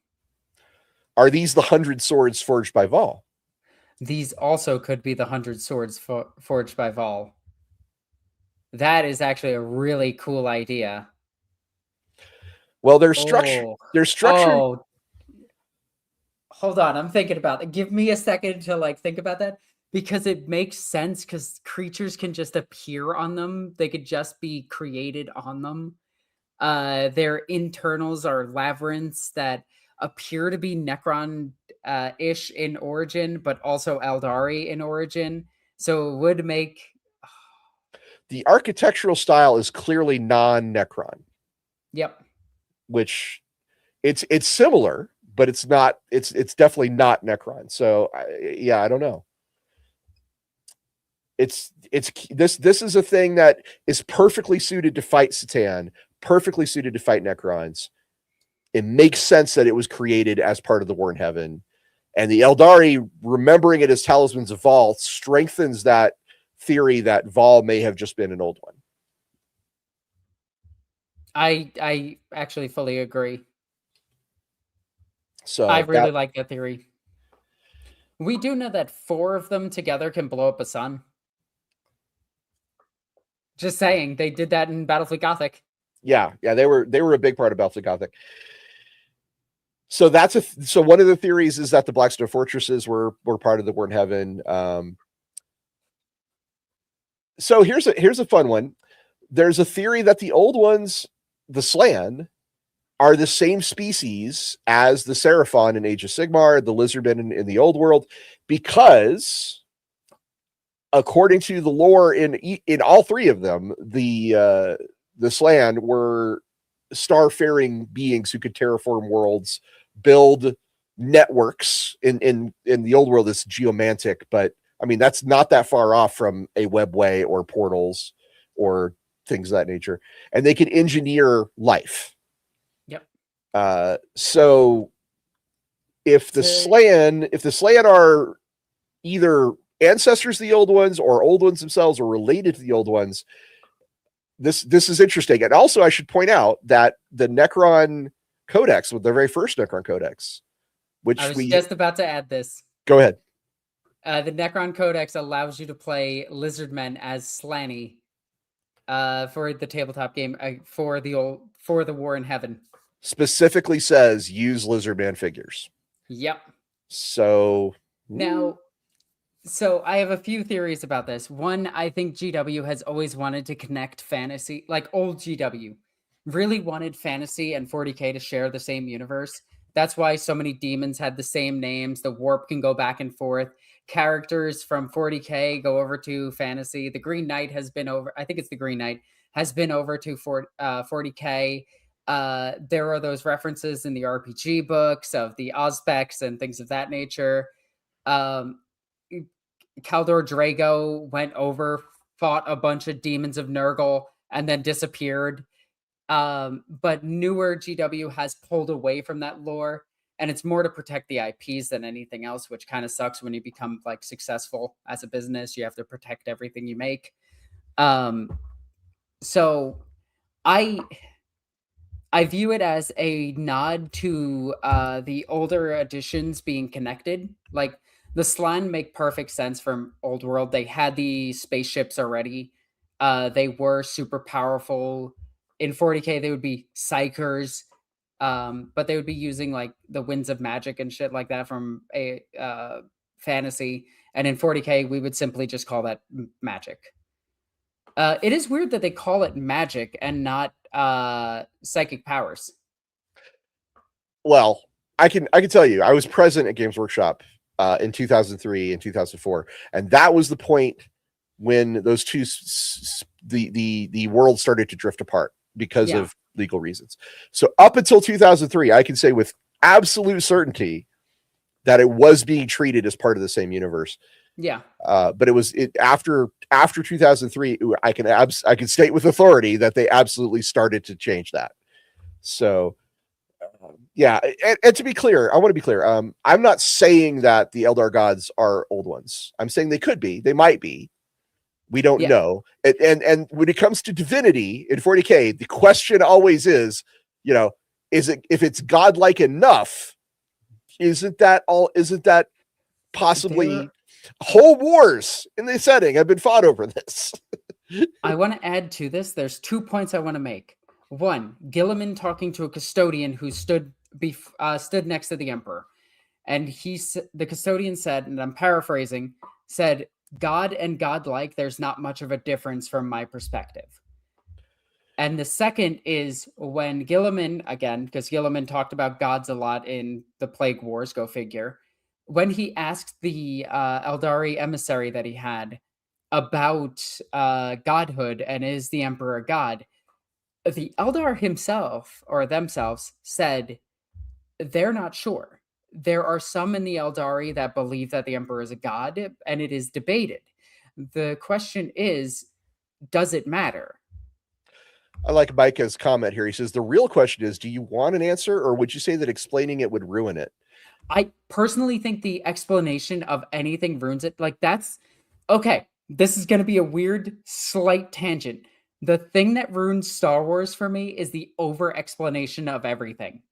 Are these the 100 swords forged by Vol? These also could be the 100 swords forged by Vol. That is actually a really cool idea. Well, their structure. Oh. Hold on, I'm thinking about it. Give me a second to think about that, because it makes sense, because creatures can just appear on them. They could just be created on them. Their internals are labyrinths that appear to be Necron-ish in origin, but also Eldari in origin. So it would make... The architectural style is clearly non-Necron. Yep. Which it's similar, but it's not. It's definitely not Necron. So yeah, I don't know. This is a thing that is perfectly suited to fight Satan, perfectly suited to fight Necrons. It makes sense that it was created as part of the War in Heaven. And the Eldari, remembering it as talismans of Vol, strengthens that theory that Vol may have just been an old one. I actually fully agree. So I really like that theory. We do know that 4 of them together can blow up a sun. Just saying, they did that in Battlefleet Gothic. Yeah, they were a big part of Battlefield Gothic. So so one of the theories is that the Blackstone fortresses were part of the War in Heaven. So here's a fun one. There's a theory that the old ones, the Slan, are the same species as the Seraphon in Age of Sigmar, the Lizardmen in the Old World, because according to the lore in all 3 of them, the Slan were starfaring beings who could terraform worlds, build networks. In the Old World, it's geomantic, but I mean that's not that far off from a webway or portals or things of that nature, and they can engineer life. So if the Slan are either ancestors of the old ones or old ones themselves or related to the old ones, this is interesting. And also I should point out that the Necron Codex, with the very first Necron Codex, which I was just about to add this. Go ahead. The Necron Codex allows you to play Lizardmen as Slanny for the tabletop game for the War in Heaven. Specifically says use Lizardman figures. Yep. So now, so I have a few theories about this. One, I think GW has always wanted to connect fantasy, like old GW, really wanted fantasy and 40K to share the same universe. That's why so many demons had the same names. The warp can go back and forth. Characters from 40K go over to fantasy. The Green Knight has been over. I think it's the Green Knight has been over to 40K. There are those references in the RPG books of the Ozpecs and things of that nature. Kaldor Drago went over, fought a bunch of demons of Nurgle, and then disappeared. But newer GW has pulled away from that lore, and it's more to protect the IPs than anything else, which kind of sucks when you become like successful as a business. You have to protect everything you make. So I view it as a nod to the older editions being connected. Like the Slan make perfect sense from Old World. They had the spaceships already. They were super powerful. In 40K, they would be psychers, but they would be using like the winds of magic and shit like that from a fantasy. And in 40K, we would simply just call that magic. It is weird that they call it magic and not psychic powers. Well, I can tell you, I was present at Games Workshop in 2003 and 2004, and that was the point when those two the world started to drift apart because of legal reasons. So up until 2003, I can say with absolute certainty that it was being treated as part of the same universe. Yeah. But after 2003, I can state with authority that they absolutely started to change that. So yeah, and to be clear, I want to be clear. I'm not saying that the Eldar gods are old ones. I'm saying they could be, they might be. We don't know. And when it comes to divinity in 40K, the question always is, is it, if it's godlike enough, isn't that possibly whole wars in the setting have been fought over this? I want to add to this. There's 2 points I want to make. One, Gilliman talking to a custodian who stood next to the Emperor. And the custodian said, and I'm paraphrasing, said, God and godlike, there's not much of a difference from my perspective. And the second is when Gilliman, again, because Gilliman talked about gods a lot in the Plague Wars, go figure, when he asked the Eldari emissary that he had about godhood and is the Emperor a god, the Eldar himself or themselves said they're not sure. There are some in the Eldari that believe that the Emperor is a god, and it is debated. The question is, does it matter? I like Micah's comment here. He says, the real question is, do you want an answer, or would you say that explaining it would ruin it? I personally think the explanation of anything ruins it. Like, that's okay. This is going to be a weird, slight tangent. The thing that ruins Star Wars for me is the over explanation of everything.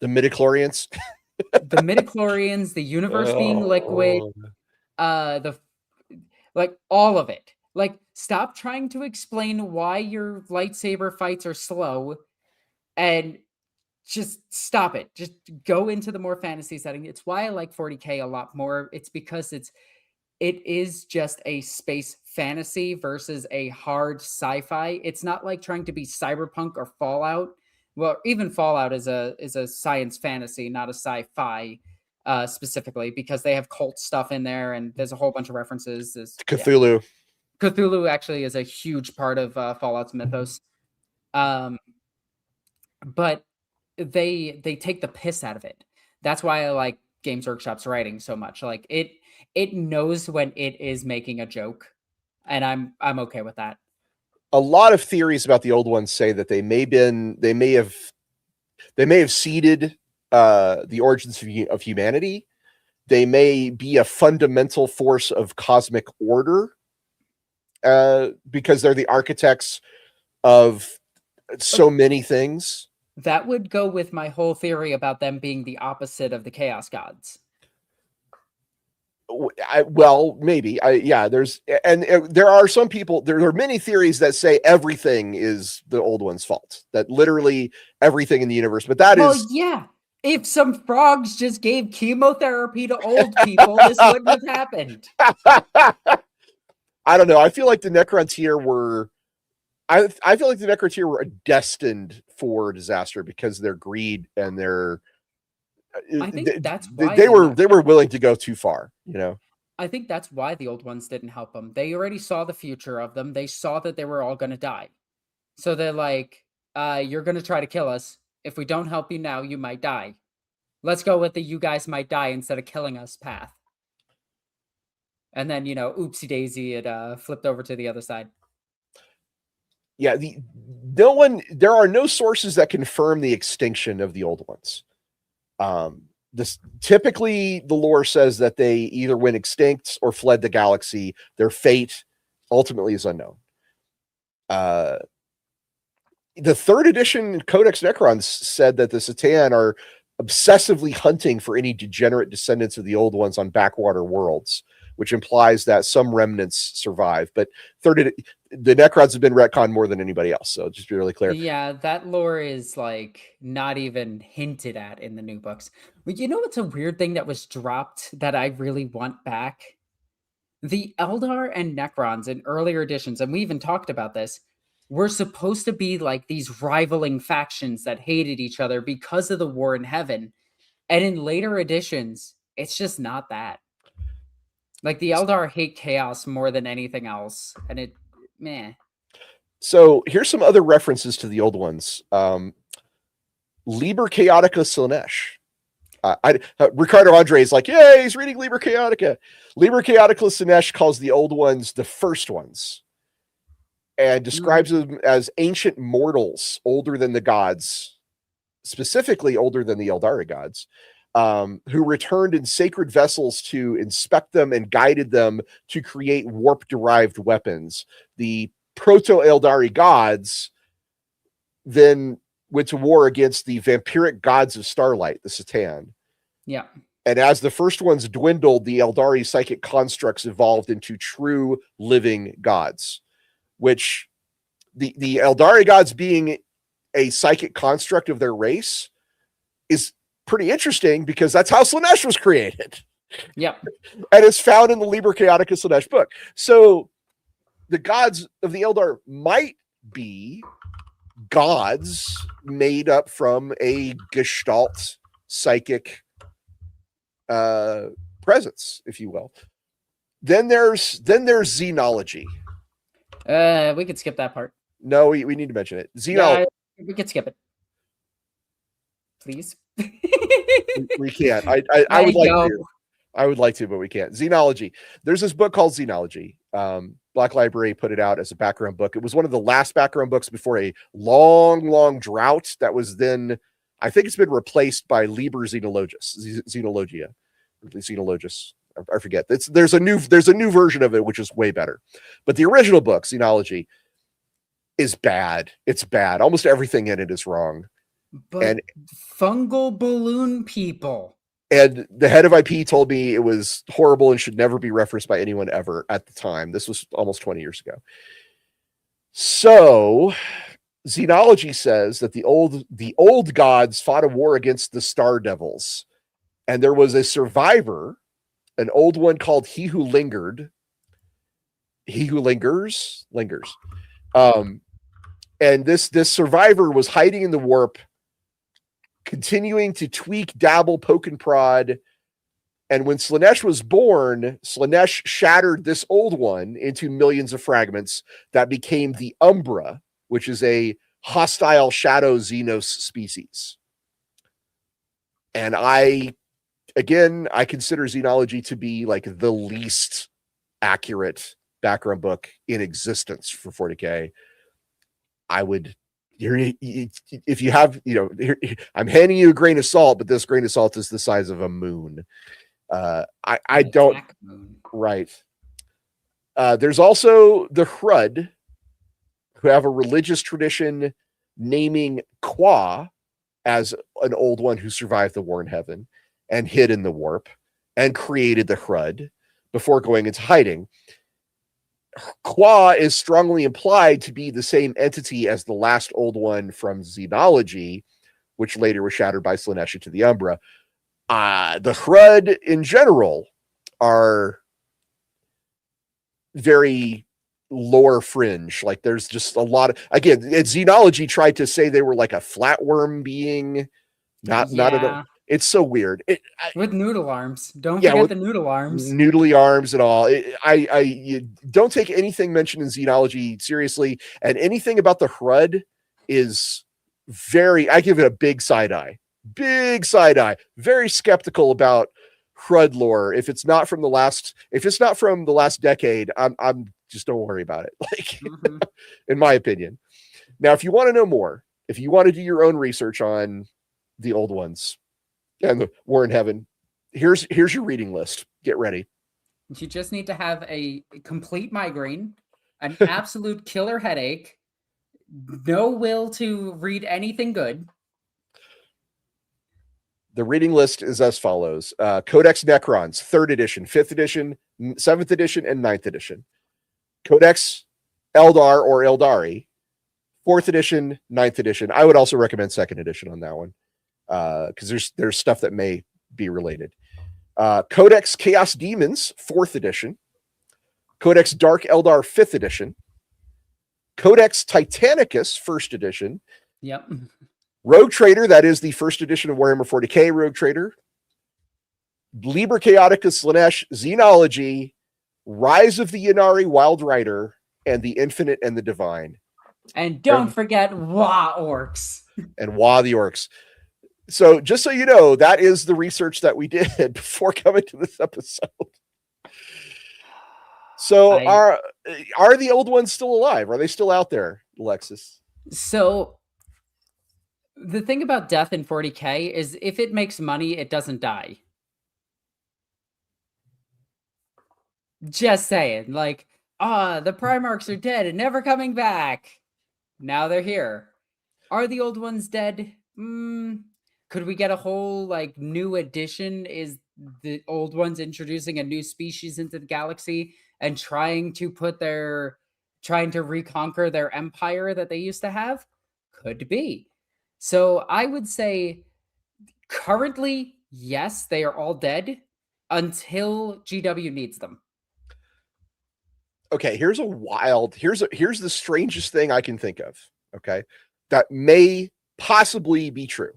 The midichlorians. The midichlorians, the universe being liquid, the like all of it. Like, stop trying to explain why your lightsaber fights are slow and just stop it. Just go into the more fantasy setting. It's why I like 40K a lot more. It's because it is just a space fantasy versus a hard sci-fi. It's not like trying to be cyberpunk or Fallout. Well, even Fallout is a science fantasy, not a sci-fi specifically, because they have cult stuff in there and there's a whole bunch of references. Cthulhu. Yeah. Cthulhu actually is a huge part of Fallout's mythos. But they take the piss out of it. That's why I like Games Workshop's writing so much. Like, it knows when it is making a joke, and I'm okay with that. A lot of theories about the old ones say that they may have seeded the origins of humanity. They may be a fundamental force of cosmic order because they're the architects of so many things. That would go with my whole theory about them being the opposite of the Chaos Gods. Well, maybe. There are some people, there are many theories that say everything is the old one's fault, that literally everything in the universe, but yeah. If some frogs just gave chemotherapy to old people, this wouldn't have happened. I don't know. I feel like the Necrons here were destined for disaster because of their greed and their. I think that's why they were willing to go too far. You know. I think that's why the old ones didn't help them. They already saw the future of them. They saw that they were all going to die, so they're like, "You're going to try to kill us. If we don't help you now, you might die. Let's go with the you guys might die instead of killing us path." And then, oopsie daisy, it flipped over to the other side. Yeah, there are no sources that confirm the extinction of the old ones. Typically the lore says that they either went extinct or fled the galaxy. Their fate ultimately is unknown. The 3rd edition Codex Necrons said that the C'tan are obsessively hunting for any degenerate descendants of the old ones on backwater worlds, which implies that some remnants survive. But the Necrons have been retconned more than anybody else, so just be really clear. Yeah, that lore is like not even hinted at in the new books. But you know what's a weird thing that was dropped that I really want back? The Eldar and Necrons in earlier editions, and we even talked about this, were supposed to be like these rivaling factions that hated each other because of the war in heaven. And in later editions, it's just not that. Like, the Eldar hate chaos more than anything else, and meh. So here's some other references to the old ones. Liber Chaotica Slanesh. Ricardo Andre is like, yeah, he's reading Liber Chaotica. Liber Chaotica Slanesh calls the old ones the first ones and describes them as ancient mortals older than the gods, specifically older than the Eldari gods, who returned in sacred vessels to inspect them and guided them to create warp-derived weapons. The proto-Eldari gods then went to war against the vampiric gods of starlight, the C'tan. Yeah. And as the first ones dwindled, the Eldari psychic constructs evolved into true living gods, which the Eldari gods being a psychic construct of their race is pretty interesting because that's how Slanesh was created. Yeah. And it's found in the Liber Chaotica Slanesh book. So the gods of the Eldar might be gods made up from a gestalt psychic presence, if you will. Then there's xenology. We could skip that part. No, we need to mention it. Xenology. Yeah, we could skip it. Please. We can't. I would like to. I would like to, but we can't. Xenology. There's this book called Xenology. Black Library put it out as a background book. It was one of the last background books before a long, long drought that was then, I think it's been replaced by Liber Xenologia. I forget. There's a new version of it which is way better. But the original book, Xenology, is bad. It's bad. Almost everything in it is wrong. But fungal balloon people. And the head of IP told me it was horrible and should never be referenced by anyone ever at the time. This was almost 20 years ago. So Xenology says that the old gods fought a war against the Star Devils. And there was a survivor, an old one called He Who Lingered. He Who Lingers. And this survivor was hiding in the warp, continuing to tweak, dabble, poke, and prod. And when Slaanesh was born, Slaanesh shattered this old one into millions of fragments that became the Umbra, which is a hostile shadow Xenos species. And I consider Xenology to be like the least accurate background book in existence for 40K. I would, if you have, I'm handing you a grain of salt, but this grain of salt is the size of a moon. I don't, right. There's also the Hrud, who have a religious tradition naming Qua as an old one who survived the war in heaven and hid in the warp and created the Hrud before going into hiding. Qua is strongly implied to be the same entity as the last old one from Xenology, which later was shattered by Slaanesh into the Umbra. The Hrud in general are very lore fringe. Like there's just a lot of, again, Xenology tried to say they were like a flatworm being, not at all. It's so weird. With noodle arms. Don't forget the noodle arms. Noodly arms and all. You don't take anything mentioned in Xenology seriously. And anything about the Hrud is I give it a big side eye. Big side eye. Very skeptical about Hrud lore. If it's not from the last decade, I'm just don't worry about it. Like, in my opinion. Now, if you want to know more, if you want to do your own research on the old ones, and the war in heaven, here's your reading list. Get ready. You just need to have a complete migraine, an absolute killer headache, no will to read anything good. The reading list is as follows. Codex Necrons, 3rd edition, 5th edition, 7th edition, and 9th edition. Codex Eldar or Eldari, 4th edition, 9th edition. I would also recommend 2nd edition on that one. Because there's stuff that may be related. Codex Chaos Demons, 4th edition. Codex Dark Eldar, 5th edition. Codex Titanicus, 1st edition. Yep. Rogue Trader, that is the 1st edition of Warhammer 40K Rogue Trader. Liber Chaotica Slaanesh, Xenology, Rise of the Ynnari Wild Rider, and the Infinite and the Divine. And don't forget Wah Orcs. And Wah the Orcs. So just so you know, that is the research that we did before coming to this episode. So are the old ones still alive? Are they still out there, Alexis? So the thing about death in 40K is if it makes money, it doesn't die. Just saying. Like, the Primarchs are dead and never coming back. Now they're here. Are the old ones dead? Could we get a whole like new edition? Is the old ones introducing a new species into the galaxy and trying to reconquer their empire that they used to have? Could be. So I would say currently, yes, they are all dead until GW needs them. Okay, here's the strangest thing I can think of. Okay, that may possibly be true.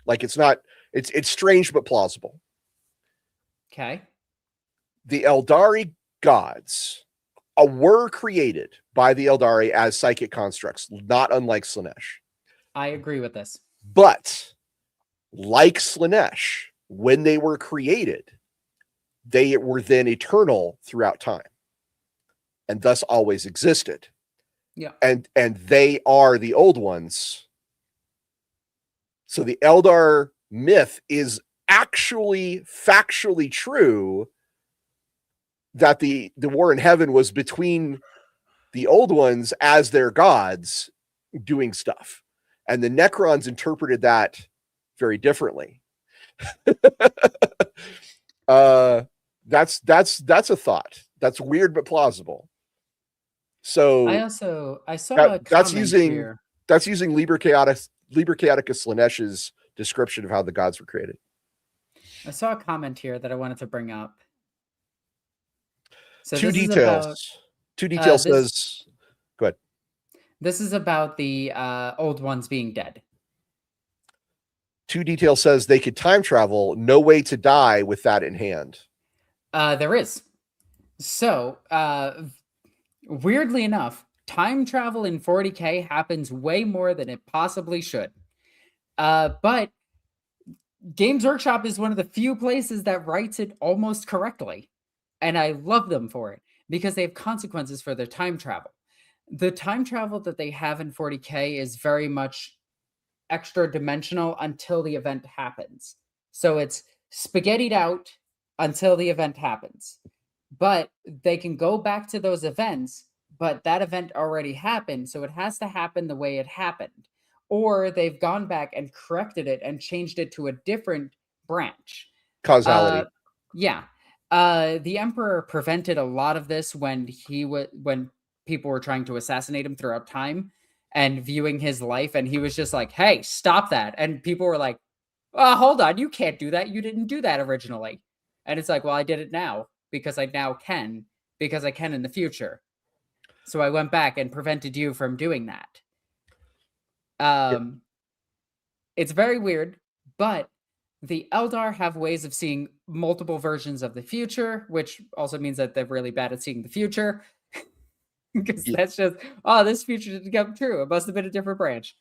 Like it's strange but plausible. Okay. The Eldari gods were created by the Eldari as psychic constructs, not unlike Slaanesh. I agree with this. But like Slaanesh, when they were created, they were then eternal throughout time and thus always existed. Yeah. And they are the old ones. So the Eldar myth is actually factually true, that the war in heaven was between the old ones as their gods doing stuff. And the Necrons interpreted that very differently. That's a thought. That's weird but plausible. So I saw a comment here. That's using Liber Chaoticus Lanesh's description of how the gods were created. I saw a comment here that I wanted to bring up. So Two details says, go ahead. This is about the old ones being dead. Two details says they could time travel. No way to die with that in hand. There is. So, weirdly enough, time travel in 40K happens way more than it possibly should. But Games Workshop is one of the few places that writes it almost correctly. And I love them for it because they have consequences for their time travel. The time travel that they have in 40K is very much extra dimensional until the event happens. So it's spaghettied out until the event happens. But they can go back to those events, but that event already happened, so it has to happen the way it happened. Or they've gone back and corrected it and changed it to a different branch. Causality. Yeah. The Emperor prevented a lot of this when people were trying to assassinate him throughout time and viewing his life, and he was just like, hey, stop that. And people were like, oh, hold on, you can't do that. You didn't do that originally. And it's like, well, I did it now because I now can, because I can in the future. So I went back and prevented you from doing that. It's very weird, but the Eldar have ways of seeing multiple versions of the future, which also means that they're really bad at seeing the future. Because that's just, oh, this future didn't come true. It must have been a different branch.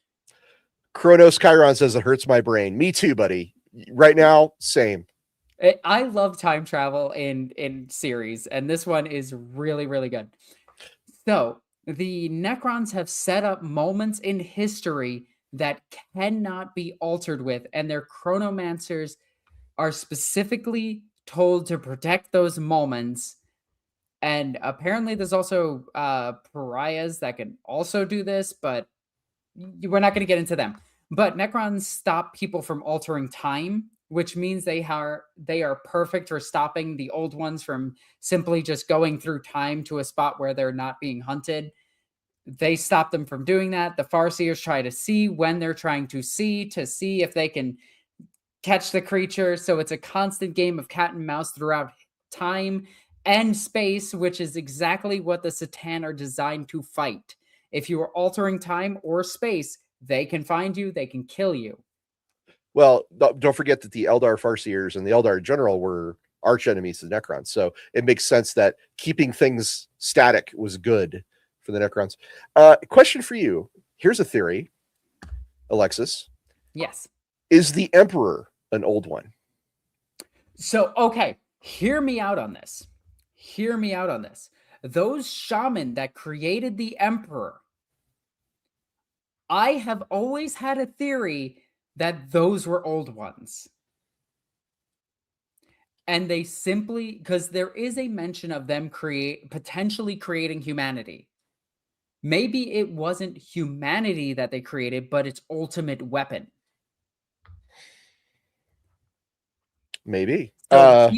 Kronos Chiron says it hurts my brain. Me too, buddy. Right now, same. I love time travel in series, and this one is really, really good. So the Necrons have set up moments in history that cannot be altered with, and their chronomancers are specifically told to protect those moments. And apparently there's also pariahs that can also do this, but we're not going to get into them. But Necrons stop people from altering time, which means they are perfect for stopping the old ones from simply just going through time to a spot where they're not being hunted. They stop them from doing that. The Farseers try to see when they're trying to see if they can catch the creature. So it's a constant game of cat and mouse throughout time and space, which is exactly what the Satan are designed to fight. If you are altering time or space, they can find you, they can kill you. Well, don't forget that the Eldar Farseers and the Eldar in general were arch enemies to the Necrons. So it makes sense that keeping things static was good for the Necrons. Question for you. Here's a theory, Alexis. Yes. Is the Emperor an old one? So, okay, hear me out on this. Hear me out on this. Those shaman that created the Emperor, I have always had a theory that those were old ones. And they simply, because there is a mention of them potentially creating humanity. Maybe it wasn't humanity that they created, but its ultimate weapon. Maybe. So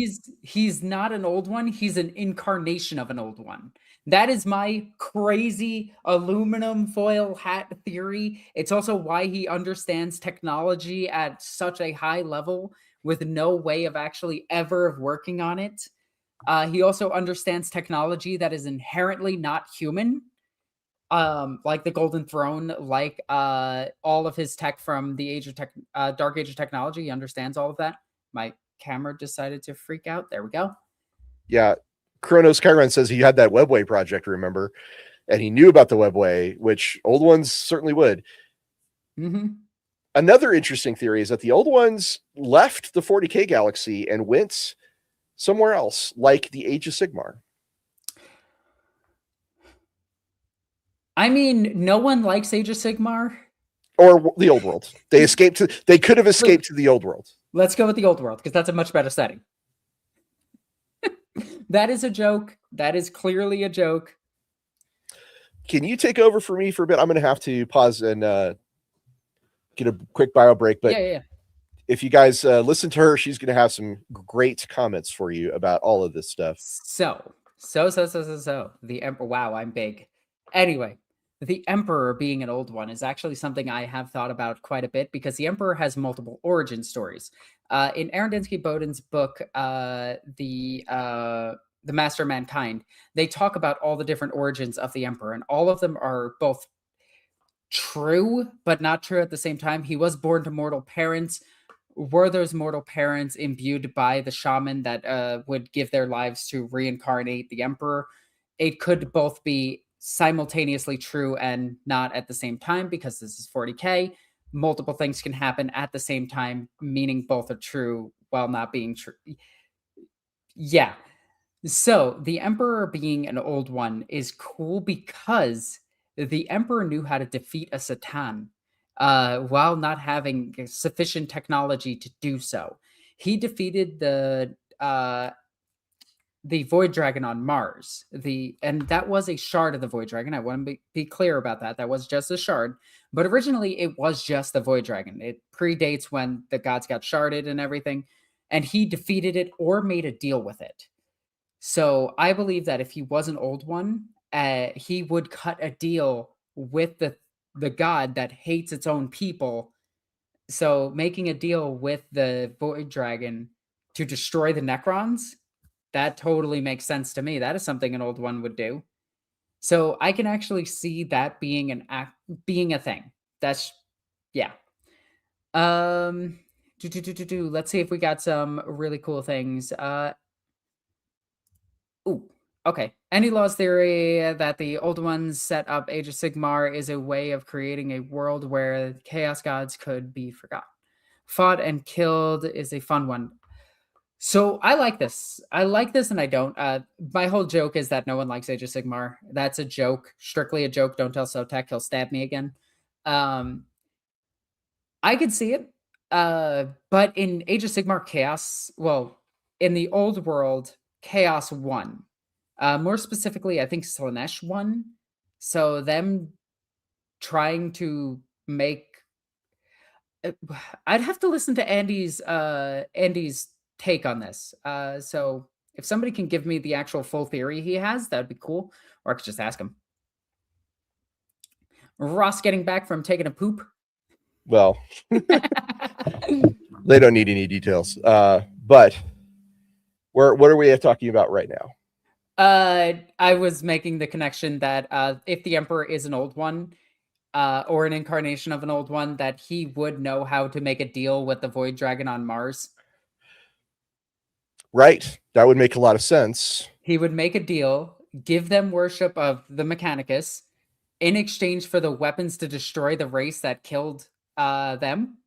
he's not an old one. He's an incarnation of an old one. That is my crazy aluminum foil hat theory. It's also why he understands technology at such a high level with no way of actually ever working on it. He also understands technology that is inherently not human. Like the Golden Throne, like all of his tech from the Dark Age of Technology. He understands all of that. My camera decided to freak out. There we go. Yeah. Kronos Chiron says he had that Webway project, remember? And he knew about the Webway, which old ones certainly would. Mm-hmm. Another interesting theory is that the old ones left the 40K galaxy and went somewhere else, like the Age of Sigmar. I mean, no one likes Age of Sigmar. Or the old world. They could have escaped to the old world. Let's go with the old world, because that's a much better setting. That is a joke. That is clearly a joke. Can you take over for me for a bit? I'm going to have to pause and get a quick bio break. But yeah. If you guys listen to her, she's going to have some great comments for you about all of this stuff. So. The Emperor. Wow, I'm big. Anyway, the Emperor being an old one is actually something I have thought about quite a bit, because the Emperor has multiple origin stories. In Arendensky Boden's book, the Master of Mankind, they talk about all the different origins of the Emperor, and all of them are both true but not true at the same time. He was born to mortal parents. Were those mortal parents imbued by the shaman that would give their lives to reincarnate the Emperor? It could both be simultaneously true and not at the same time, because this is 40K. Multiple things can happen at the same time, meaning both are true while not being true. Yeah. So the Emperor being an old one is cool, because the Emperor knew how to defeat a Satan while not having sufficient technology to do so. He defeated the Void Dragon on Mars. And that was a shard of the Void Dragon. I want to be clear about that. That was just a shard. But originally, it was just the Void Dragon. It predates when the gods got sharded and everything. And he defeated it or made a deal with it. So I believe that if he was an old one, he would cut a deal with the god that hates its own people. So making a deal with the Void Dragon to destroy the Necrons, that totally makes sense to me. That is something an old one would do. So I can actually see that being a thing. That's yeah. Let's see if we got some really cool things. Ooh, okay. Any Law's theory that the old ones set up Age of Sigmar is a way of creating a world where chaos gods could be forgotten. Fought and killed is a fun one. So I like this. I like this and I don't. My whole joke is that no one likes Age of Sigmar. That's a joke. Strictly a joke. Don't tell Sotek. He'll stab me again. I could see it. But in Age of Sigmar Chaos, well, in the old world, Chaos won. More specifically, I think Slanesh won. So them trying to make... I'd have to listen to Andy's take on this. So if somebody can give me the actual full theory he has, that'd be cool. Or I could just ask him. Ross getting back from taking a poop. Well, they don't need any details. But what are we talking about right now? I was making the connection that if the Emperor is an old one, or an incarnation of an old one, that he would know how to make a deal with the Void Dragon on Mars. Right. That would make a lot of sense. He would make a deal, give them worship of the Mechanicus in exchange for the weapons to destroy the race that killed them.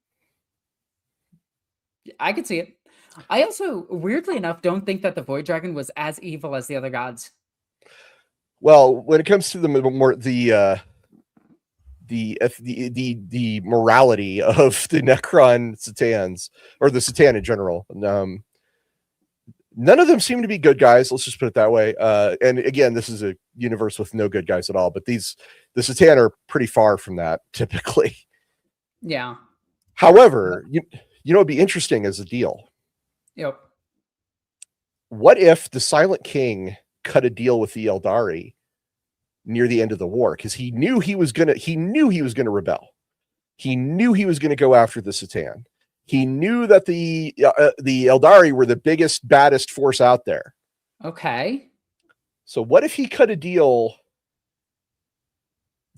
I could see it. I also, weirdly enough, don't think that the Void Dragon was as evil as the other gods. Well, when it comes to the morality of the Necron Satans, or the Satan in general, none of them seem to be good guys. Let's just put it that way. And again, this is a universe with no good guys at all. But the Satan are pretty far from that typically. Yeah. However, you know, it'd be interesting as a deal. Yep. What if the Silent King cut a deal with the Eldari near the end of the war? Because he knew he was gonna rebel. He knew he was gonna go after the Satan. He knew that the Eldari were the biggest, baddest force out there. Okay. So what if he cut a deal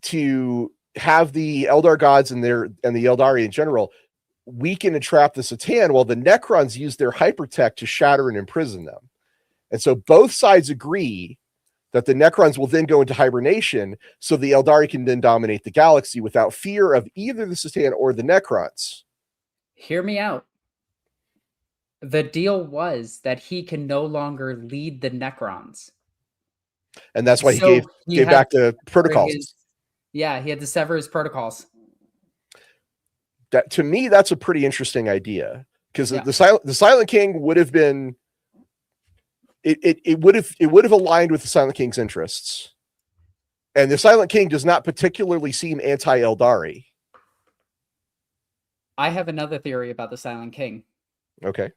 to have the Eldar gods and the Eldari in general weaken and trap the Satan, while the Necrons use their hypertech to shatter and imprison them? And so both sides agree that the Necrons will then go into hibernation, so the Eldari can then dominate the galaxy without fear of either the Satan or the Necrons. Hear me out. The deal was that he can no longer lead the Necrons. And that's why he So gave had back the to sever protocols. he had to sever his protocols. That, to me, that's a pretty interesting idea, because Yeah. the Silent King would have been it would have aligned with the Silent King's interests. And the Silent King does not particularly seem anti-Eldari. I have another theory about the Silent King. Okay.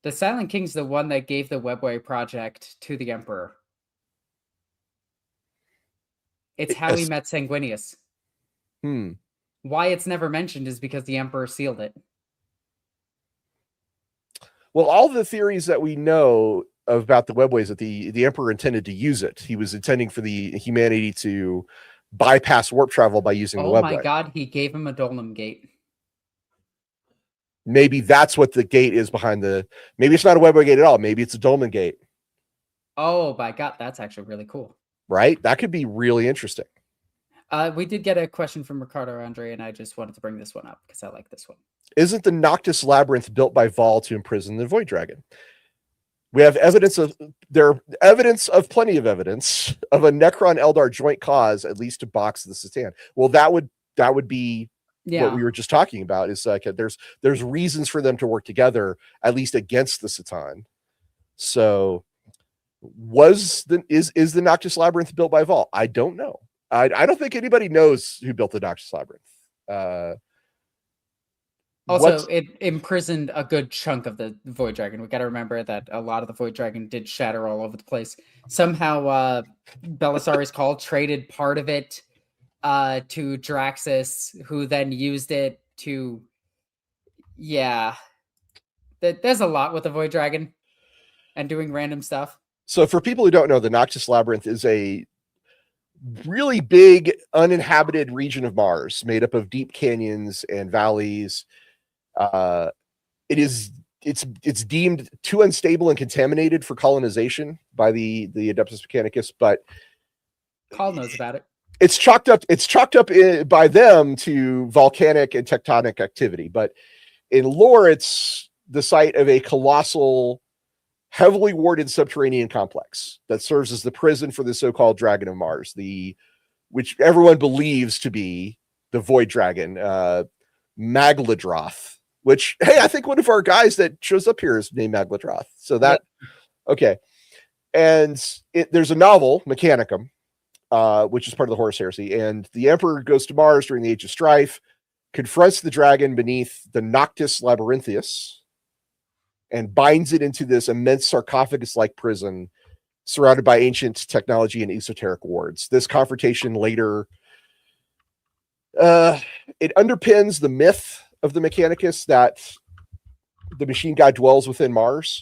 The Silent King's the one that gave the Webway project to the Emperor. It's how he met Sanguinius. Why it's never mentioned is because the Emperor sealed it. Well, all the theories that we know about the Webways, that the Emperor intended to use it. He was intending for the humanity to bypass warp travel by using the Webway. Oh my god, he gave him a Dolem gate. Maybe that's what the gate is behind the... Maybe it's not a Webway gate at all. Maybe it's a Dolmen gate. Oh my god, that's actually really cool. Right? That could be really interesting. We did get a question from Ricardo Andre, and I just wanted to bring this one up because I like this one. Isn't the Noctis Labyrinth built by Vol to imprison the Void Dragon? We have evidence of plenty of evidence of a Necron Eldar joint cause, at least to box the Satan. Well, that would be what we were just talking about. Is like there's reasons for them to work together, at least against the Satan. So is the Noctis Labyrinth built by Vol? I don't know. I don't think anybody knows who built the Noctis Labyrinth. Also, it imprisoned a good chunk of the Void Dragon. We got to remember that a lot of the Void Dragon did shatter all over the place. Somehow, Belisarius Call traded part of it to Draxus, who then used it to... Yeah. There's a lot with the Void Dragon and doing random stuff. So for people who don't know, the Noctis Labyrinth is a really big uninhabited region of Mars made up of deep canyons and valleys. It's deemed too unstable and contaminated for colonization by the Adeptus Mechanicus, but Call knows about it. It's chalked up by them to volcanic and tectonic activity, but in lore, it's the site of a colossal, heavily warded subterranean complex that serves as the prison for the so-called Dragon of Mars, which everyone believes to be the Void Dragon, Magladroth. Which, hey, I think one of our guys that shows up here is named Magladroth. So that, okay. And there's a novel, Mechanicum, which is part of the Horus Heresy. And the Emperor goes to Mars during the Age of Strife, confronts the dragon beneath the Noctis Labyrinthius, and binds it into this immense sarcophagus-like prison surrounded by ancient technology and esoteric wards. This confrontation later, it underpins the myth of the Mechanicus that the machine god dwells within Mars,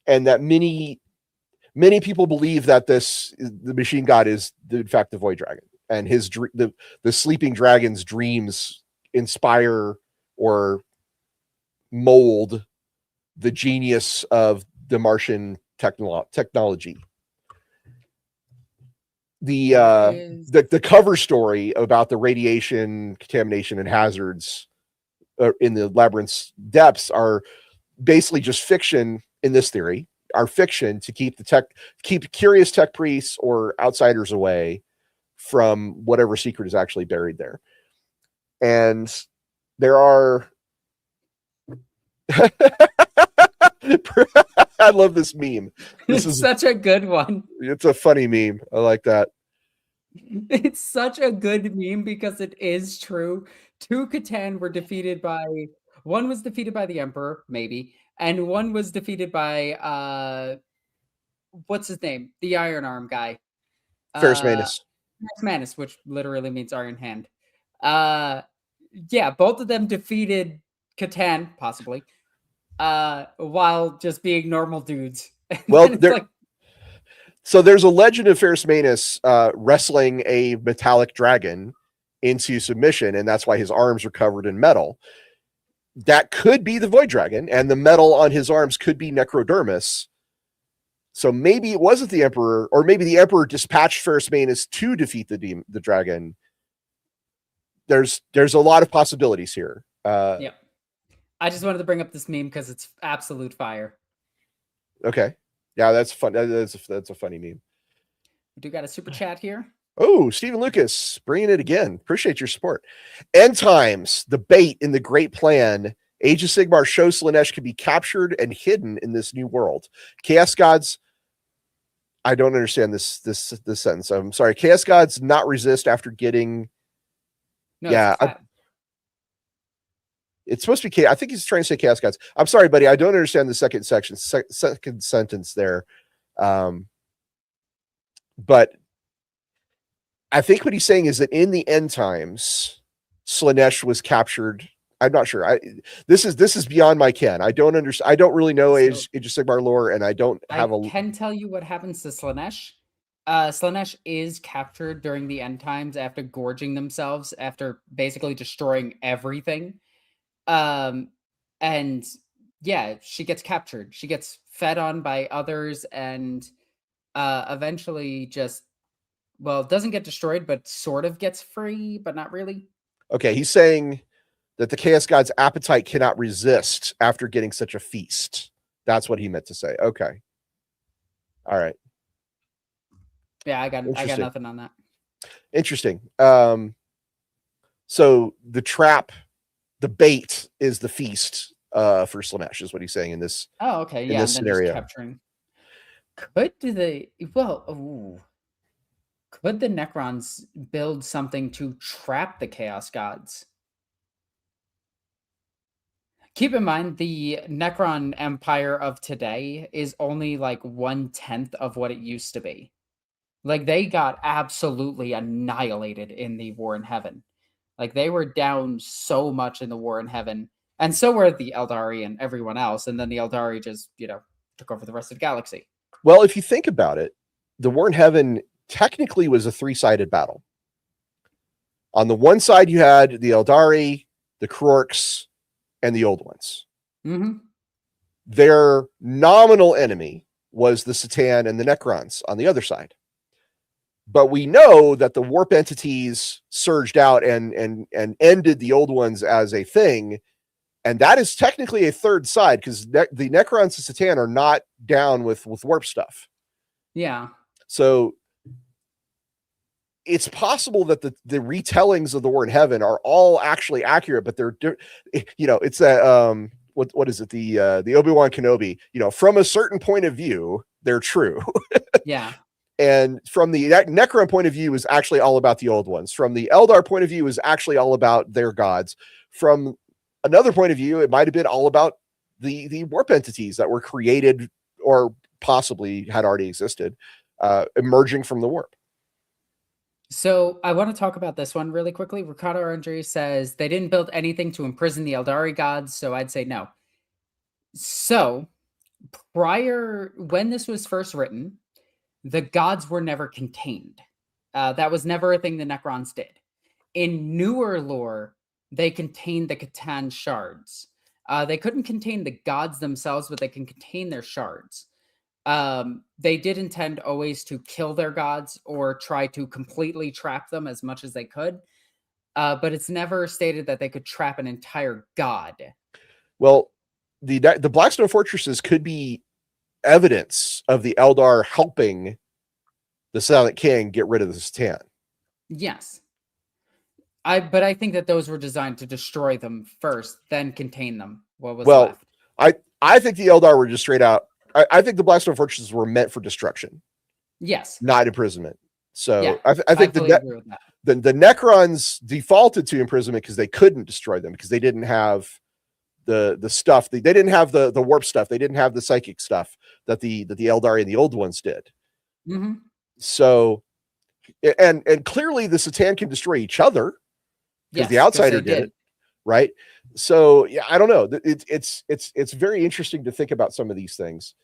and that many people believe that the machine god is in fact the Void Dragon, and the sleeping dragon's dreams inspire or mold the genius of the Martian technology. The cover story about the radiation contamination and hazards in the labyrinth's depths are basically just fiction in this theory, are fiction to keep curious tech priests or outsiders away from whatever secret is actually buried there. And there are I love this meme. This is such a good one. It's a funny meme. I like that. It's such a good meme because it is true. Two Catan were defeated by... One was defeated by the Emperor, maybe, and one was defeated by what's his name? The Iron Arm guy. Ferrus Manus. Ferrus Manus, which literally means Iron Hand. Yeah, both of them defeated Catan, possibly, while just being normal dudes. Well, so there's a legend of Ferrus Manus wrestling a metallic dragon into submission, and that's why his arms are covered in metal. That could be the Void Dragon, and the metal on his arms could be necrodermis. So maybe it wasn't the Emperor, or maybe the Emperor dispatched Ferrus Manus to defeat the dragon. There's a lot of possibilities here. Yeah. I just wanted to bring up this meme because it's absolute fire. Okay. Yeah, that's fun. That's a funny meme. We do got a super chat here. Oh, Stephen Lucas, bringing it again. Appreciate your support. End times, the bait in the great plan. Age of Sigmar shows Slaanesh can be captured and hidden in this new world. Chaos gods. I don't understand this sentence. I'm sorry. Chaos gods not resist after getting. No, Yeah, it's, it's supposed to be. I think he's trying to say chaos gods. I'm sorry, buddy. I don't understand the second section, second sentence there. But I think what he's saying is that in the end times, Slaanesh was captured. I'm not sure. This is beyond my ken. I don't understand. I don't really know Age of Sigmar lore, and I don't have I can tell you what happens to Slaanesh. Slaanesh is captured during the end times after gorging themselves, after basically destroying everything. And yeah, she gets captured. She gets fed on by others, and eventually just doesn't get destroyed, but sort of gets free, but not really. Okay, he's saying that the Chaos God's appetite cannot resist after getting such a feast. That's what he meant to say. Okay. All right. Yeah, I got nothing on that. Interesting. So the trap, the bait is the feast for Slaanesh, is what he's saying in this. Oh, okay. Yeah, this scenario. Capturing. Could the Necrons build something to trap the Chaos Gods? Keep in mind, the Necron Empire of today is only like 1/10 of what it used to be. Like, they got absolutely annihilated in the War in Heaven. Like, they were down so much in the War in Heaven, and so were the Eldari and everyone else. And then the Eldari just, took over the rest of the galaxy. Well, if you think about it, the War in Heaven technically was a three-sided battle. On the one side, you had the Eldari, the Kroorks, and the Old Ones. Mm-hmm. Their nominal enemy was the Satan and the Necrons on the other side. But we know that the warp entities surged out and ended the Old Ones as a thing. And that is technically a third side, because the Necrons and Satan are not down with warp stuff. Yeah. So it's possible that the retellings of the War in Heaven are all actually accurate, but they're, it's that, what is it? The Obi-Wan Kenobi, from a certain point of view, they're true. Yeah. And from the Necron point of view is actually all about the Old Ones. From the Eldar point of view is actually all about their gods. From another point of view, it might have been all about the warp entities that were created or possibly had already existed, emerging from the warp. So I want to talk about this one really quickly. Ricardo Andre says they didn't build anything to imprison the Eldari gods, so I'd say no. So when this was first written, the gods were never contained. That was never a thing the Necrons did. In newer lore, they contained the Catan shards. They couldn't contain the gods themselves, but they can contain their shards. They did intend always to kill their gods or try to completely trap them as much as they could. But it's never stated that they could trap an entire god. Well, the Blackstone fortresses could be evidence of the Eldar helping the Silent King get rid of the Satan. Yes. But I think that those were designed to destroy them first, then contain them. What was left? I think the Eldar were just straight out. I think the Blackstone fortresses were meant for destruction. Yes. Not imprisonment. So yeah, I think the Necrons defaulted to imprisonment because they couldn't destroy them, because they didn't have the stuff. They didn't have the warp stuff. They didn't have the psychic stuff that the Eldari and the Old Ones did. Mm-hmm. So, and clearly the Satan can destroy each other, because the Outsider did it, right? So yeah, I don't know. It's very interesting to think about some of these things.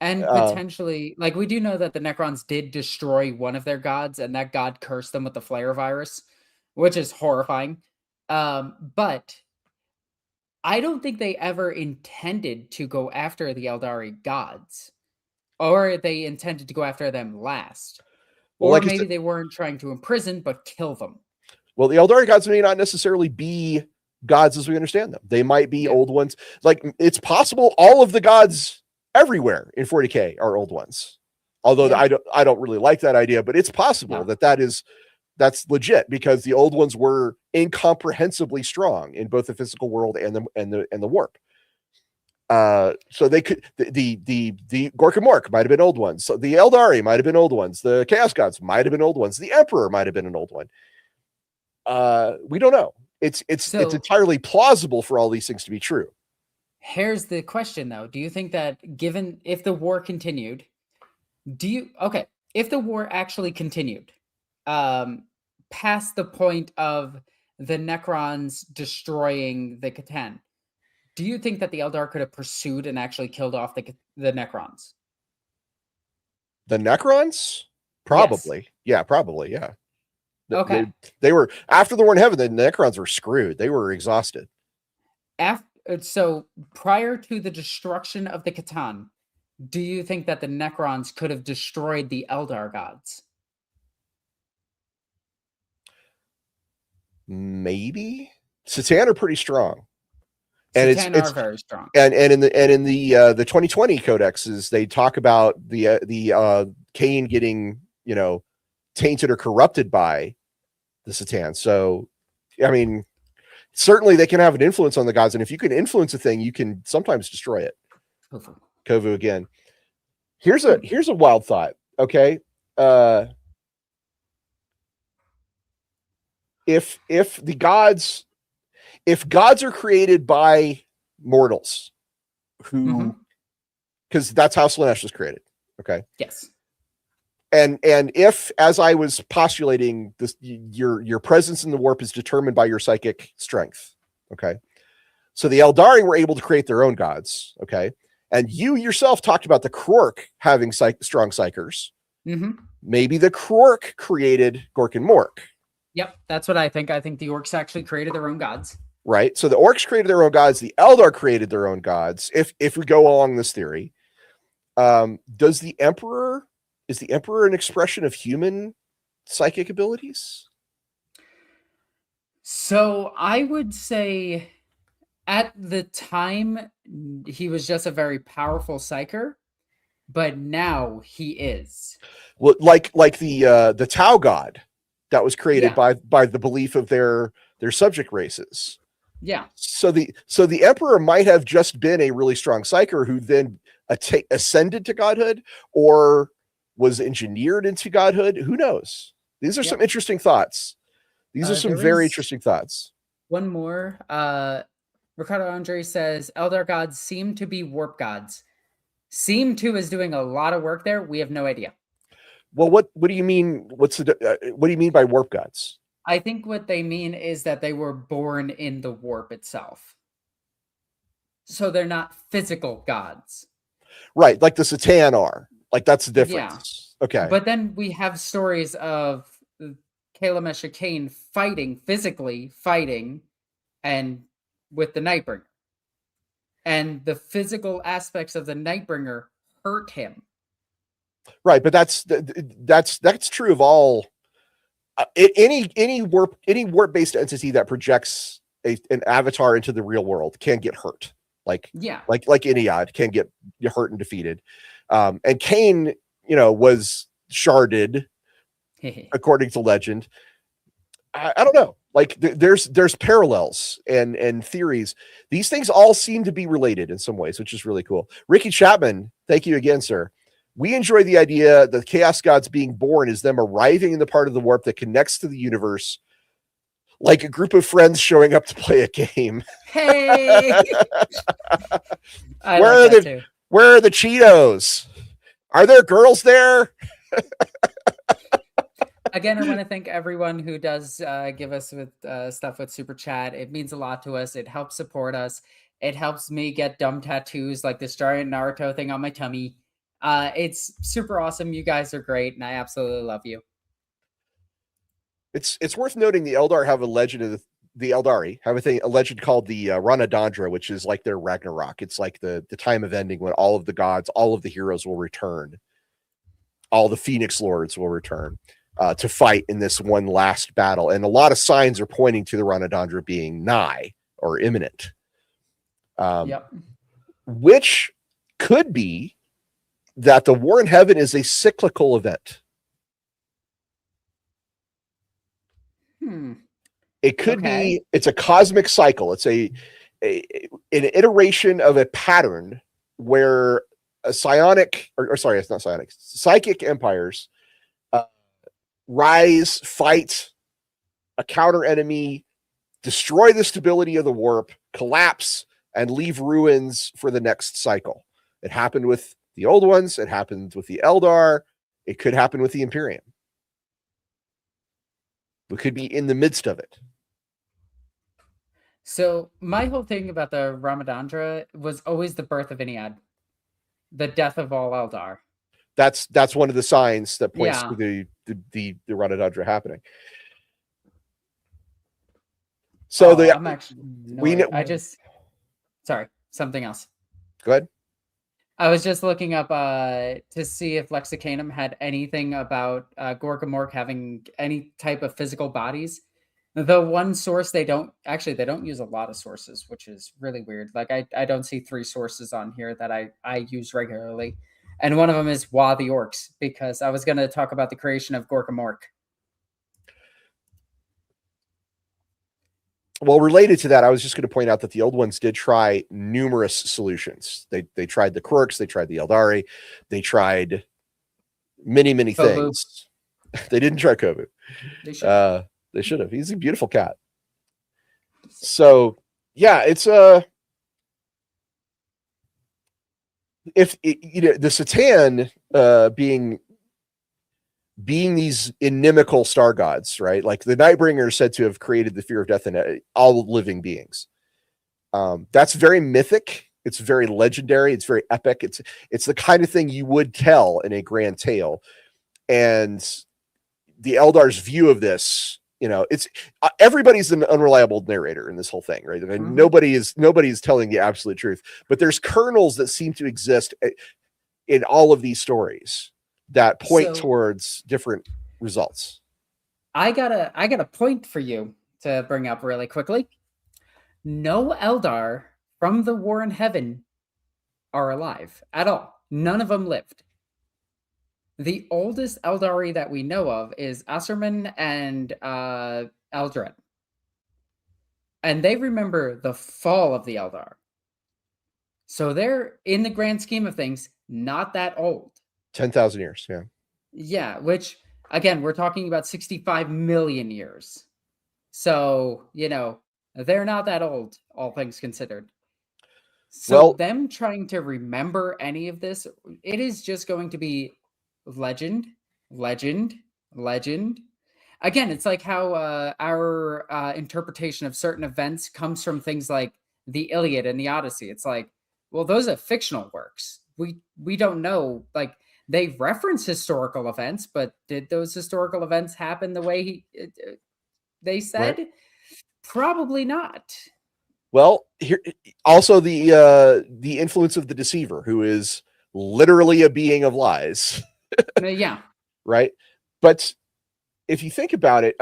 And potentially, like, we do know that the Necrons did destroy one of their gods, and that god cursed them with the flare virus, which is horrifying. But I don't think they ever intended to go after the Eldari gods, or they intended to go after them last. Well, or maybe they weren't trying to imprison, but kill them. Well, the Eldari gods may not necessarily be gods as we understand them. They might be old ones. Like, it's possible all of the gods everywhere in 40K are old ones. Although I don't really like that idea, but it's possible that's legit, because the old ones were incomprehensibly strong in both the physical world and the warp. So they could, the Gork and Mork might have been old ones. So the Eldari might have been old ones. The Chaos Gods might have been old ones. The Emperor might have been an old one. We don't know. It's entirely plausible for all these things to be true. Here's the question, though. Do you think that if the war continued, if the war actually continued, past the point of the Necrons destroying the Catan, do you think that the Eldar could have pursued and actually killed off the Necrons? The Necrons? Probably. Yes. Yeah, probably. Yeah. Okay. They were, after the war in heaven, the Necrons were screwed. They were exhausted. So prior to the destruction of the Catan, do you think that the Necrons could have destroyed the Eldar gods? Maybe. Catan are pretty strong. And it's very strong. And in the 2020 codexes, they talk about the Cain getting, tainted or corrupted by the Catan. So, I mean, certainly they can have an influence on the gods, and if you can influence a thing, you can sometimes destroy it. Kovu again. Here's a wild thought. Okay. If gods are created by mortals, who, because that's how Slaanesh was created. Okay. Yes. And if, as I was postulating, this, your presence in the warp is determined by your psychic strength. Okay. So the Eldari were able to create their own gods. Okay. And you yourself talked about the Krork having strong psychers. Maybe the Krork created Gork and Mork. Yep. That's what I think. I think the Orcs actually created their own gods. Right. So the Orcs created their own gods. The Eldar created their own gods. If we go along this theory, is the Emperor an expression of human psychic abilities? So I would say at the time he was just a very powerful psyker, but now he is. Well, like the Tau god that was created by the belief of their subject races. Yeah. So the Emperor might have just been a really strong psyker who then ascended to godhood, or was engineered into godhood. Who knows? These are some interesting thoughts. These are some very interesting thoughts. One more. Ricardo Andre says Eldar gods seem to be warp gods. Seem to is doing a lot of work there. We have no idea. Well, what do you mean? What do you mean by warp gods? I think what they mean is that they were born in the warp itself. So they're not physical gods. Right, like the Catan are. Like, that's the difference. Yeah. Okay. But then we have stories of Kalamesh and Cain physically fighting, and with the Nightbringer. And the physical aspects of the Nightbringer hurt him. Right, but that's true of all any warp based entity that projects an avatar into the real world can get hurt. Like Iniad can get hurt and defeated. And Cain, was sharded according to legend. I don't know. Like there's parallels and theories. These things all seem to be related in some ways, which is really cool. Ricky Chapman, thank you again, sir. We enjoy the idea that Chaos Gods being born is them arriving in the part of the warp that connects to the universe, like a group of friends showing up to play a game. Hey, where are the Cheetos? Are there girls there? Again, I want to thank everyone who does give us with stuff with Super Chat. It means a lot to us. It helps support us. It helps me get dumb tattoos like this giant Naruto thing on my tummy. It's super awesome. You guys are great, and I absolutely love you. It's worth noting the Eldar have a legend of the Eldari have a legend called the Ranadandra, which is like their Ragnarok. It's like the time of ending when all of the gods, all of the heroes will return. All the Phoenix Lords will return to fight in this one last battle. And a lot of signs are pointing to the Ranadandra being nigh or imminent. Yep. Which could be that the war in heaven is a cyclical event. It could be, it's a cosmic cycle. It's an iteration of a pattern where a psionic, or sorry, it's not psionic, psychic empires rise, fight a counter enemy, destroy the stability of the warp, collapse, and leave ruins for the next cycle. It happened with the old ones. It happened with the Eldar. It could happen with the Imperium. We could be in the midst of it. So my whole thing about the Ramadandra was always the birth of Iniad, the death of all Eldar. That's one of the signs that points to the Ramadandra happening. So I'm actually sorry, something else. Go ahead. I was just looking up to see if Lexicanum had anything about Gorgamork having any type of physical bodies. The one source they don't use a lot of sources, which is really weird. Like I don't see 3 sources on here that I use regularly. And one of them is Wa the Orcs, because I was going to talk about the creation of Gorgamork. Well, related to that, I was just going to point out that the old ones did try numerous solutions. They tried the Quirks, they tried the Eldari, they tried many things. They didn't try Kovu. They should have. He's a beautiful cat. So yeah, it's if the Satan being these inimical star gods, right? Like the Nightbringer is said to have created the fear of death in all living beings. That's very mythic. It's very legendary. It's very epic. It's the kind of thing you would tell in a grand tale. And the Eldar's view of this, it's everybody's an unreliable narrator in this whole thing, right? I mean, nobody is telling the absolute truth, but there's kernels that seem to exist in all of these stories that point towards different results. I got a point for you to bring up really quickly. No Eldar from the War in Heaven are alive at all. None of them lived. The oldest Eldari that we know of is Asserman and Eldred. And they remember the fall of the Eldar. So they're, in the grand scheme of things, not that old. 10,000 years, yeah. Yeah, which, again, we're talking about 65 million years. So, they're not that old, all things considered. So them trying to remember any of this, it is just going to be legend. Again, it's like how our interpretation of certain events comes from things like the Iliad and the Odyssey. It's like, well, those are fictional works. We don't know, like, they reference historical events, but did those historical events happen the way they said? Right. Probably not. Well, here also the influence of the deceiver, who is literally a being of lies. Yeah. Right. But if you think about it,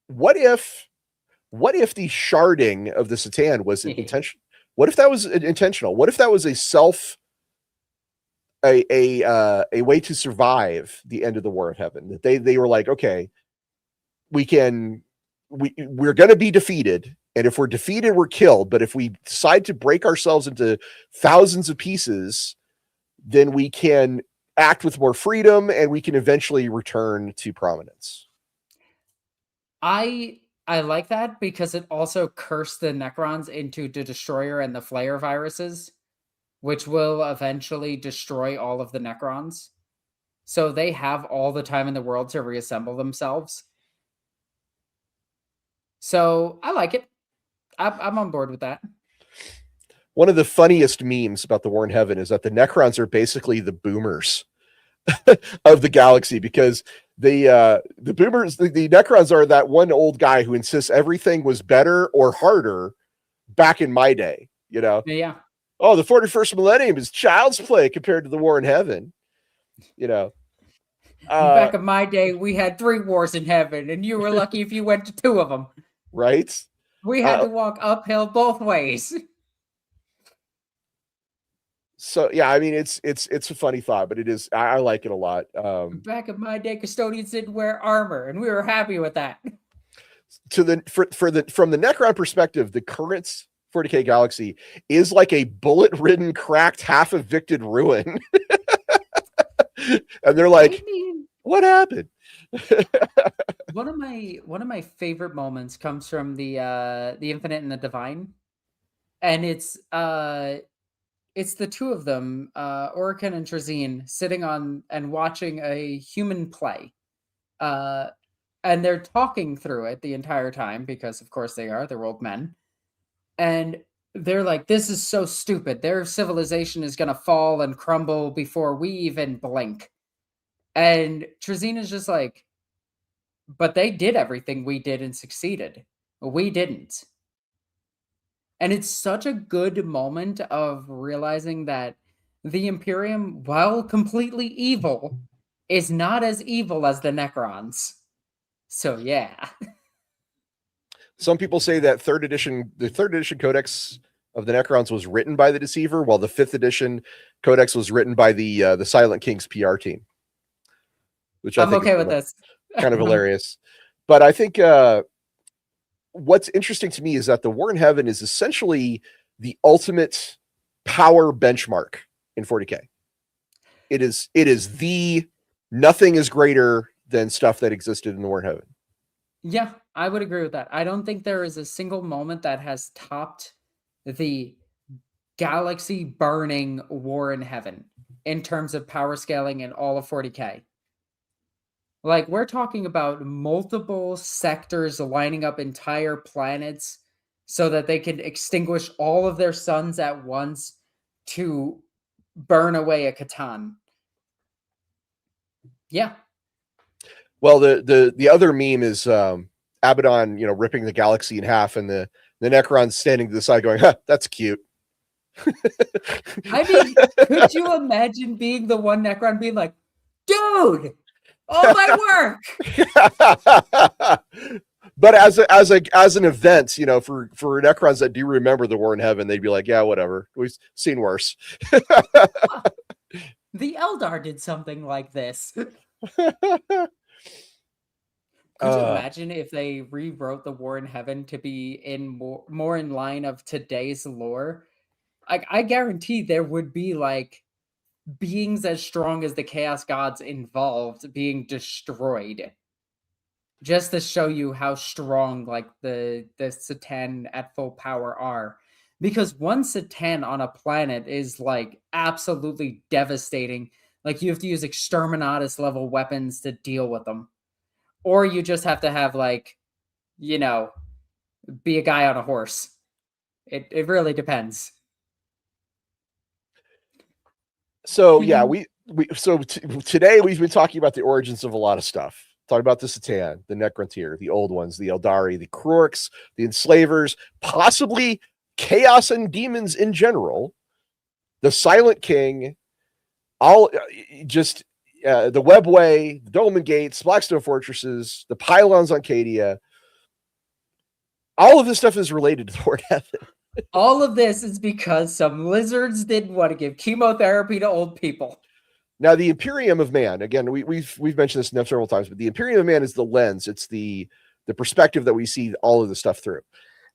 what if the sharding of the Satan was intentional? What if that was intentional? What if that was a way to survive the end of the War of Heaven? That they were like, okay, we're going to be defeated, and if we're defeated, we're killed. But if we decide to break ourselves into thousands of pieces, then we can act with more freedom, and we can eventually return to prominence. I like that, because it also cursed the Necrons into the Destroyer and the Flayer viruses, which will eventually destroy all of the Necrons. So they have all the time in the world to reassemble themselves. So I like it. I'm on board with that. One of the funniest memes about the War in Heaven is that the Necrons are basically the boomers of the galaxy, because the boomers, the Necrons are that one old guy who insists everything was better or harder back in my day, Yeah. Oh, the 41st millennium is child's play compared to the War in Heaven, Back in my day, we had 3 wars in heaven, and you were lucky if you went to 2 of them. Right. We had to walk uphill both ways. So yeah, I mean, it's a funny thought, but it is. I like it a lot. Back in my day, custodians didn't wear armor, and we were happy with that. From the Necron perspective, the current 40K galaxy is like a bullet-ridden, cracked, half-evicted ruin, and they're like, I mean, "What happened?" one of my favorite moments comes from the Infinite and the Divine, and it's the two of them, Orican and Trazine, sitting on and watching a human play. And they're talking through it the entire time because, of course, they're old men. And they're like, this is so stupid. Their civilization is going to fall and crumble before we even blink. And Trazine is just like, but they did everything we did and succeeded. We didn't. And it's such a good moment of realizing that the Imperium, while completely evil, is not as evil as the Necrons. So yeah. Some people say that the third edition codex of the Necrons was written by the Deceiver, while the 5th edition codex was written by the Silent King's PR team. Which I'm okay with this. Kind of hilarious. But I think what's interesting to me is that the War in Heaven is essentially the ultimate power benchmark in 40K. It is the nothing is greater than stuff that existed in the War in Heaven. Yeah, I would agree with that. I don't think there is a single moment that has topped the galaxy burning War in Heaven in terms of power scaling in all of 40K. Like, we're talking about multiple sectors lining up entire planets so that they can extinguish all of their suns at once to burn away a Catan. Yeah. Well, the other meme is Abaddon, ripping the galaxy in half, and the Necrons standing to the side going, "Huh, that's cute." I mean, could you imagine being the one Necron being like, "Dude, all my work." But as an event, for Necrons that do remember the War in Heaven, they'd be like, "Yeah, whatever. We've seen worse." The Eldar did something like this. Could you imagine if they rewrote the War in Heaven to be in more in line of today's lore? I guarantee there would be like beings as strong as the Chaos Gods involved being destroyed, just to show you how strong like the Satan at full power are. Because one Satan on a planet is like absolutely devastating. Like, you have to use exterminatus level weapons to deal with them. Or you just have to have, like, be a guy on a horse. It really depends. So yeah, today we've been talking about the origins of a lot of stuff. Talking about the Satan, the Necrontyr, the old ones, the Eldari, the Kroorks, the Enslavers, possibly Chaos and demons in general, the Silent King, all just the Webway, the Dolmen Gates, Blackstone Fortresses, the pylons on Cadia. All of this stuff is related to the War in Heaven. All of this is because some lizards didn't want to give chemotherapy to old people. Now, the Imperium of Man, again, we've mentioned this several times, but the Imperium of Man is the lens. It's the perspective that we see all of the stuff through.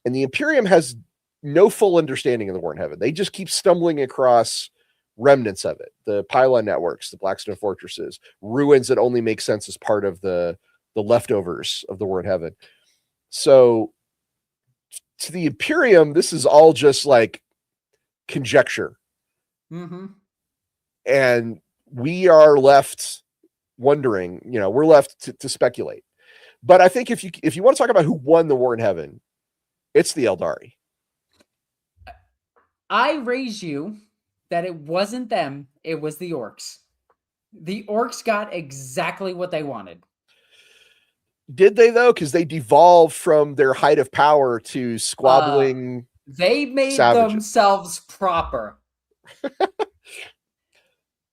And the Imperium has no full understanding of the War in Heaven. They just keep stumbling across remnants of it. The pylon networks, the Blackstone Fortresses, ruins that only make sense as part of the leftovers of the War in Heaven. So to the Imperium, this is all just like conjecture. Mm-hmm. And we are left wondering, we're left to speculate. But I think if you want to talk about who won the War in Heaven, it's the Eldari. I raise you that it wasn't them, it was the Orcs. The Orcs got exactly what they wanted. Did they, though? Because they devolved from their height of power to squabbling. They made savages. Themselves proper.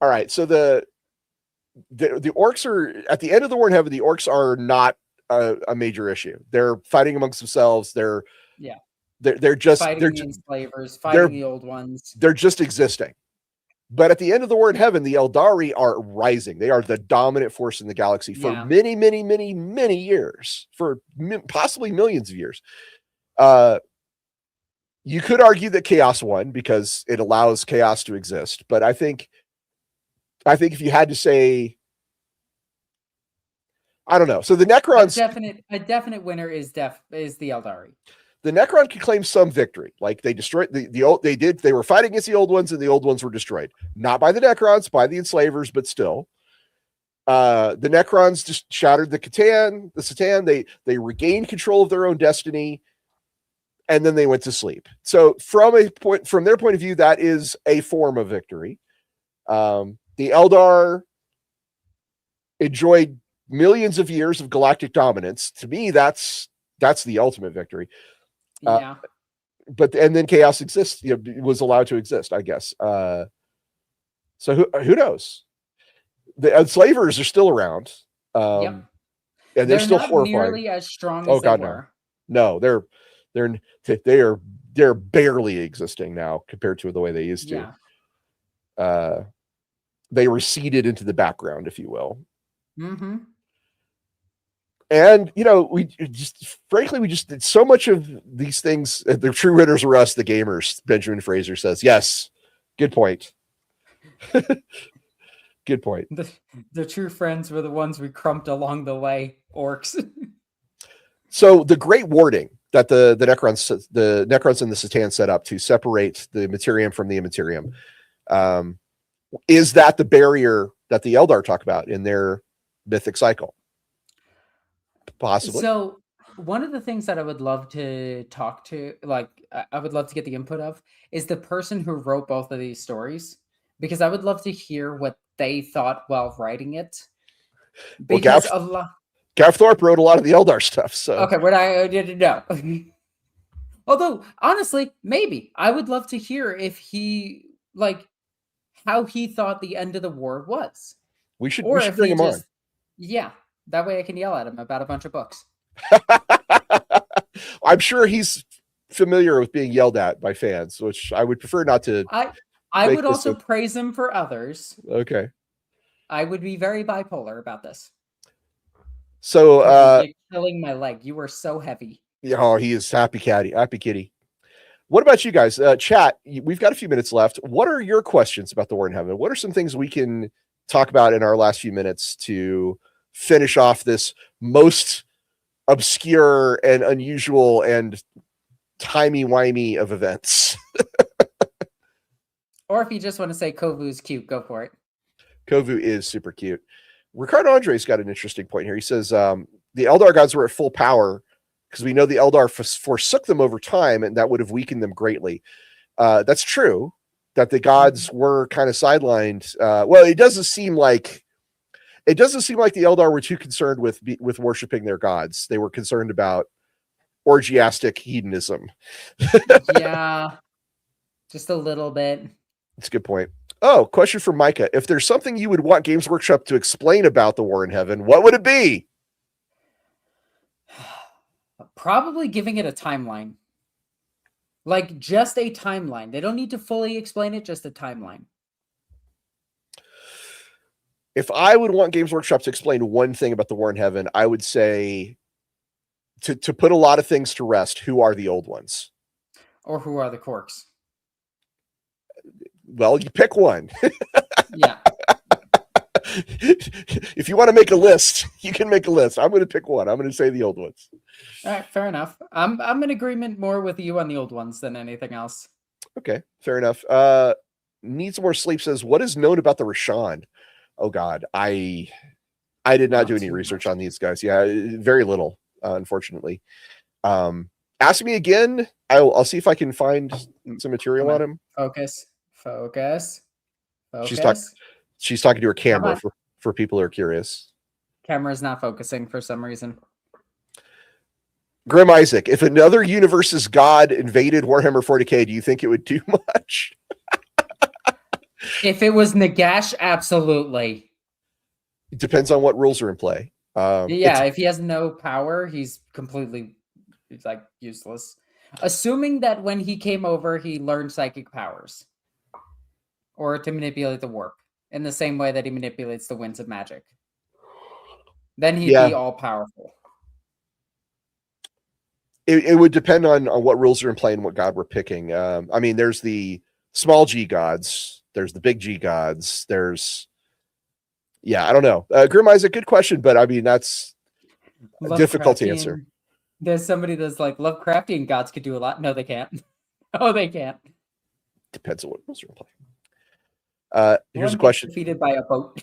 All right, so the Orcs are at the end of the War in Heaven. The Orcs are not a major issue. They're fighting amongst themselves. They're Yeah. They're just Fighting the enslavers, they're fighting the old ones. they're just existing. But at the end of the War in Heaven, the Eldari are rising. They are the dominant force in the galaxy for many, many, many, many years, for possibly millions of years. You could argue that chaos won because it allows chaos to exist. But I think if you had to say, I don't know. So the Necrons, a definite winner is the Eldari. The Necron can claim some victory. Like they destroyed the old, they were fighting against the old ones, and the old ones were destroyed. Not by the Necrons, by the enslavers, but still. The Necrons just shattered the Satan. They regained control of their own destiny, and then they went to sleep. So from their point of view, that is a form of victory. The Eldar enjoyed millions of years of galactic dominance. To me, that's the ultimate victory. Yeah. But then chaos exists, was allowed to exist, I guess. So who knows? The enslavers are still around. And they're still not horrifying. Nearly as strong as they were. No, they're barely existing now compared to the way they used to. They receded into the background, if you will. Mm-hmm. And we did so much of these things. The true winners were us, the gamers. Benjamin Fraser says, "Yes, good point." Good point. The true friends were the ones we crumped along the way, orcs. So the great warding that the Necrons and the Satan set up to separate the Materium from the Immaterium, is that the barrier that the Eldar talk about in their mythic cycle? Possibly. So one of the things that I would love to I would love to get the input of is the person who wrote both of these stories, because I would love to hear what they thought while writing it. Because Gav Thorpe wrote a lot of the Eldar stuff. So okay, what I didn't know. Although honestly, maybe I would love to hear if he how he thought the end of the war was. We should bring him on. Yeah. That way I can yell at him about a bunch of books. I'm sure he's familiar with being yelled at by fans, which I would prefer not to. I would also praise him for others. Okay. I would be very bipolar about this. So you're killing my leg. You were so heavy. Oh, he is happy kitty. What about you guys? Chat, we've got a few minutes left. What are your questions about the War in Heaven? What are some things we can talk about in our last few minutes to finish off this most obscure and unusual and timey-wimey of events? Or if you just want to say Kovu's cute, go for it. Kovu is super cute. Ricardo Andre's got an interesting point here. He says the Eldar gods were at full power because we know the Eldar forsook them over time, and that would have weakened them greatly. That's true, that the gods were kind of sidelined. Well, it doesn't seem like the Eldar were too concerned with worshiping their gods. They were concerned about orgiastic hedonism. Yeah, just a little bit. That's a good point. Oh, question from Micah. If there's something you would want Games Workshop to explain about the War in Heaven, what would it be? Probably giving it a timeline. Like, just a timeline. They don't need to fully explain it, just a timeline. If I would want Games Workshop to explain one thing about the War in Heaven, I would say to put a lot of things to rest. Who are the old ones? Or who are the Quarks? Well, you pick one. Yeah. If you want to make a list, you can make a list. I'm going to pick one. I'm going to say the old ones. All right, fair enough. I'm in agreement more with you on the old ones than anything else. Okay, fair enough. Needs More Sleep says, what is known about the Rashan? Oh God, I did not do any research on these guys. Yeah, very little, unfortunately. Ask me again. I'll see if I can find some material on him. Focus. She's talking to her camera for people who are curious. Camera's not focusing for some reason. Grim Isaac, if another universe's god invaded Warhammer 40K, do you think it would do much? If it was Nagash, absolutely. It depends on what rules are in play. Yeah, if he has no power, he's like useless. Assuming that when he came over, he learned psychic powers. Or to manipulate the warp in the same way that he manipulates the winds of magic. Then he'd Yeah. be all powerful. It would depend on what rules are in play and what god we're picking. I mean, there's the small G gods, there's the big G gods, there's I don't know. Grim Eyes, a good question, but I mean that's a difficult to answer. There's somebody that's like Lovecraftian gods could do a lot. No, they can't. No, they can't. Depends on what rules are in play. Here's a question. Defeated by a boat.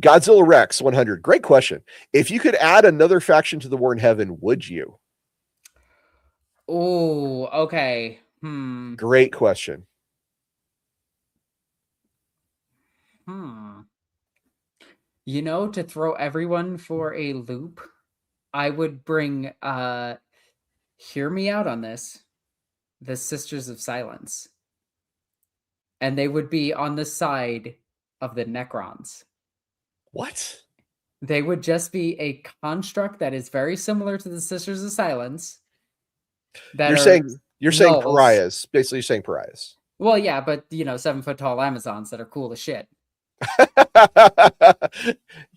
Godzilla Rex 100. Great question. If you could add another faction to the war in heaven, would you? Oh, okay. Great question. You know, to throw everyone for a loop, I would bring hear me out on this. The Sisters of Silence. And they would be on the side of the Necrons. What? They would just be a construct that is very similar to the Sisters of Silence. You're saying pariahs. Basically, you're saying pariahs. Well, yeah, but 7-foot tall Amazons that are cool as shit.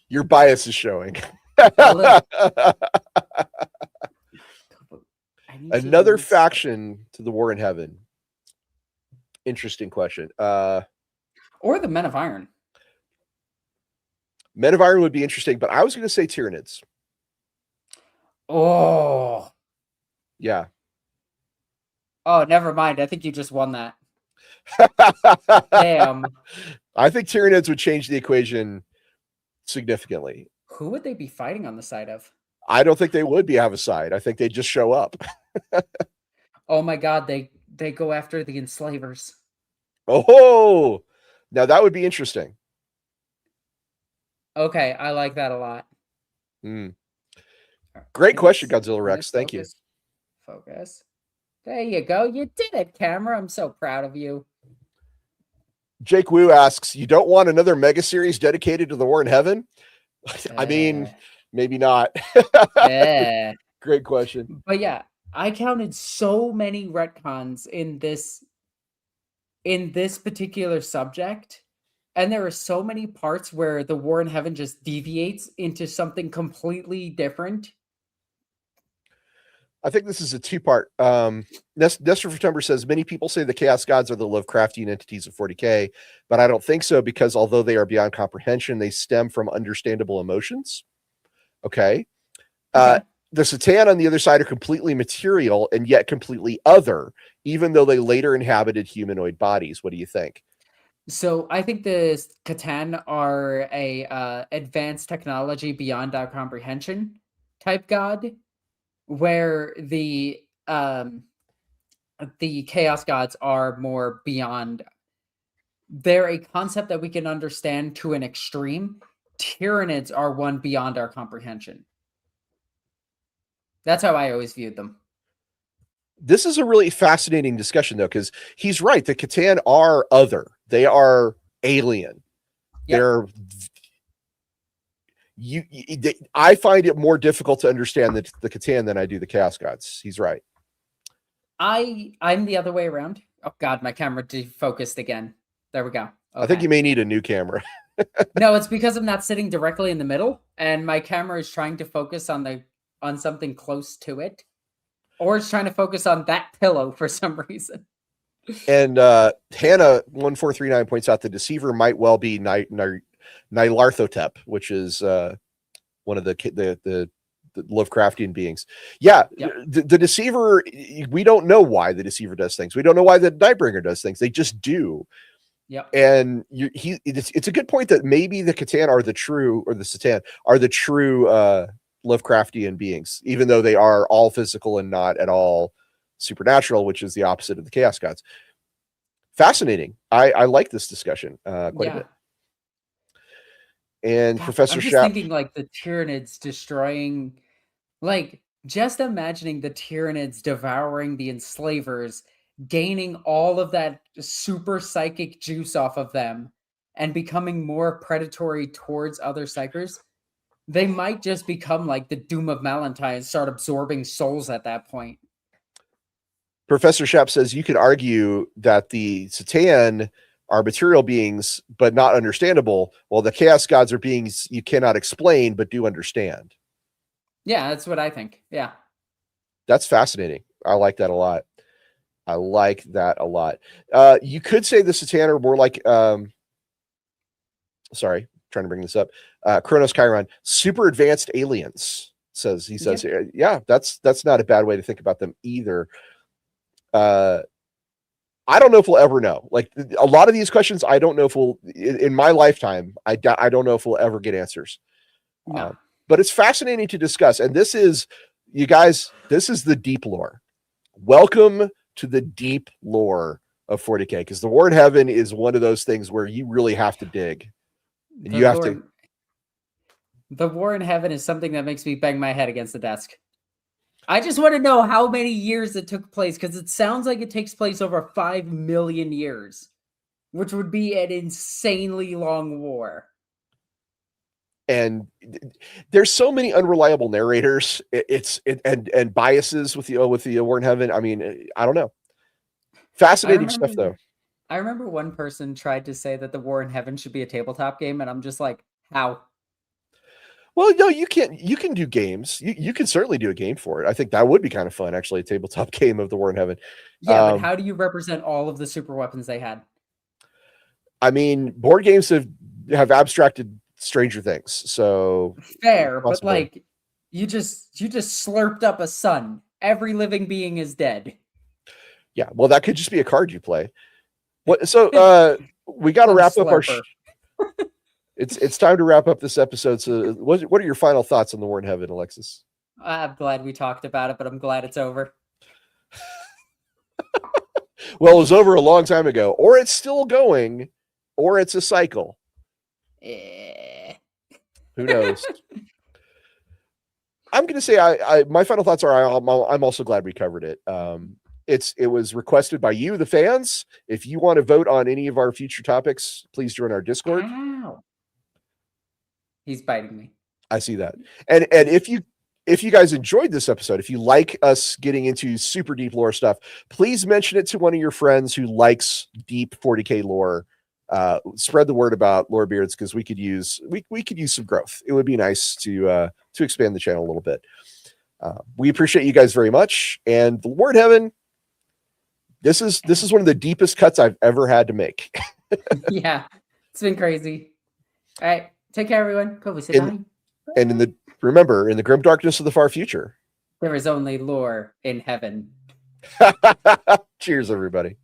Your bias is showing. Another faction to the war in heaven. Interesting question. Or the Men of Iron. Men of Iron would be interesting, but I was going to say Tyranids. Oh. Yeah. Oh, never mind. I think you just won that. Damn. I think Tyranids would change the equation significantly. Who would they be fighting on the side of? I don't think they would have a side. I think they'd just show up. Oh my God, they go after the enslavers. Oh, now that would be interesting. Okay, I like that a lot. Great question, Godzilla Rex. Thank you. Focus. There you go. You did it, camera. I'm so proud of you. Jake Wu asks, you don't want another mega series dedicated to the war in heaven? I mean, maybe not. Great question. But yeah, I counted so many retcons in this particular subject, and there are so many parts where the war in heaven just deviates into something completely different. I think this is a two-part. Nestor September says, many people say the Chaos Gods are the Lovecraftian entities of 40K, but I don't think so, because although they are beyond comprehension, they stem from understandable emotions. Okay. The Satan on the other side are completely material and yet completely other, even though they later inhabited humanoid bodies. What do you think? So I think the Catan are a advanced technology beyond our comprehension type god, where the Chaos Gods are more beyond. They're a concept that we can understand to an extreme. Tyranids are one beyond our comprehension. That's how I always viewed them. This is a really fascinating discussion, though, because he's right. The Catan are other. They are alien. Yep. I find it more difficult to understand the Catan than I do the Chaos Gods. He's right. I'm the other way around. Oh God, my camera defocused again. There we go. Okay. I think you may need a new camera. No, it's because I'm not sitting directly in the middle, and my camera is trying to focus on something close to it, or it's trying to focus on that pillow for some reason. And Hannah 1439 points out the deceiver might well be Nyarlathotep, which is one of the Lovecraftian beings. Yeah, yep. The deceiver, we don't know why the deceiver does things. We don't know why the Nightbringer does things. They just do. Yep. And it's a good point that maybe the Catan are the true, or the Satan are the true Lovecraftian beings, even though they are all physical and not at all supernatural, which is the opposite of the Chaos Gods. Fascinating. I like this discussion quite a bit. And God, Professor I'm just thinking like the Tyranids destroying, like just imagining the Tyranids devouring the enslavers, gaining all of that super psychic juice off of them and becoming more predatory towards other psychers. They might just become like the Doom of Malantine and start absorbing souls at that point. Professor Shapp says you could argue that the Satan are material beings, but not understandable, while the chaos gods are beings you cannot explain, but do understand. Yeah, that's what I think. Yeah. That's fascinating. I like that a lot. I like that a lot. You could say the Satan are more like, sorry, trying to bring this up. Kronos Chiron, super advanced aliens, says he says. Yeah, that's not a bad way to think about them either. I don't know if we'll ever know. Like a lot of these questions, I don't know if we'll in my lifetime. I don't know if we'll ever get answers. No. But it's fascinating to discuss. And this is, you guys, this is the deep lore. Welcome to the deep lore of 40K, because the War in Heaven is one of those things where you really have to dig. And you have to. The War in Heaven is something that makes me bang my head against the desk. I just want to know how many years it took place, because it sounds like it takes place over 5 million years, which would be an insanely long war. And there's so many unreliable narrators. And biases with the War in Heaven. I mean, I don't know. Fascinating stuff, though. I remember one person tried to say that the War in Heaven should be a tabletop game, and I'm just like, how? Well, no, you can't. You can do games. You can certainly do a game for it. I think that would be kind of fun, actually, a tabletop game of the War in Heaven. Yeah, but how do you represent all of the super weapons they had? I mean, board games have abstracted Stranger Things, so fair, but like you just slurped up a sun. Every living being is dead. Yeah, well, that could just be a card you play. What? So we got to wrap up our. It's time to wrap up this episode. So, what are your final thoughts on the War in Heaven, Alexis? I'm glad we talked about it, but I'm glad it's over. Well, it was over a long time ago, or it's still going, or it's a cycle. Who knows? I'm going to say my final thoughts are I'm also glad we covered it. It was requested by you, the fans. If you want to vote on any of our future topics, please join our Discord. Ow. He's biting me. I see that. And if you guys enjoyed this episode, if you like us getting into super deep lore stuff, please mention it to one of your friends who likes deep 40K lore. Spread the word about Lorebeards, because we could use some growth. It would be nice to expand the channel a little bit. We appreciate you guys very much. And the War in Heaven, this is one of the deepest cuts I've ever had to make. Yeah, it's been crazy. All right, take care, everyone. Go sit down. And remember, in the grim darkness of the far future, there is only lore in heaven. Cheers, everybody.